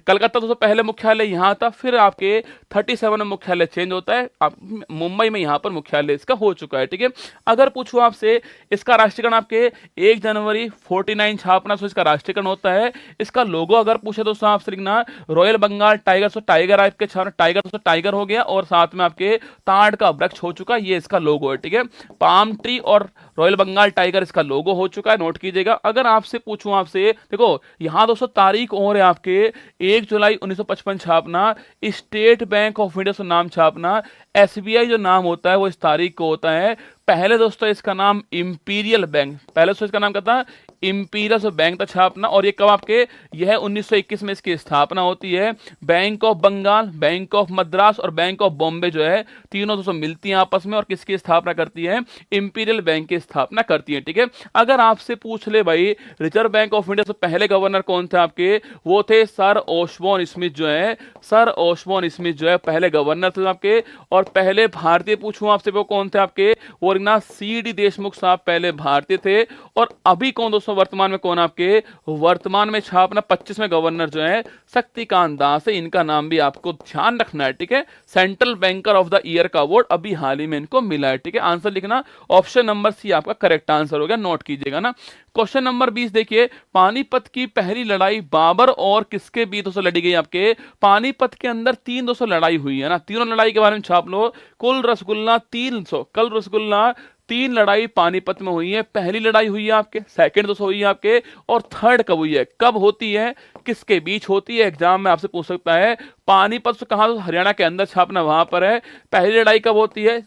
कलकत्ता तो पहले मुख्यालय यहाँ था, फिर आपके 37 में मुख्यालय चेंज होता है, आप मुंबई में यहाँ पर मुख्यालय इसका हो चुका है। ठीक है, अगर पूछूं आपसे इसका राष्ट्रीयकरण आपके 1 जनवरी 49 छापना, तो इसका राष्ट्रीयकरण होता है। इसका लोगो अगर पूछे दोस्तों आपसे लिखना रॉयल बंगाल टाइगर, तो टाइगर आपके छापना टाइगर, तो टाइगर हो गया, और साथ में आपके ताड़ का वृक्ष हो चुका, ये इसका लोगो है। ठीक है, पाम ट्री और रॉयल बंगाल टाइगर इसका लोगो हो चुका है, नोट कीजिएगा। अगर आपसे पूछूं आपसे, देखो यहां दोस्तों तारीख और है आपके 1 जुलाई 1955 छापना, स्टेट बैंक ऑफ इंडिया से नाम छापना, एसबीआई जो नाम होता है वो इस तारीख को होता है। पहले दोस्तों इसका नाम इंपीरियल बैंक, पहले दोस्तों इसका नाम क्या था, इंपीरियल बैंक था छापना, और ये कब आपके, यह 1921 में इसकी स्थापना होती है। Bank of Bengal, bank of Madras और बैंक ऑफ बॉम्बे जो है तीनों दोस्तों मिलती हैं आपस में और किसकी स्थापना करती है, इंपीरियल बैंक की स्थापना करती है। ठीक है, अगर आपसे पूछ ले भाई रिजर्व बैंक ऑफ इंडिया से पहले गवर्नर कौन थे आपके, वो थे सर ओशबोर्न स्मिथ जो है, सर ओशबोर्न स्मिथ जो है पहले गवर्नर थे आपके। और पहले भारतीय पूछूं आपसे वो कौन थे आपके, वो ना सीडी देशमुख साहब पहले भारतीय थे। और अभी कौन दोस्तों वर्तमान में कौन आपके, वर्तमान में छापना 25 में गवर्नर जो है शक्तिकांत दास है, इनका नाम भी आपको ध्यान रखना है। ठीक है, central banker of the year का अवार्ड अभी हाल ही में इनको मिला है। ठीक है, आंसर लिखना ऑप्शन नंबर सी आपका करेक्ट आंसर हो गया, नोट कीजिएगा ना। क्वेश्चन नंबर 20 देखिए, पानीपत की पहली लड़ाई बाबर और किसके बीच दोस्तों लड़ी गई आपके, पानीपत के अंदर 3 दोस्तों लड़ाई हुई है ना, तीनों लड़ाई के बारे में छाप लो। कुल रसगुल्ला 300, कल रसगुल्ला 3 लड़ाई पानीपत में हुई है। पहली लड़ाई हुई है आपके, सेकंड दोस्तों हुई है आपके, और थर्ड कब हुई है, कब होती है, किसके बीच होती है, एग्जाम में आपसे पूछ सकता है। पानीपत से कहां, तो हरियाणा के अंदर छापना वहां पर है। पहली लड़ाई कब होती है,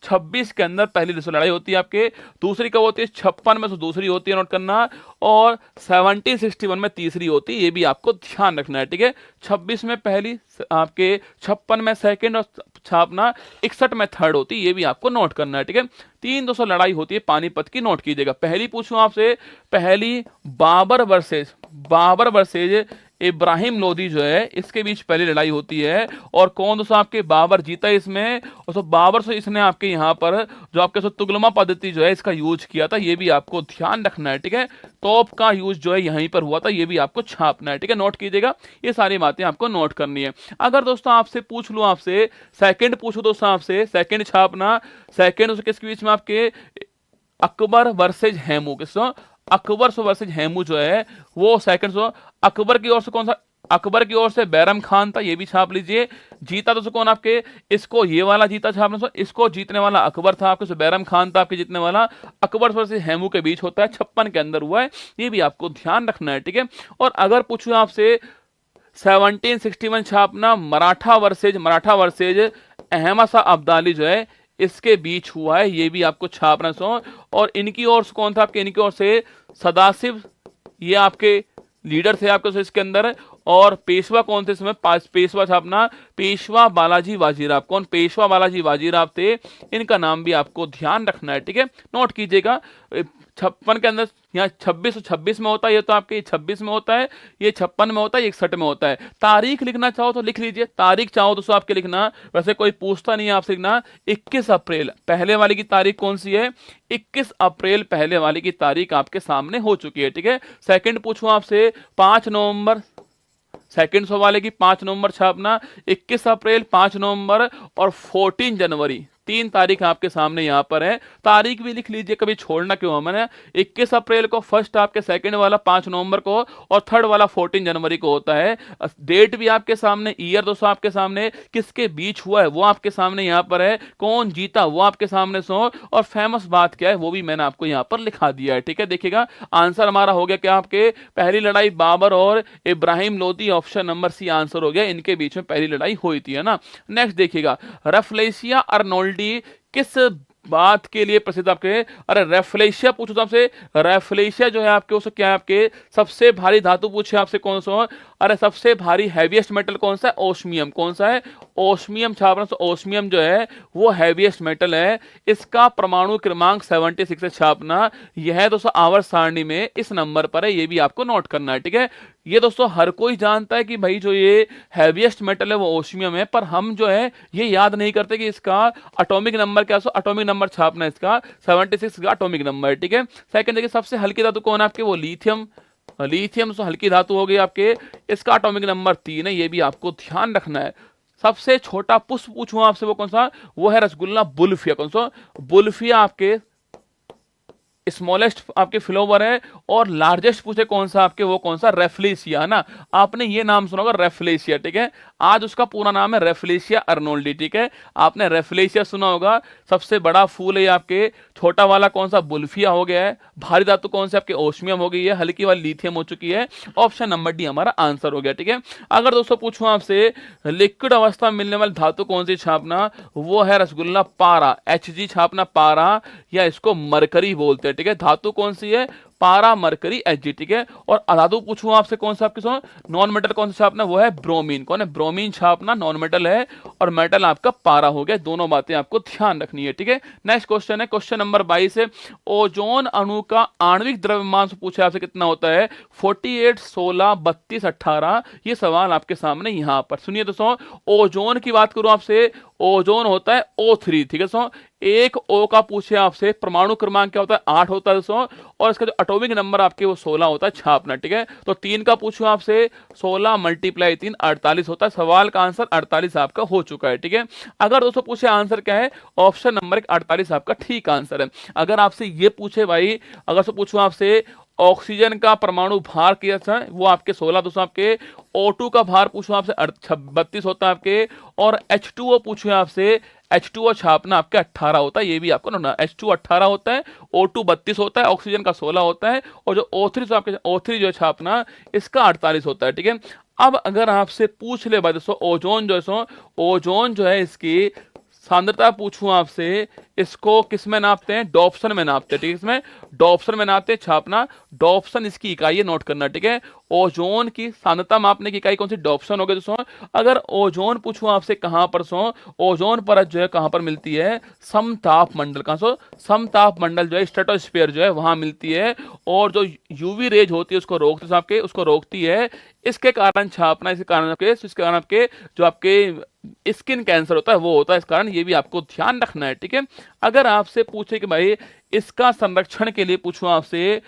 26 के अंदर पहली लड़ाई होती है आपके। दूसरी कब होती है, 56 में, तो दूसरी होती है, नोट करना। और 1761 में तीसरी होती है, ये भी आपको ध्यान रखना है। ठीक है, 26 में पहली आपके, 56 में सेकंड, और छापना 61 में थर्ड होती है, ये भी आपको नोट करना है। ठीक है, 3 दोस्तों लड़ाई होती है पानीपत की, नोट कीजिएगा। पहली पूछूं आपसे, पहली बाबर वर्सेज इब्राहिम लोदी जो है, इसके बीच पहली लड़ाई होती है। और कौन दोस्तों आपके, बाबर जीता इसमें, और तो बाबर से इसने आपके यहाँ पर जो आपके तुगलमा पद्धति जो है इसका यूज किया था, ये भी आपको ध्यान रखना है। ठीक है, तोप का यूज जो है यहीं पर हुआ था, ये भी आपको छापना है। ठीक है, नोट कीजिएगा, ये सारी बातें आपको नोट करनी है। अगर दोस्तों आपसे पूछ लूं, आपसे सेकंड पूछूं दोस्तों आपसे, सेकंड छापना, सेकंड किसके बीच में आपके, अकबर वर्सेज हेमू, किसको, अकबर वर्सेज हेमू जो है वो सेकंड। अकबर की ओर से कौन सा, अकबर की ओर से बैरम खान था, ये भी छाप लीजिए। जीता तो कौन आपके, इसको ये वाला जीता छापना, इसको जीतने वाला अकबर था आपके, बैरम खान था आपके जीतने वाला। अकबर वर्सेस हेमू के बीच होता है, 56 के अंदर हुआ है, ये भी आपको ध्यान रखना है। ठीक है, और अगर पूछूं आपसे 1761 छापना, मराठा वर्सेज अहमद शाह अब्दाली जो है इसके बीच हुआ है, ये भी आपको छापना सो। और इनकी ओर से कौन था आपके, इनकी ओर से सदाशिव, ये आपके लीडर थे आपके इसके अंदर। और पेशवा कौन थे इसमें, पेशवा छापना, पेशवा बालाजी बाजीराव, कौन, पेशवा बालाजी बाजीराव थे, इनका नाम भी आपको ध्यान रखना है। ठीक है, नोट कीजिएगा। 56 के अंदर यहाँ 26 में होता है, ये तो आपके 26 में होता है, ये 56 में होता है, 61 में होता है। तारीख लिखना चाहो तो लिख लीजिए, तारीख चाहो तो आपके लिखना, वैसे कोई पूछता नहीं है आपसे लिखना। 21 अप्रैल पहले वाली की तारीख कौन सी है, 21 अप्रैल पहले वाली की तारीख आपके सामने हो चुकी है। ठीक है, सेकंड पूछूं आपसे, 5 नवंबर, सेकंड सवाल की 5 नवंबर छापना, 21 अप्रैल, 5 नवंबर और 14 जनवरी, 3 तारीख आपके सामने यहां पर है। तारीख भी लिख लीजिए, कभी छोड़ना क्यों हमने। 21 अप्रैल को फर्स्ट आपके, सेकंड वाला 5 नवंबर को, और थर्ड वाला 14 जनवरी को होता है। डेट भी आपके सामने, ईयर दोस्तों आपके सामने, किसके बीच हुआ है वो आपके सामने यहाँ पर है, कौन जीता वो आपके सामने सो, और फेमस बात क्या है वो भी मैंने आपको यहाँ पर लिखा दिया है। ठीक है, देखिएगा आंसर हमारा हो गया क्या आपके, पहली लड़ाई बाबर और Ibrahim Lodi, option number C answer हो गया, इनके बीच में पहली लड़ाई हुई थी, है ना। नेक्स्ट देखिएगा, रफलेशिया अर्नोल्डी किस बात के लिए प्रसिद्ध आपके, अरे रेफ्लेशिया पूछो तो आपसे, रेफ्लेशिया जो है आपके उससे क्या है आपके, सबसे भारी धातु पूछे आपसे कौन सा, अरे सबसे भारी हैवीएस्ट मेटल कौन सा है, ओस्मियम, कौन सा है, ओस्मियम छापना। ओस्मियम जो है वो हैवीएस्ट मेटल है, इसका परमाणु क्रमांक 76 से छापना। यह दोस्तों आवर्त सारणी में इस नंबर पर है, ये भी आपको नोट करना है। ठीक है, ये दोस्तों हर कोई जानता है कि भाई जो ये हैवीएस्ट मेटल है वो ओस्मियम है, पर हम जो है ये याद नहीं करते कि इसका एटॉमिक नंबर क्या है। एटॉमिक नंबर छापना है इसका 76 का एटॉमिक नंबर है, ठीक है। सेकंड देखिए सबसे हल्की धातु कौन है आपके, वो लिथियम। लिथियम तो हल्की धातु हो गई आपके, इसका एटॉमिक नंबर 3 है, ये भी आपको ध्यान रखना है। सबसे छोटा पुष्प पूछूं आपसे वो कौन सा, वो है रसगुल्ला बुल्फिया। कौन सा, बुल्फिया आपके स्मॉलेस्ट आपके फ्लोवर है, और लार्जेस्ट पूछे कौन सा आपके, वो कौन सा, रेफ्लेशिया है ना। आपने ये नाम सुना होगा रेफ्लेशिया, ठीक है। आज उसका पूरा नाम है रेफ्लेशिया अर्नोल्डी, ठीक है। आपने रेफ्लेशिया सुना होगा। सबसे बड़ा फूल है आपके, छोटा वाला कौन सा, बुल्फिया हो गया है। भारी धातु कौन सी आपके, ओस्मियम हो गई है। हल्की वाली लिथियम हो चुकी है। ऑप्शन नंबर डी हमारा आंसर हो गया, ठीक है। अगर दोस्तों पूछूं आपसे लिक्विड अवस्था में मिलने वाली धातु कौन सी छापना, वो है रसगुल्ला पारा, Hg छापना पारा, या इसको मरकरी बोलते हैं, ठीक है। धातु कौन सी है, पारा मरकरी Hg, ठीक है। और अधातु पूछूं आपसे कौन सा आपके नॉन मेटल कौन सा छापना, वो है ब्रोमीन। कौन है, ब्रोमीन छापना नॉन मेटल है, और मेटल आपका पारा हो गया। दोनों बातें आपको ध्यान रखनी है, ठीक है। नेक्स्ट क्वेश्चन है क्वेश्चन नंबर 22 है, ओजोन अणु का आणविक द्रव्यमान पूछे आपसे कितना होता है, 48, 16, 32, 18। ये सवाल आपके सामने यहाँ पर सुनिए दोस्तों। ओजोन की बात करूं आपसे, ओजोन होता है O3, ठीक है दोस्तों। एक O का पूछे आपसे परमाणु क्रमांक क्या होता है, 8 होता है दोस्तों, और इसका जो एटॉमिक नंबर आपके वो 16 होता है छापना, ठीक है। तो 3 का पूछूं आपसे, 16 × 3 48 होता है। सवाल का आंसर 48 आपका हो चुका है, ठीक है। अगर दोस्तों पूछे आंसर क्या है, ऑप्शन नंबर 48 आपका ठीक आंसर है। अगर आपसे ये पूछे भाई, अगर तो पूछूं आपसे ऑक्सीजन का परमाणु भार किया था, वो आपके 16 दोस्तों। आपके O2 का भार पूछो आपसे 32 होता है आपके, और H2O पूछो आपसे, H2O छापना आपके 18 होता है। ये भी आपको ना, H2 18 होता है, O2 32 होता है, ऑक्सीजन का 16 होता है, और जो O3 आपके O3 जो है छापना, इसका 48 होता है, ठीक है। अब अगर आपसे पूछ ले भाई दोस्तों, ओजोन जो है ओजोन जो है इसकी सांद्रता पूछूं आपसे, इसको किस में नापते हैं, डॉप्सन में नापते हैं, ठीक है। इसमें डॉप्सन में नापते हैं छापना, डॉप्सन इसकी इकाई है, नोट करना, ठीक है। ओजोन की सांद्रता मापने की इकाई कौन सी, डॉप्सन हो गया दोस्तों। अगर ओजोन पूछूं आपसे कहां पर ओजोन परत जो है कहां पर मिलती है, समताप मंडल। कहां समताप मंडल जो है, स्ट्रेटोस्फीयर जो है वहां मिलती है, और जो यूवी रेज होती है उसको रोकती आपके, उसको रोकती है। इसके कारण छापना, इसके कारण आपके जो आपके स्किन कैंसर होता है वो होता है, इस कारण ये भी आपको ध्यान रखना है, ठीक है। अगर आपसे पूछे कि भाई इसका संरक्षण के लिए पूछूं आपसे,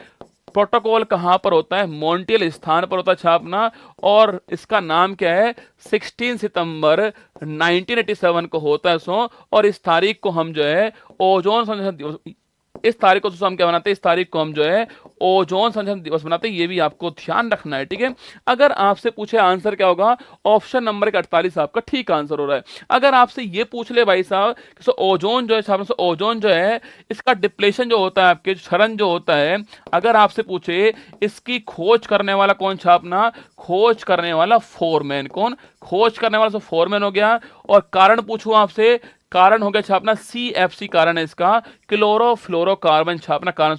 प्रोटोकॉल कहां पर होता है, मॉन्ट्रियल स्थान पर होता है छापना, और इसका नाम क्या है, 16 सितंबर 1987 को होता है और इस तारीख को हम जो है ओजोन संरक्षण दिवस, इस तारीख को हम क्या बनाते हैं, इस तारीख को हम जो है ओजोन संरक्षण दिवस बनाते हैं। ये भी आपको ध्यान रखना है, ठीक है। अगर आपसे पूछे आंसर क्या होगा, ऑप्शन नंबर 48 आपका ठीक आंसर हो रहा है। अगर आपसे ये पूछ ले भाई साहब, ओजोन जो है ओजोन जो है इसका डिप्लेशन जो होता है, आपके क्षरण जो होता है, अगर आपसे पूछे इसकी खोज करने वाला कौन छापना, खोज करने वाला फोरमैन। कौन, खोज करने वाला फोरमैन हो गया। और कारण पूछूं आपसे, कारण हो गया छापना CFC, कारण है इसका क्लोरोफ्लोरोकार्बन छापना, कारण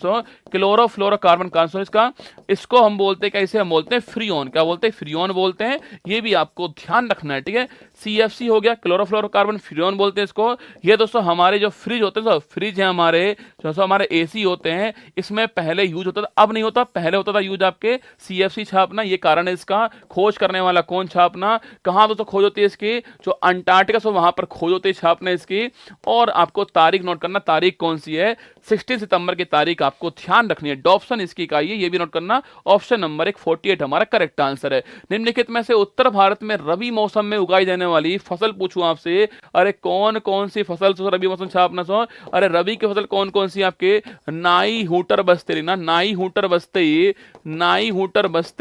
क्लोरोफ्लोरोकार्बन कारण इसका, इसको हम बोलते हैं कैसे, हम बोलते हैं फ्रियोन। क्या बोलते हैं, फ्रियोन बोलते हैं। ये भी आपको ध्यान रखना है, ठीक है। CFC हो गया, क्लोरोफ्लोरोकार्बन, फ्रियोन बोलते हैं इसको। ये दोस्तों हमारे जो फ्रिज होते हैं, फ्रिज है हमारे जो हमारे AC होते हैं, इसमें पहले यूज होता था, अब नहीं होता, पहले होता था यूज आपके CFC छापना। ये कारण है इसका। खोज करने वाला कौन छापना, कहां दोस्तों खोज होती है इसकी, जो अंटार्कटिका वहां पर खोज होती है छापना इसकी। और आपको तारीख नोट करना, तारीख कौन सी है, 16 सितंबर की तारीख आपको ध्यान रखनी है। डॉप्सन इसकी इकाई है, ये भी नोट करना। ऑप्शन नंबर 48 हमारा करेक्ट आंसर है। निम्नलिखित में से उत्तर भारत में रबी मौसम में उगाई जाने वाली फसल पूछूं आपसे, अरे कौन कौन सी फसल रबी मौसम छापना अरे रबी की फसल कौन कौन सी आपके, नाई हूटर बसते ही ना, नाई हूटर बसते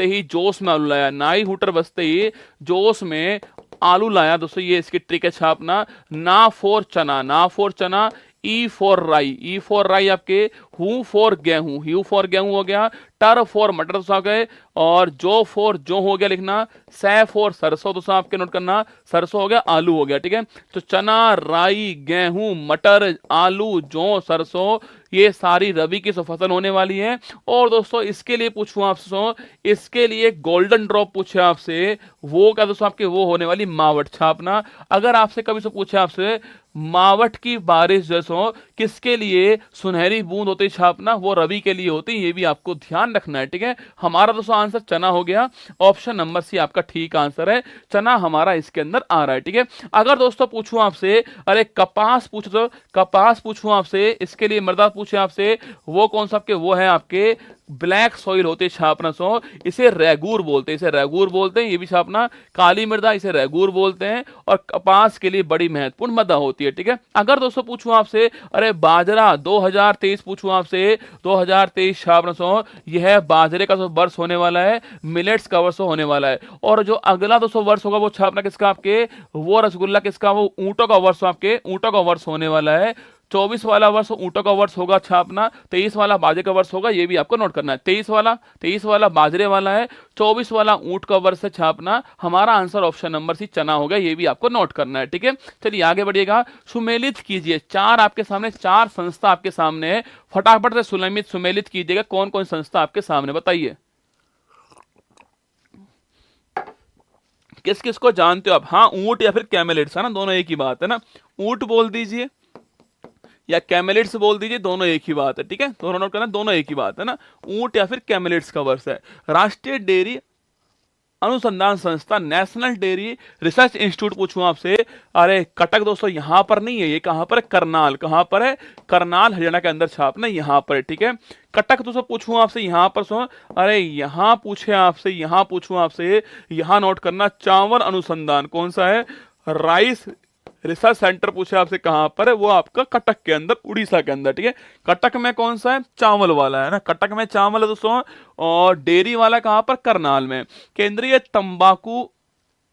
ही जोश में आलू लाया, नाई हूटर बसते ही जोश में आलू लाया दोस्तों। ये इसकी ट्रिक है छापना। ना फॉर चना, E फॉर राई आपके, हु फॉर गेहूं हो गया, टर फॉर मटर दोस्तों आ गए, और जो फॉर जो हो गया लिखना, सै फॉर सरसों दोस्तों आपके नोट करना, सरसों हो गया, आलू हो गया, ठीक है। तो चना, राई, गेहूं, मटर, आलू, जौ, सरसों, ये सारी रबी की फसल होने वाली है। और दोस्तों इसके लिए पूछूं आपसे, इसके लिए गोल्डन ड्रॉप पूछे आपसे, वो क्या दोस्तों आपके, वो होने वाली मावट छापना। अगर आपसे कभी से पूछे आपसे मावट की बारिश जैसो किसके लिए सुनहरी बूंद होती छापना वो रवि के लिए होती है, ये भी आपको ध्यान रखना है, ठीक है। हमारा दोस्तों आंसर चना हो गया, ऑप्शन नंबर सी आपका ठीक आंसर है, चना हमारा इसके अंदर आ रहा है, ठीक है। अगर दोस्तों पूछूं आपसे, अरे कपास पूछो, तो कपास पूछूं आपसे, इसके लिए मृदा पूछे आपसे, वो कौन सा आपके, वो है आपके ब्लैक सॉइल होते छापना सो, इसे रेगूर बोलते हैं, इसे रेगूर बोलते हैं, ये भी छापना काली मृदा, इसे रेगूर बोलते हैं, और कपास के लिए बड़ी महत्वपूर्ण मृदा होती है, ठीक है। अगर दोस्तों पूछूं आपसे, अरे बाजरा 2023 पूछूं आपसे, 2023 छापना सो, यह बाजरे का वर्ष होने वाला है, मिलेट्स का वर्ष होने वाला है, और जो अगला 200 वर्ष होगा वो छापना किसका आपके, वो रसगुल्ला किसका, वो ऊंटों का वर्ष, आपके ऊंटों का वर्ष होने वाला है। 24 वाला वर्ष ऊंटों का वर्ष होगा छापना, 23 वाला बाजरे का वर्ष होगा, ये भी आपको नोट करना है। 23 वाला बाजरे वाला है, 24 वाला ऊंट का वर्ष है छापना। हमारा आंसर ऑप्शन नंबर सी चना होगा, ये भी आपको नोट करना है, ठीक है। चलिए आगे बढ़िएगा, सुमेलित कीजिए, चार आपके सामने, चार संस्था आपके सामने है, फटाफट से सुमेलित कीजिएगा, कौन कौन संस्था आपके सामने बताइए, किस किस को जानते हो आप। हाँ, ऊंट या फिर कैमेलिड्स है ना, दोनों एक ही बात है ना, ऊंट बोल दीजिए या कैमेलिड्स बोल दीजिए, दोनों एक ही बात है, ठीक है, दोनों नोट करना, दोनों एक ही बात है ना, ऊंट या फिर कैमेलिड्स का वर्ष है। राष्ट्रीय डेयरी अनुसंधान संस्था, नेशनल डेयरी रिसर्च इंस्टीट्यूट पूछूं आपसे, अरे कटक दोस्तों यहां पर नहीं है, ये कहां पर है, करनाल, कहां पर है, करनाल हरियाणा के अंदर छापना, यहां पर है, ठीक है। कटक दोस्तों पूछूं आपसे, यहां पर सो, अरे यहां पूछे आपसे, यहां पूछूं आपसे, यहां नोट करना, चावल अनुसंधान कौन सा है, राइस रिसर्च सेंटर पूछे आपसे कहां पर है, वो आपका कटक के अंदर, उड़ीसा के अंदर, ठीक है। कटक में कौन सा है, चावल वाला है ना, कटक में चावल है दोस्तों, और डेयरी वाला कहां पर, करनाल में। केंद्रीय तंबाकू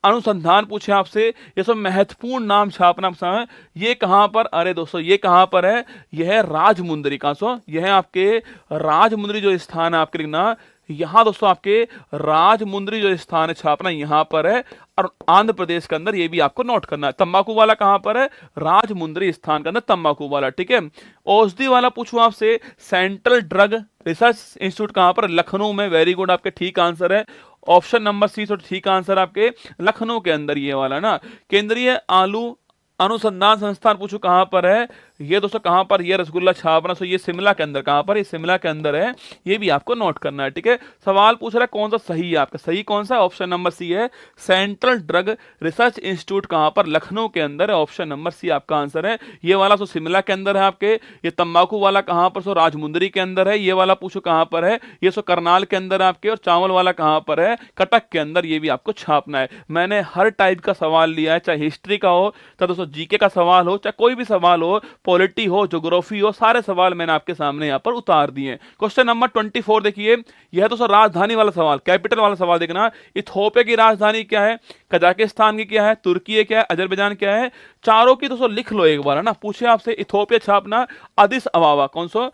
अनुसंधान पूछे आपसे, ये सब महत्वपूर्ण नाम छापना है, ये कहां पर, अरे दोस्तों ये कहां पर है, यह है राजमुंदरी, कहां सो, यह है आपके राजमुंदरी जो स्थान है आपके ना, यहां दोस्तों आपके राजमुंदरी जो स्थान है छापना यहां पर है, और आंध्र प्रदेश के अंदर, ये भी आपको नोट करना है। तंबाकू वाला कहां पर है, राजमुंदरी स्थान के अंदर तंबाकू वाला, ठीक है। औषधि वाला पूछूं आपसे, सेंट्रल ड्रग रिसर्च इंस्टीट्यूट कहां पर, लखनऊ में, वेरी गुड, आपके ठीक आंसर है, ऑप्शन नंबर सी, तो ठीक आंसर आपके लखनऊ के अंदर ये वाला ना। केंद्रीय आलू अनुसंधान संस्थान पूछो कहां पर है, ये दोस्तों कहां पर, ये रसगुल्ला छापना, सो ये शिमला के अंदर, कहां पर, ये शिमला के अंदर है, ये भी आपको नोट करना है, ठीक है। सवाल पूछ रहा है कौन सा सही है आपका, सही कौन सा, ऑप्शन नंबर सी है, सेंट्रल ड्रग रिसर्च इंस्टीट्यूट कहां पर, लखनऊ के अंदर है, ऑप्शन नंबर सी आपका आंसर है। ये वाला सो शिमला के अंदर है आपके, ये तंबाकू वाला कहां पर, सो राजमुंदरी के अंदर है, ये वाला पूछो कहां पर है, ये सो करनाल के अंदर है आपके, और चावल वाला कहां पर है, कटक के अंदर, ये भी आपको छापना है। मैंने हर टाइप का सवाल लिया है, चाहे हिस्ट्री का हो, चाहे दोस्तों जीके का सवाल हो, चाहे कोई भी सवाल हो, पॉलिटी हो, ज्योग्राफी हो, सारे सवाल मैंने आपके सामने यहां पर उतार दिए। क्वेश्चन नंबर 24 देखिए, यह तो राजधानी वाला सवाल, कैपिटल वाला सवाल देखना, इथोपिया की राजधानी क्या है, कजाकिस्तान की क्या है, तुर्की क्या है, अजरबैजान क्या है, चारों की दोस्तों लिख लो एक बार है ना। पूछे आपसे, इथोपिया छापना, अदिस अबाबा, कौन सा,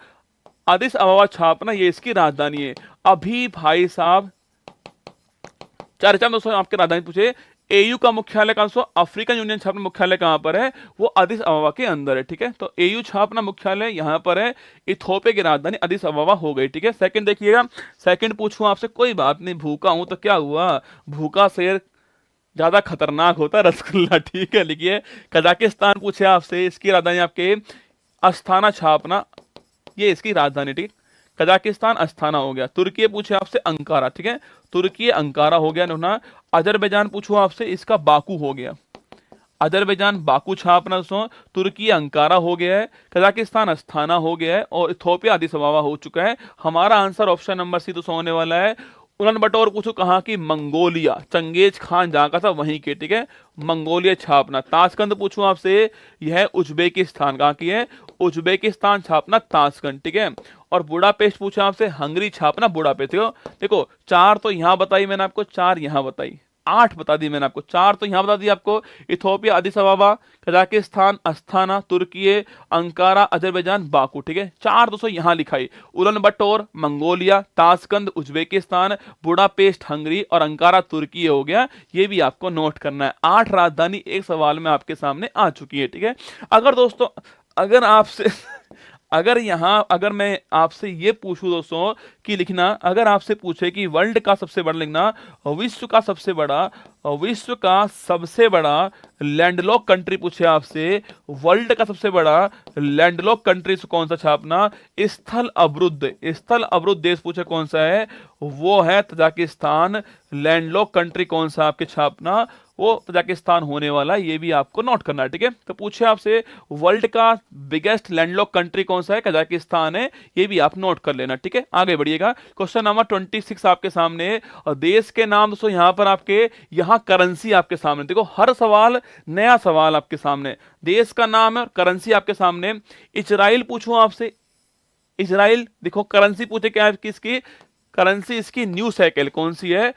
अदिस अबाबा छापना, ये इसकी राजधानी है। अभी भाई साहब चर्चा में दोस्तों आपके राजधानी पूछे, एयू का मुख्यालय कहां, अफ्रीकन यूनियन छापना मुख्यालय कहां पर है, वो अदिस अबाबा के अंदर है, ठीक है। तो एयू छापना मुख्यालय यहां पर है, इथोपिया की राजधानी अदिस अबाबा हो गई, ठीक है। सेकंड देखिएगा, सेकंड पूछूं आपसे, कोई बात नहीं, भूखा हूं तो क्या हुआ, भूखा शेर ज्यादा खतरनाक होता है रसगुल्ला, ठीक है। लिखिए, कजाकिस्तान पूछे आपसे, इसकी राजधानी आपके अस्थाना छापना, ये इसकी राजधानी, ठीक है। कजाकिस्तान अस्थाना हो गया। तुर्की पूछे आपसे, अंकारा, ठीक है, तुर्की अंकारा हो गया ना। अजरबैजान पूछो आपसे, इसका बाकू हो गया, अजरबैजान बाकू छापना, तुर्की अंकारा हो गया है, कजाकिस्तान अस्थाना हो गया है, और इथोपिया अदिस अबाबा हो चुका है। हमारा आंसर ऑप्शन नंबर सी तो होने वाला है। उलन बटोर पूछो कहाँ की, मंगोलिया, चंगेज खान जहां का था वहीं के, ठीक है, मंगोलिया छापना। ताशकंद पूछो आपसे, यह उज्बेकिस्तान कहाँ की है, उज्बेकिस्तान छापना ताशकंद, ठीक है। और बुडापेस्ट पूछा आपसे, हंगरी छापना बुडापेस्ट। देखो चार तो यहां बताई मैंने आपको, चार यहां बताई, 8 बता दी मैंने आपको, 4 तो यहां बता दी आपको, Ethiopia Addis Ababa, Kazakhstan Astana, तुर्की अंकारा, अजरबैजान बाकू, ठीक है। 4 दोस्तों यहां लिखाई, Ulan Bator Mongolia, Tashkent Uzbekistan, Budapest Hungary, और अंकारा तुर्की हो गया, ये भी आपको नोट करना है। 8 राजधानी एक सवाल में आपके सामने आ चुकी है, ठीक है। अगर दोस्तों, अगर आपसे अगर मैं आपसे ये पूछूं दोस्तों कि लिखना, अगर आपसे पूछे कि वर्ल्ड का सबसे बड़ा, लिखना विश्व का सबसे बड़ा लैंडलॉक कंट्री पूछे आपसे, वर्ल्ड का सबसे बड़ा लैंडलॉक कंट्री कौन सा छापना, स्थल अवरुद्ध देश पूछे कौन सा है, वो है तजाकिस्तान। लैंडलॉक कंट्री कौन सा आपके छापना, वो तजाकिस्तान होने वाला, ये भी आपको नोट करना है, ठीक है। तो पूछे आपसे वर्ल्ड का बिगेस्ट लैंडलॉक कंट्री कौन सा है, कजाकिस्तान है, ये भी आप नोट कर लेना, ठीक है। आगे बढ़िएगा, क्वेश्चन नंबर 26 आपके सामने। और देश के नाम दोस्तों यहां पर आपके, यहां करेंसी आपके सामने, देखो हर सवाल नया सवाल आपके सामने, देश का नाम है और करेंसी आपके सामने। इजराइल पूछूं आपसे, इजराइल देखो करेंसी पूछे क्या है किसकी, करेंसी इसकी न्यू साइकिल कौन सी है,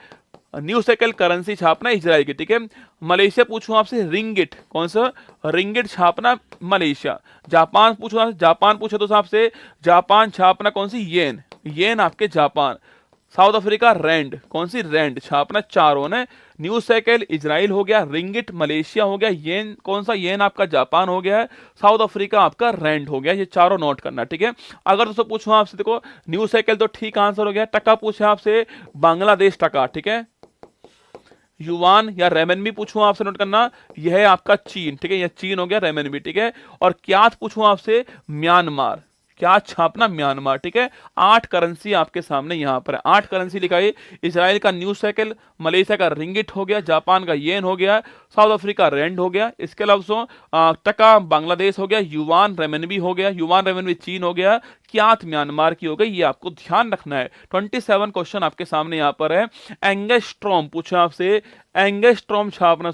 न्यू साइकिल करेंसी छापना इजराइल की, ठीक है। मलेशिया पूछूं आपसे रिंगिट, कौन सा, रिंगिट छापना मलेशिया। जापान पूछूं आपसे, जापान पूछे तो आपसे, जापान छापना कौन सी, येन आपके जापान। साउथ अफ्रीका रैंड, कौन सी, रैंड छापना चारों ने। न्यू साइकिल इजराइल हो गया, रिंगिट मलेशिया हो गया, येन कौन सा, येन आपका जापान हो गया है, साउथ अफ्रीका आपका रैंड हो गया, ये चारों नोट करना, ठीक है। अगर दोस्तों पूछूं आपसे, देखो न्यू साइकिल तो ठीक आंसर हो गया। टका पूछे आपसे, बांग्लादेश टका, ठीक है। युवान या रेमनबी पूछूं आपसे, नोट करना, यह है आपका चीन, ठीक है, यह चीन हो गया रेमनबी, ठीक है। और क्यात पूछूं आपसे, म्यांमार, क्या छापना म्यांमार, ठीक है। 8 करेंसी आपके सामने यहां पर है, 8 करेंसी लिखाई। इजराइल का न्यू साइकिल, मलेशिया का रिंगिट हो गया, जापान का येन हो गया, साउथ अफ्रीका रैंड हो गया, इसके अलावा टका बांग्लादेश हो गया, युवान रेमनबी हो गया, युवान रेमनबी चीन हो गया, क्यात म्यांमार की हो गई, ये आपको ध्यान रखना है। 27 क्वेश्चन आपके सामने यहां पर है। एंगस्ट्रॉम पूछा आपसे, एंगस्ट्रॉम छापना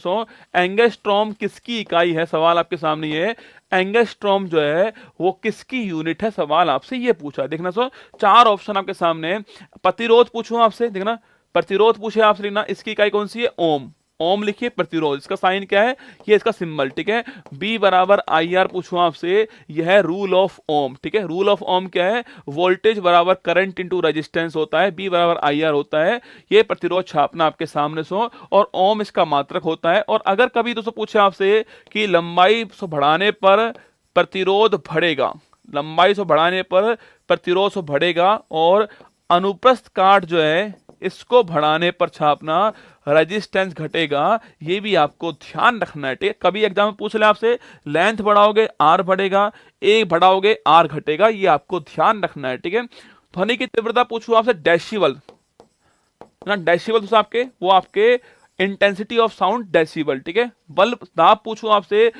एंगस्ट्रॉम किसकी इकाई है, सवाल आपके सामने ये। एंगस्ट्रॉम जो है वो किसकी यूनिट है, सवाल आपसे ये पूछा, देखना 4 ऑप्शन आपके सामने। प्रतिरोध पूछूं आपसे, देखना प्रतिरोध पूछे आपसे, लिखना इसकी इकाई कौन सी है, ओम, ओम लिखिए। प्रतिरोध इसका साइन क्या है, ये इसका सिंबल, ठीक है। बी बराबर आई आर पूछूं आपसे, यह है रूल ऑफ ओम, ठीक है। रूल ऑफ ओम क्या है, वोल्टेज बराबर करंट इंटू रेजिस्टेंस होता है, बी बराबर आई आर होता है, ये प्रतिरोध छापना आपके सामने और ओम इसका मात्रक होता है। और अगर कभी दोस्तों पूछे आपसे कि लंबाई बढ़ाने पर प्रतिरोध बढ़ेगा, लंबाई से बढ़ाने पर प्रतिरोध बढ़ेगा, और अनुप्रस्थ काट जो है इसको बढ़ाने पर छापना रेजिस्टेंस घटेगा, ये भी आपको ध्यान रखना है, ठीक है। कभी एग्जाम में पूछ ले आपसे, लेंथ बढ़ाओगे आर बढ़ेगा, ए बढ़ाओगे आर घटेगा, ये आपको ध्यान रखना है, ठीक है। ध्वनि की तीव्रता पूछूं आपसे, डेसिबल ना, डेसिबल तो आपके वो आपके इंटेंसिटी ऑफ साउंड डेसिबल, ठीक है। बल दाब पूछूं आपसे,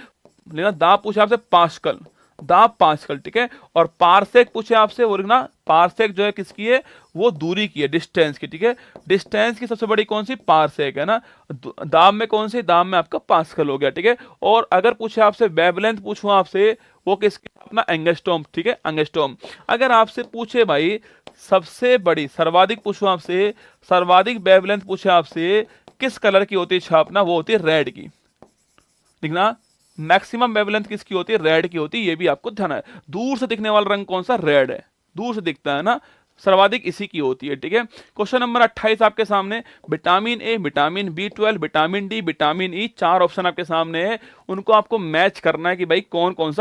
लेना दाब पूछे आपसे पास्कल, दाब पास्कल, ठीक है। और पारसेक पूछे आपसे, वो लिखना पारसेक जो है किसकी है, वो दूरी की है, डिस्टेंस की, ठीक है। डिस्टेंस की सबसे बड़ी कौन सी, पारसेक है ना। दाब में कौन सी, दाब में आपका पास्कल हो गया, ठीक है। और अगर पूछे आपसे वेवलेंथ पूछूं आपसे, वो किसकी, अपना एंगस्ट्रॉम, ठीक है, एंगस्ट्रॉम। अगर आपसे पूछे भाई सबसे बड़ी सर्वाधिक पूछूं आपसे, सर्वाधिक वेवलेंथ पूछे आपसे किस कलर की होती है छापना, वो होती है रेड की, लिखना मैक्सिमम वेवलेंथ किसकी होती है, रेड की होती है, ये भी आपको ध्यान है। दूर से दिखने वाला रंग कौन सा, रेड है, दूर से दिखता है ना, सर्वाधिक इसी की होती है, ठीक है। क्वेश्चन नंबर 28 आपके सामने, vitamin A, vitamin B12, vitamin D, vitamin E, 4 option आपके सामने है, उनको आपको मैच करना है कि भाई कौन कौन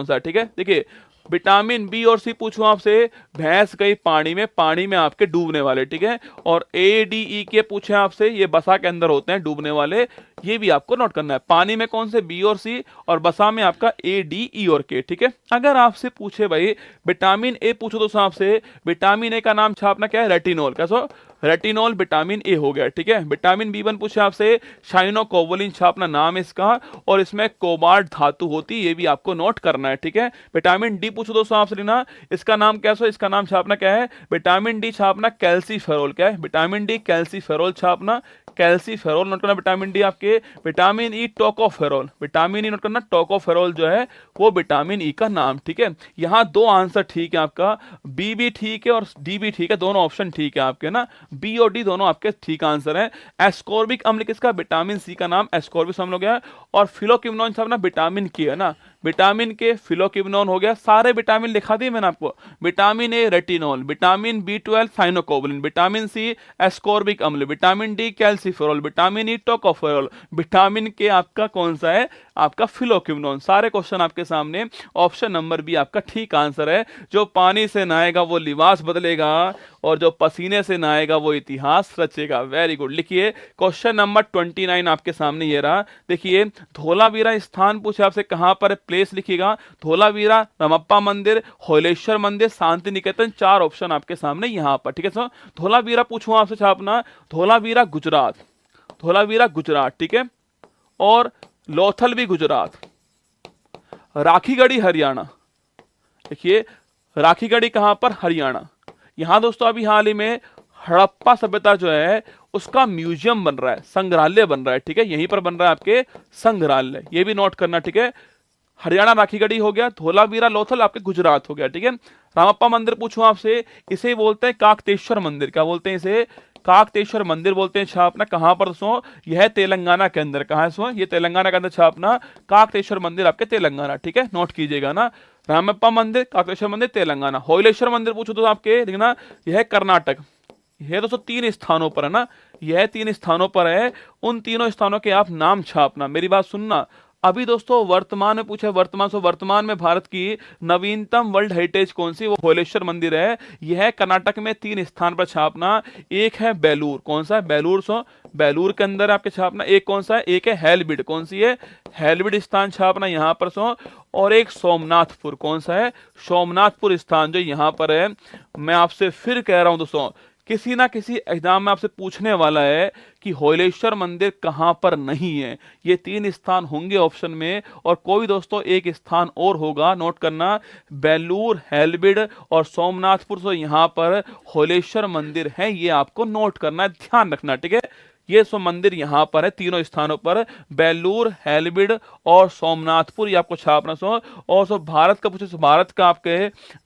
सा, ठीक है। देखिए विटामिन बी और सी पूछूं आपसे, भैंस गई पानी में आपके डूबने वाले, ठीक है। और ए डी ई के पूछे आपसे, ये बसा के अंदर होते हैं डूबने वाले, ये भी आपको नोट करना है। पानी में कौन से, बी और सी, और बसा में आपका ए डी ई और के, ठीक है। अगर आपसे पूछे भाई विटामिन ए पूछो तो आपसे, विटामिन ए का नाम छापना क्या है, रेटिनोल, कैसो रेटिनोल विटामिन ए हो गया, ठीक है। विटामिन बी वन पूछे आपसे, शाइनोकोवलिन छापना नाम इसका, और इसमें कोबाल्ट धातु होती है, ये भी आपको नोट करना है, ठीक है। विटामिन डी पूछो दोस्तों आपसे, लेना इसका नाम कैसे, इसका नाम छापना क्या है, विटामिन डी छापना कैल्सीफेरोल, क्या है, विटामिन डी कैल्सीफेरोल छापना, कैल्सीफेरोल नोट करना। विटामिन डी आपके, vitamin E tocopherol, vitamin E note करना, टोकोफेरोल जो है वो विटामिन ई का नाम, ठीक है। यहाँ 2 आंसर ठीक है आपका, बी भी ठीक है और डी भी ठीक है, दोनों ऑप्शन ठीक है आपके ना, बी और डी दोनों आपके ठीक आंसर है। एस्कॉर्बिक अम्ल किसका, विटामिन सी का नाम एस्कॉर्बिक अम्ल हो गया। और फिलोक्विनोन छापना विटामिन के है ना, विटामिन के फिलोक्विनोन हो गया, सारे विटामिन लिखा दिए मैंने आपको। Vitamin A retinol, vitamin B12 cyanocobalamin, vitamin C ascorbic अम्ल, vitamin D calciferol, vitamin E tocopherol, vitamin K आपका कौन सा है, आपका फिलोक्विनोन। सारे क्वेश्चन आपके सामने, ऑप्शन नंबर बी आपका ठीक आंसर है। जो पानी से नहाएगा वो लिबास बदलेगा और जो पसीने से नहाएगा वो इतिहास रचेगा। Very good. लिखिए क्वेश्चन नंबर 29 आपके सामने ये रहा। देखिए धोलावीरा स्थान पूछे आपसे, कहां पर प्लेस लिखिएगा। धोलावीरा, रमप्पा मंदिर, होलेश्वर मंदिर, शांति निकेतन, चार ऑप्शन आपके सामने यहां पर। ठीक है सर, धोलावीरा पूछूं आपसे छापना, धोलावीरा गुजरात, धोलावीरा गुजरात, ठीक है, और लोथल भी गुजरात, राखीगढ़ी हरियाणा। देखिए राखीगढ़ी कहां पर, हरियाणा। यहां दोस्तों अभी हाल ही में हड़प्पा सभ्यता जो है उसका म्यूजियम बन रहा है, संग्रहालय बन रहा है। ठीक है, यहीं पर बन रहा है आपके संग्रहालय, ये भी नोट करना। ठीक है, हरियाणा राखीगढ़ी हो गया, धोलावीरा लोथल आपके गुजरात हो गया। ठीक है, रामप्पा मंदिर पूछूं आपसे, इसे बोलते हैं काकतेश्वर मंदिर। क्या बोलते हैं इसे, काकतेश्वर मंदिर बोलते हैं छापना। कहां पर दोस्तों, यह तेलंगाना के अंदर। कहां है दोस्तों, ये तेलंगाना के अंदर छापना, काकतेश्वर मंदिर आपके तेलंगाना। ठीक है, नोट कीजिएगा ना, रामप्पा मंदिर, काकतेश्वर मंदिर तेलंगाना। होयलेश्वर मंदिर पूछो तो आपके देखना, यह कर्नाटक। यह दोस्तों 3 स्थानों पर है ना, यह 3 स्थानों पर है। उन तीनों स्थानों के आप नाम छापना। मेरी बात सुनना, अभी दोस्तों वर्तमान में पूछे, वर्तमान में भारत की नवीनतम वर्ल्ड हेरिटेज कौन सी, वो होलेश्वर मंदिर है। यह कर्नाटक में 3 स्थान पर छापना। एक है बेलूर, कौन सा है, बेलूर। सो बेलूर के अंदर आपके छापना। एक कौन सा है, एक है हेलबिड, कौन सी है, हेलबिड स्थान छापना यहां पर। सो और एक सोमनाथपुर, कौन सा है, सोमनाथपुर स्थान जो यहां पर है। मैं आपसे फिर कह रहा हूं दोस्तों, किसी ना किसी एग्जाम में आपसे पूछने वाला है कि होयलेश्वर मंदिर कहां पर नहीं है। ये 3 स्थान होंगे ऑप्शन में, और कोई दोस्तों एक स्थान और होगा, नोट करना, बेलूर, हेलबिड और सोमनाथपुर। तो यहां पर होयलेश्वर मंदिर है, ये आपको नोट करना है, ध्यान रखना। ठीक है, ये सो मंदिर यहां पर है, तीनों स्थानों पर, बेलूर, हेलबिड और सोमनाथपुर, ये आपको छापना। सो और सो भारत का पूछो, भारत का आपके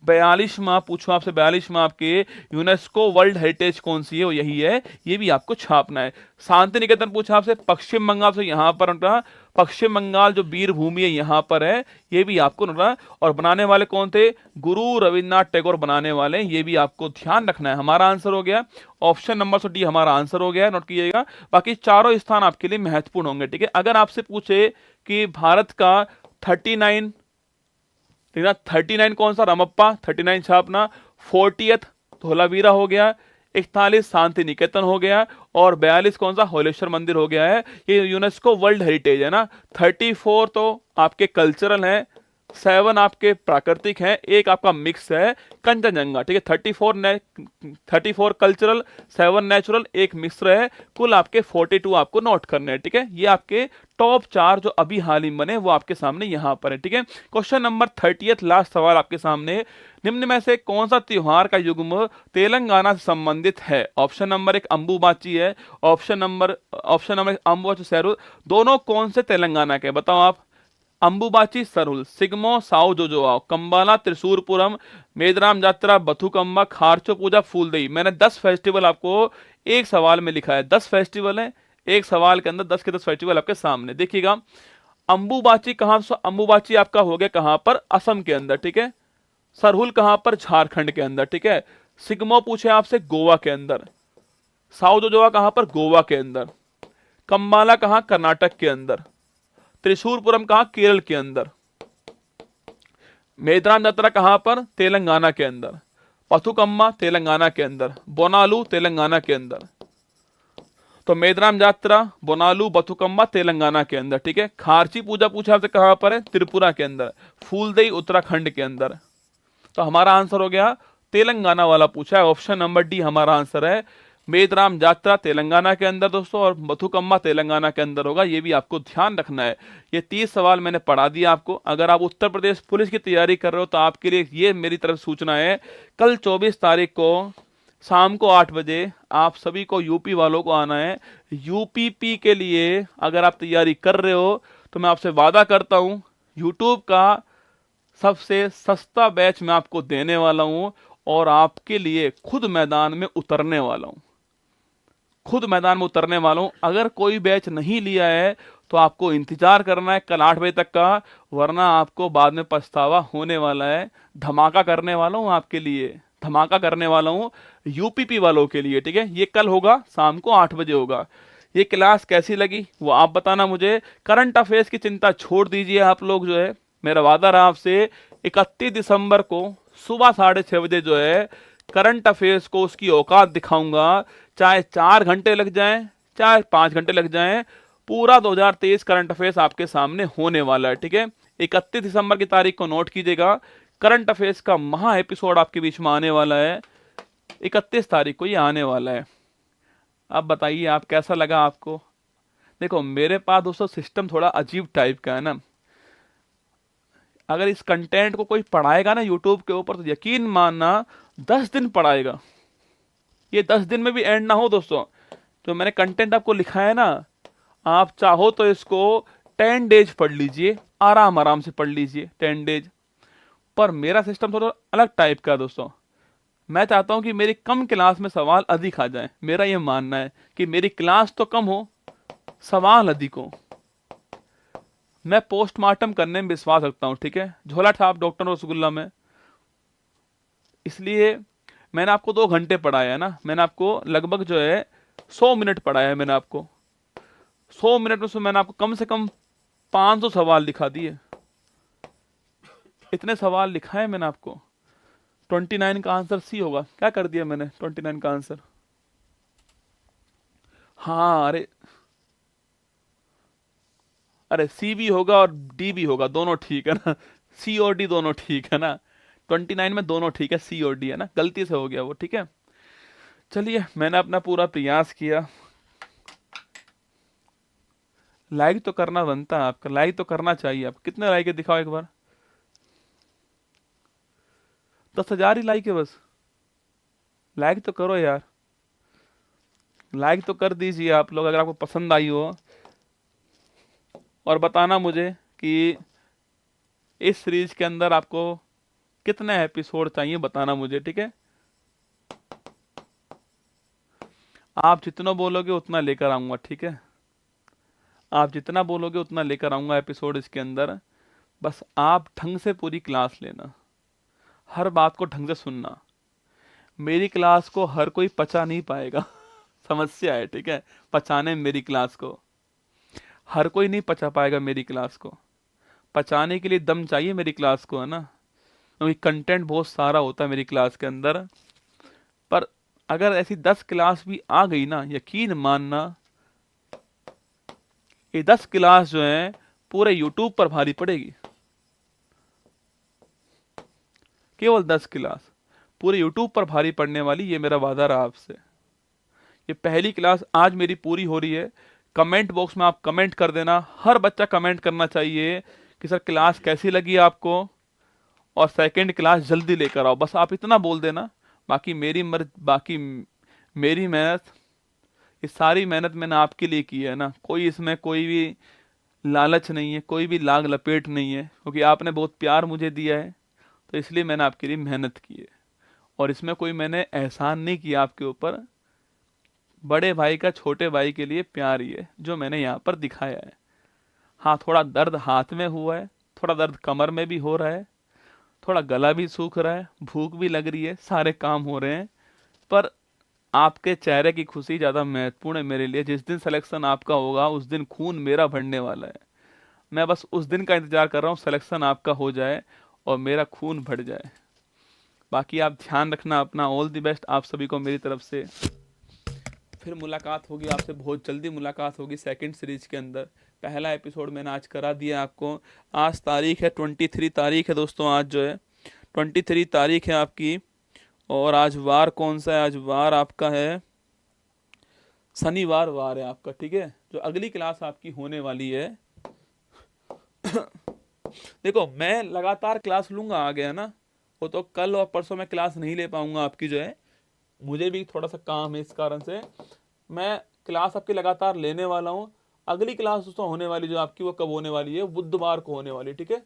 42वां पूछो आपसे, 42वां आपके यूनेस्को वर्ल्ड हेरिटेज कौन सी है, वो यही है, ये भी आपको छापना है। शांति निकेतन पूछा आपसे पश्चिम बंगाल से, यहां पर उनका पश्चिम बंगाल जो वीर भूमि है यहां पर है, ये भी आपको नोट। और बनाने वाले कौन थे, गुरु रविन्द्रनाथ टैगोर बनाने वाले, ये भी आपको ध्यान रखना है। हमारा आंसर हो गया ऑप्शन नंबर डी, हमारा आंसर हो गया, नोट कीजिएगा। बाकी चारों स्थान आपके लिए महत्वपूर्ण होंगे। ठीक है, अगर आपसे पूछे कि भारत का 39, 39 कौन सा, रमप्पा 39 छापना। 40th धोलावीरा हो गया, 41 शांति निकेतन हो गया, और 42 कौन सा, होलेश्वर मंदिर हो गया है। ये यूनेस्को वर्ल्ड हेरिटेज है ना। 34 तो आपके कल्चरल है, 7 आपके प्राकृतिक हैं, एक आपका मिक्स है कंचनजंगा। ठीक है, 34 कल्चरल, 7 नेचुरल, एक मिक्स है, कुल आपके 42 आपको नोट करने हैं। ठीक है, ये आपके टॉप 4 जो अभी हाल ही बने वो आपके सामने यहां पर है। ठीक है, क्वेश्चन नंबर 30 लास्ट सवाल आपके सामने, निम्न में से कौन सा त्योहार का युग्म तेलंगाना से संबंधित है। ऑप्शन नंबर 1 अंबुबाची है, ऑप्शन नंबर अंबुबाची सैरुल, दोनों कौन से तेलंगाना के, बताओ आप। अंबुबाची सरुल, सिग्मो साउ जोजोआओ, कंबाला त्रिशूरपुरम, मेदराम जात्रा, बथुकम्मा, खारचो पूजा, फूलदेई। मैंने 10 फेस्टिवल आपको एक सवाल में लिखा है, 10 फेस्टिवल है एक सवाल के अंदर, 10 के 10 फेस्टिवल आपके सामने। देखिएगा अंबुबाची कहां, अंबुबाची आपका हो गया कहां पर, असम के अंदर। ठीक है, सरहुल कहां पर, झारखंड के अंदर। ठीक है, सिग्मो पूछे आपसे गोवा के अंदर, साउ जोजोआ कहां पर, गोवा के अंदर, कंबाला कहां, कर्नाटक के अंदर, त्रिशूरपुरम कहां, केरल के अंदर, मेदराम जात्रा कहां पर, तेलंगाना के अंदर, पथुकम्मा तेलंगाना के अंदर, बोनालू तेलंगाना के अंदर। तो मेदराम जात्रा, बोनालू, बथुकम्मा तेलंगाना के अंदर। ठीक है, खारची पूजा पूछा आपसे कहां पर है, त्रिपुरा के अंदर, फूलदेई उत्तराखंड के अंदर। तो हमारा आंसर हो गया तेलंगाना वाला पूछा है, ऑप्शन नंबर डी हमारा आंसर है। मेदराम जात्रा तेलंगाना के अंदर दोस्तों, और बथुकम्मा तेलंगाना के अंदर होगा, ये भी आपको ध्यान रखना है। ये 30 सवाल मैंने पढ़ा दिया आपको। अगर आप उत्तर प्रदेश पुलिस की तैयारी कर रहे हो तो आपके लिए ये मेरी तरफ सूचना है, कल 24 तारीख को शाम को 8 बजे आप सभी को, यूपी वालों को आना है। यूपीपी के लिए अगर आप तैयारी कर रहे हो तो मैं आपसे वादा करता हूं, यूट्यूब का सबसे सस्ता बैच मैं आपको देने वाला हूं, और आपके लिए खुद मैदान में उतरने वाला हूं, खुद मैदान में उतरने वाला हूं। अगर कोई बैच नहीं लिया है तो आपको इंतजार करना है कल 8 बजे तक का, वरना आपको बाद में पछतावा होने वाला है। धमाका करने वाला हूँ आपके लिए, धमाका करने वाला हूँ यूपीपी वालों के लिए, ठीक है। ये कल होगा, शाम को 8 बजे होगा। ये क्लास कैसी लगी वो आप बताना मुझे। करंट अफेयर्स की चिंता छोड़ दीजिए आप लोग, जो है मेरा वादा रहा आपसे 31 दिसंबर को सुबह 6:30 बजे जो है करंट अफेयर्स को उसकी औकात दिखाऊंगा। चाहे 4 घंटे लग जाएं, चाहे 5 घंटे लग जाएं, पूरा 2023 करंट अफेयर्स आपके सामने होने वाला है, ठीक है। 31 दिसंबर की तारीख को नोट कीजिएगा। करंट अफेयर्स का महा एपिसोड आपके बीच में आने वाला है, 31 तारीख को ये आने वाला है। अब बताइए आप कैसा लगा आपको। देखो मेरे पास दोस्तों सिस्टम थोड़ा अजीब टाइप का है ना। अगर इस कंटेंट को कोई पढ़ाएगा ना यूट्यूब के ऊपर, तो यकीन मानना 10 दिन पढ़ाएगा। ये 10 दिन में भी एंड ना हो दोस्तों। जो मैंने कंटेंट आपको लिखा है ना, आप चाहो तो इसको 10 डेज पढ़ लीजिए, आराम आराम से पढ़ लीजिए 10 डेज। पर मेरा सिस्टम थोड़ा अलग टाइप का है दोस्तों। मैं चाहता हूं कि मेरी कम क्लास में सवाल अधिक आ जाए। मेरा ये मानना है कि मेरी क्लास तो कम हो, सवाल अधिक हो। मैं पोस्टमार्टम करने में विश्वास रखता हूं, ठीक है। झोला छाप डॉक्टर रसगुल्ला में, इसलिए मैंने आपको 2 घंटे पढ़ाया है ना। मैंने आपको लगभग जो है 100 मिनट पढ़ाया है। मैंने आपको 100 मिनट में से मैंने आपको कम से कम 500 सवाल दिखा दिए। इतने सवाल लिखा है मैंने आपको। 29 का आंसर सी होगा। क्या कर दिया मैंने 29 का आंसर? हाँ, अरे सी भी होगा और डी भी होगा, दोनों ठीक है ना। सी और डी दोनों ठीक है ना। 29 में दोनों ठीक है, सी और डी है ना। गलती से हो गया वो, ठीक है। चलिए मैंने अपना पूरा प्रयास किया। लाइक तो करना बनता है आपका, लाइक तो करना चाहिए। आप कितने लाइक है दिखाओ एक बार। 10,000 ही लाइक है बस। लाइक तो करो यार, लाइक तो कर दीजिए आप लोग अगर आपको पसंद आई हो। और बताना मुझे कि इस सीरीज के अंदर आपको कितने एपिसोड चाहिए, बताना मुझे, ठीक है। आप जितना बोलोगे उतना लेकर आऊंगा, ठीक है। आप जितना बोलोगे उतना लेकर आऊंगा एपिसोड इसके अंदर। बस आप ढंग से पूरी क्लास लेना, हर बात को ढंग से सुनना। मेरी क्लास को हर कोई पचा नहीं पाएगा। समस्या है, ठीक है, पचाने में मेरी क्लास को। हर कोई नहीं पचा पाएगा मेरी क्लास को। पचाने के लिए दम चाहिए मेरी क्लास को, है ना। क्योंकि कंटेंट बहुत सारा होता है मेरी क्लास के अंदर। पर अगर ऐसी 10 क्लास भी आ गई ना, यकीन मानना ये 10 क्लास जो है पूरे यूट्यूब पर भारी पड़ेगी। केवल 10 क्लास पूरे यूट्यूब पर भारी पड़ने वाली, ये मेरा वादा रहा आपसे। ये पहली क्लास आज मेरी पूरी हो रही है। कमेंट बॉक्स में आप कमेंट कर देना। हर बच्चा कमेंट करना चाहिए कि सर क्लास कैसी लगी आपको, और सेकंड क्लास जल्दी लेकर आओ। बस आप इतना बोल देना। बाकी बाकी मेरी मेहनत, ये सारी मेहनत मैंने आपके लिए की है ना। कोई इसमें कोई भी लालच नहीं है, कोई भी लाग लपेट नहीं है, क्योंकि आपने बहुत प्यार मुझे दिया है, तो इसलिए मैंने आपके लिए मेहनत की है। और इसमें कोई मैंने एहसान नहीं किया आपके ऊपर। बड़े भाई का छोटे भाई के लिए प्यार ही है जो मैंने यहाँ पर दिखाया है। हाँ, थोड़ा दर्द हाथ में हुआ है, थोड़ा दर्द कमर में भी हो रहा है, थोड़ा गला भी सूख रहा है, भूख भी लग रही है, सारे काम हो रहे हैं। पर आपके चेहरे की खुशी ज़्यादा महत्वपूर्ण है मेरे लिए। जिस दिन सिलेक्शन आपका होगा उस दिन खून मेरा भरने वाला है। मैं बस उस दिन का इंतजार कर रहा हूँ, सिलेक्शन आपका हो जाए और मेरा खून भर जाए। बाकी आप ध्यान रखना अपना। ऑल द बेस्ट आप सभी को मेरी तरफ से। फिर मुलाकात होगी आपसे, बहुत जल्दी मुलाकात होगी सेकंड सीरीज के अंदर। पहला एपिसोड मैंने आज करा दिया आपको। आज तारीख है 23 तारीख है दोस्तों। आज जो है 23 तारीख है आपकी। और आज वार कौन सा है? आज वार आपका है शनिवार वार है आपका, ठीक है। जो अगली क्लास आपकी होने वाली है देखो मैं लगातार क्लास लूंगा आगे, है ना। वो तो कल और परसों मैं क्लास नहीं ले पाऊंगा आपकी, जो है मुझे भी थोड़ा सा काम है, इस कारण से मैं क्लास आपकी लगातार लेने वाला हूँ। अगली क्लास दोस्तों होने वाली जो आपकी, वो कब होने वाली है? बुधवार को होने वाली, ठीक है।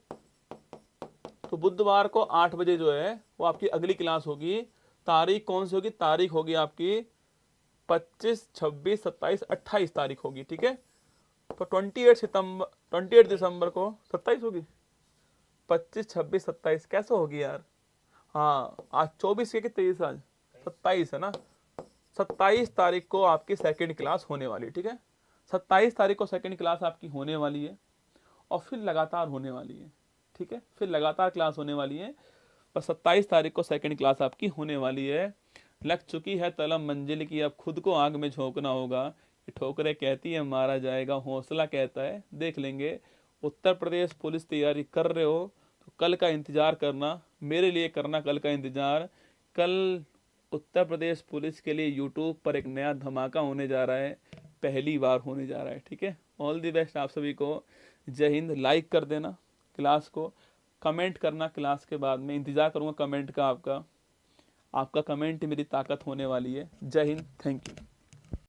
तो बुधवार को 8 बजे जो है वो आपकी अगली क्लास होगी। तारीख कौन सी होगी? तारीख होगी आपकी 25, 26, 27, 28 तारीख होगी, ठीक है। तो 28 दिसंबर को 27 होगी, 25, 26, 27 कैसे होगी यार? हाँ आज 24 के 23, आज 27 है ना। 27 तारीख को आपकी सेकंड क्लास होने वाली, ठीक है। 27 तारीख को सेकंड क्लास आपकी होने वाली है और फिर लगातार होने वाली है, ठीक है। फिर लगातार क्लास होने वाली है, पर 27 तारीख को सेकंड क्लास आपकी होने वाली है। लग चुकी है तलब मंजिल की, अब खुद को आग में झोंकना होगा। ये ठोकरें कहती है मारा जाएगा, हौसला कहता है देख लेंगे। उत्तर प्रदेश पुलिस तैयारी कर रहे हो तो कल का इंतजार करना, मेरे लिए करना कल का इंतजार। कल उत्तर प्रदेश पुलिस के लिए यूट्यूब पर एक नया धमाका होने जा रहा है, पहली बार होने जा रहा है, ठीक है। ऑल दी बेस्ट आप सभी को, जय हिंद। लाइक कर देना क्लास को, कमेंट करना क्लास के बाद में, इंतजार करूंगा कमेंट का आपका। आपका कमेंट ही मेरी ताकत होने वाली है। जय हिंद, थैंक यू।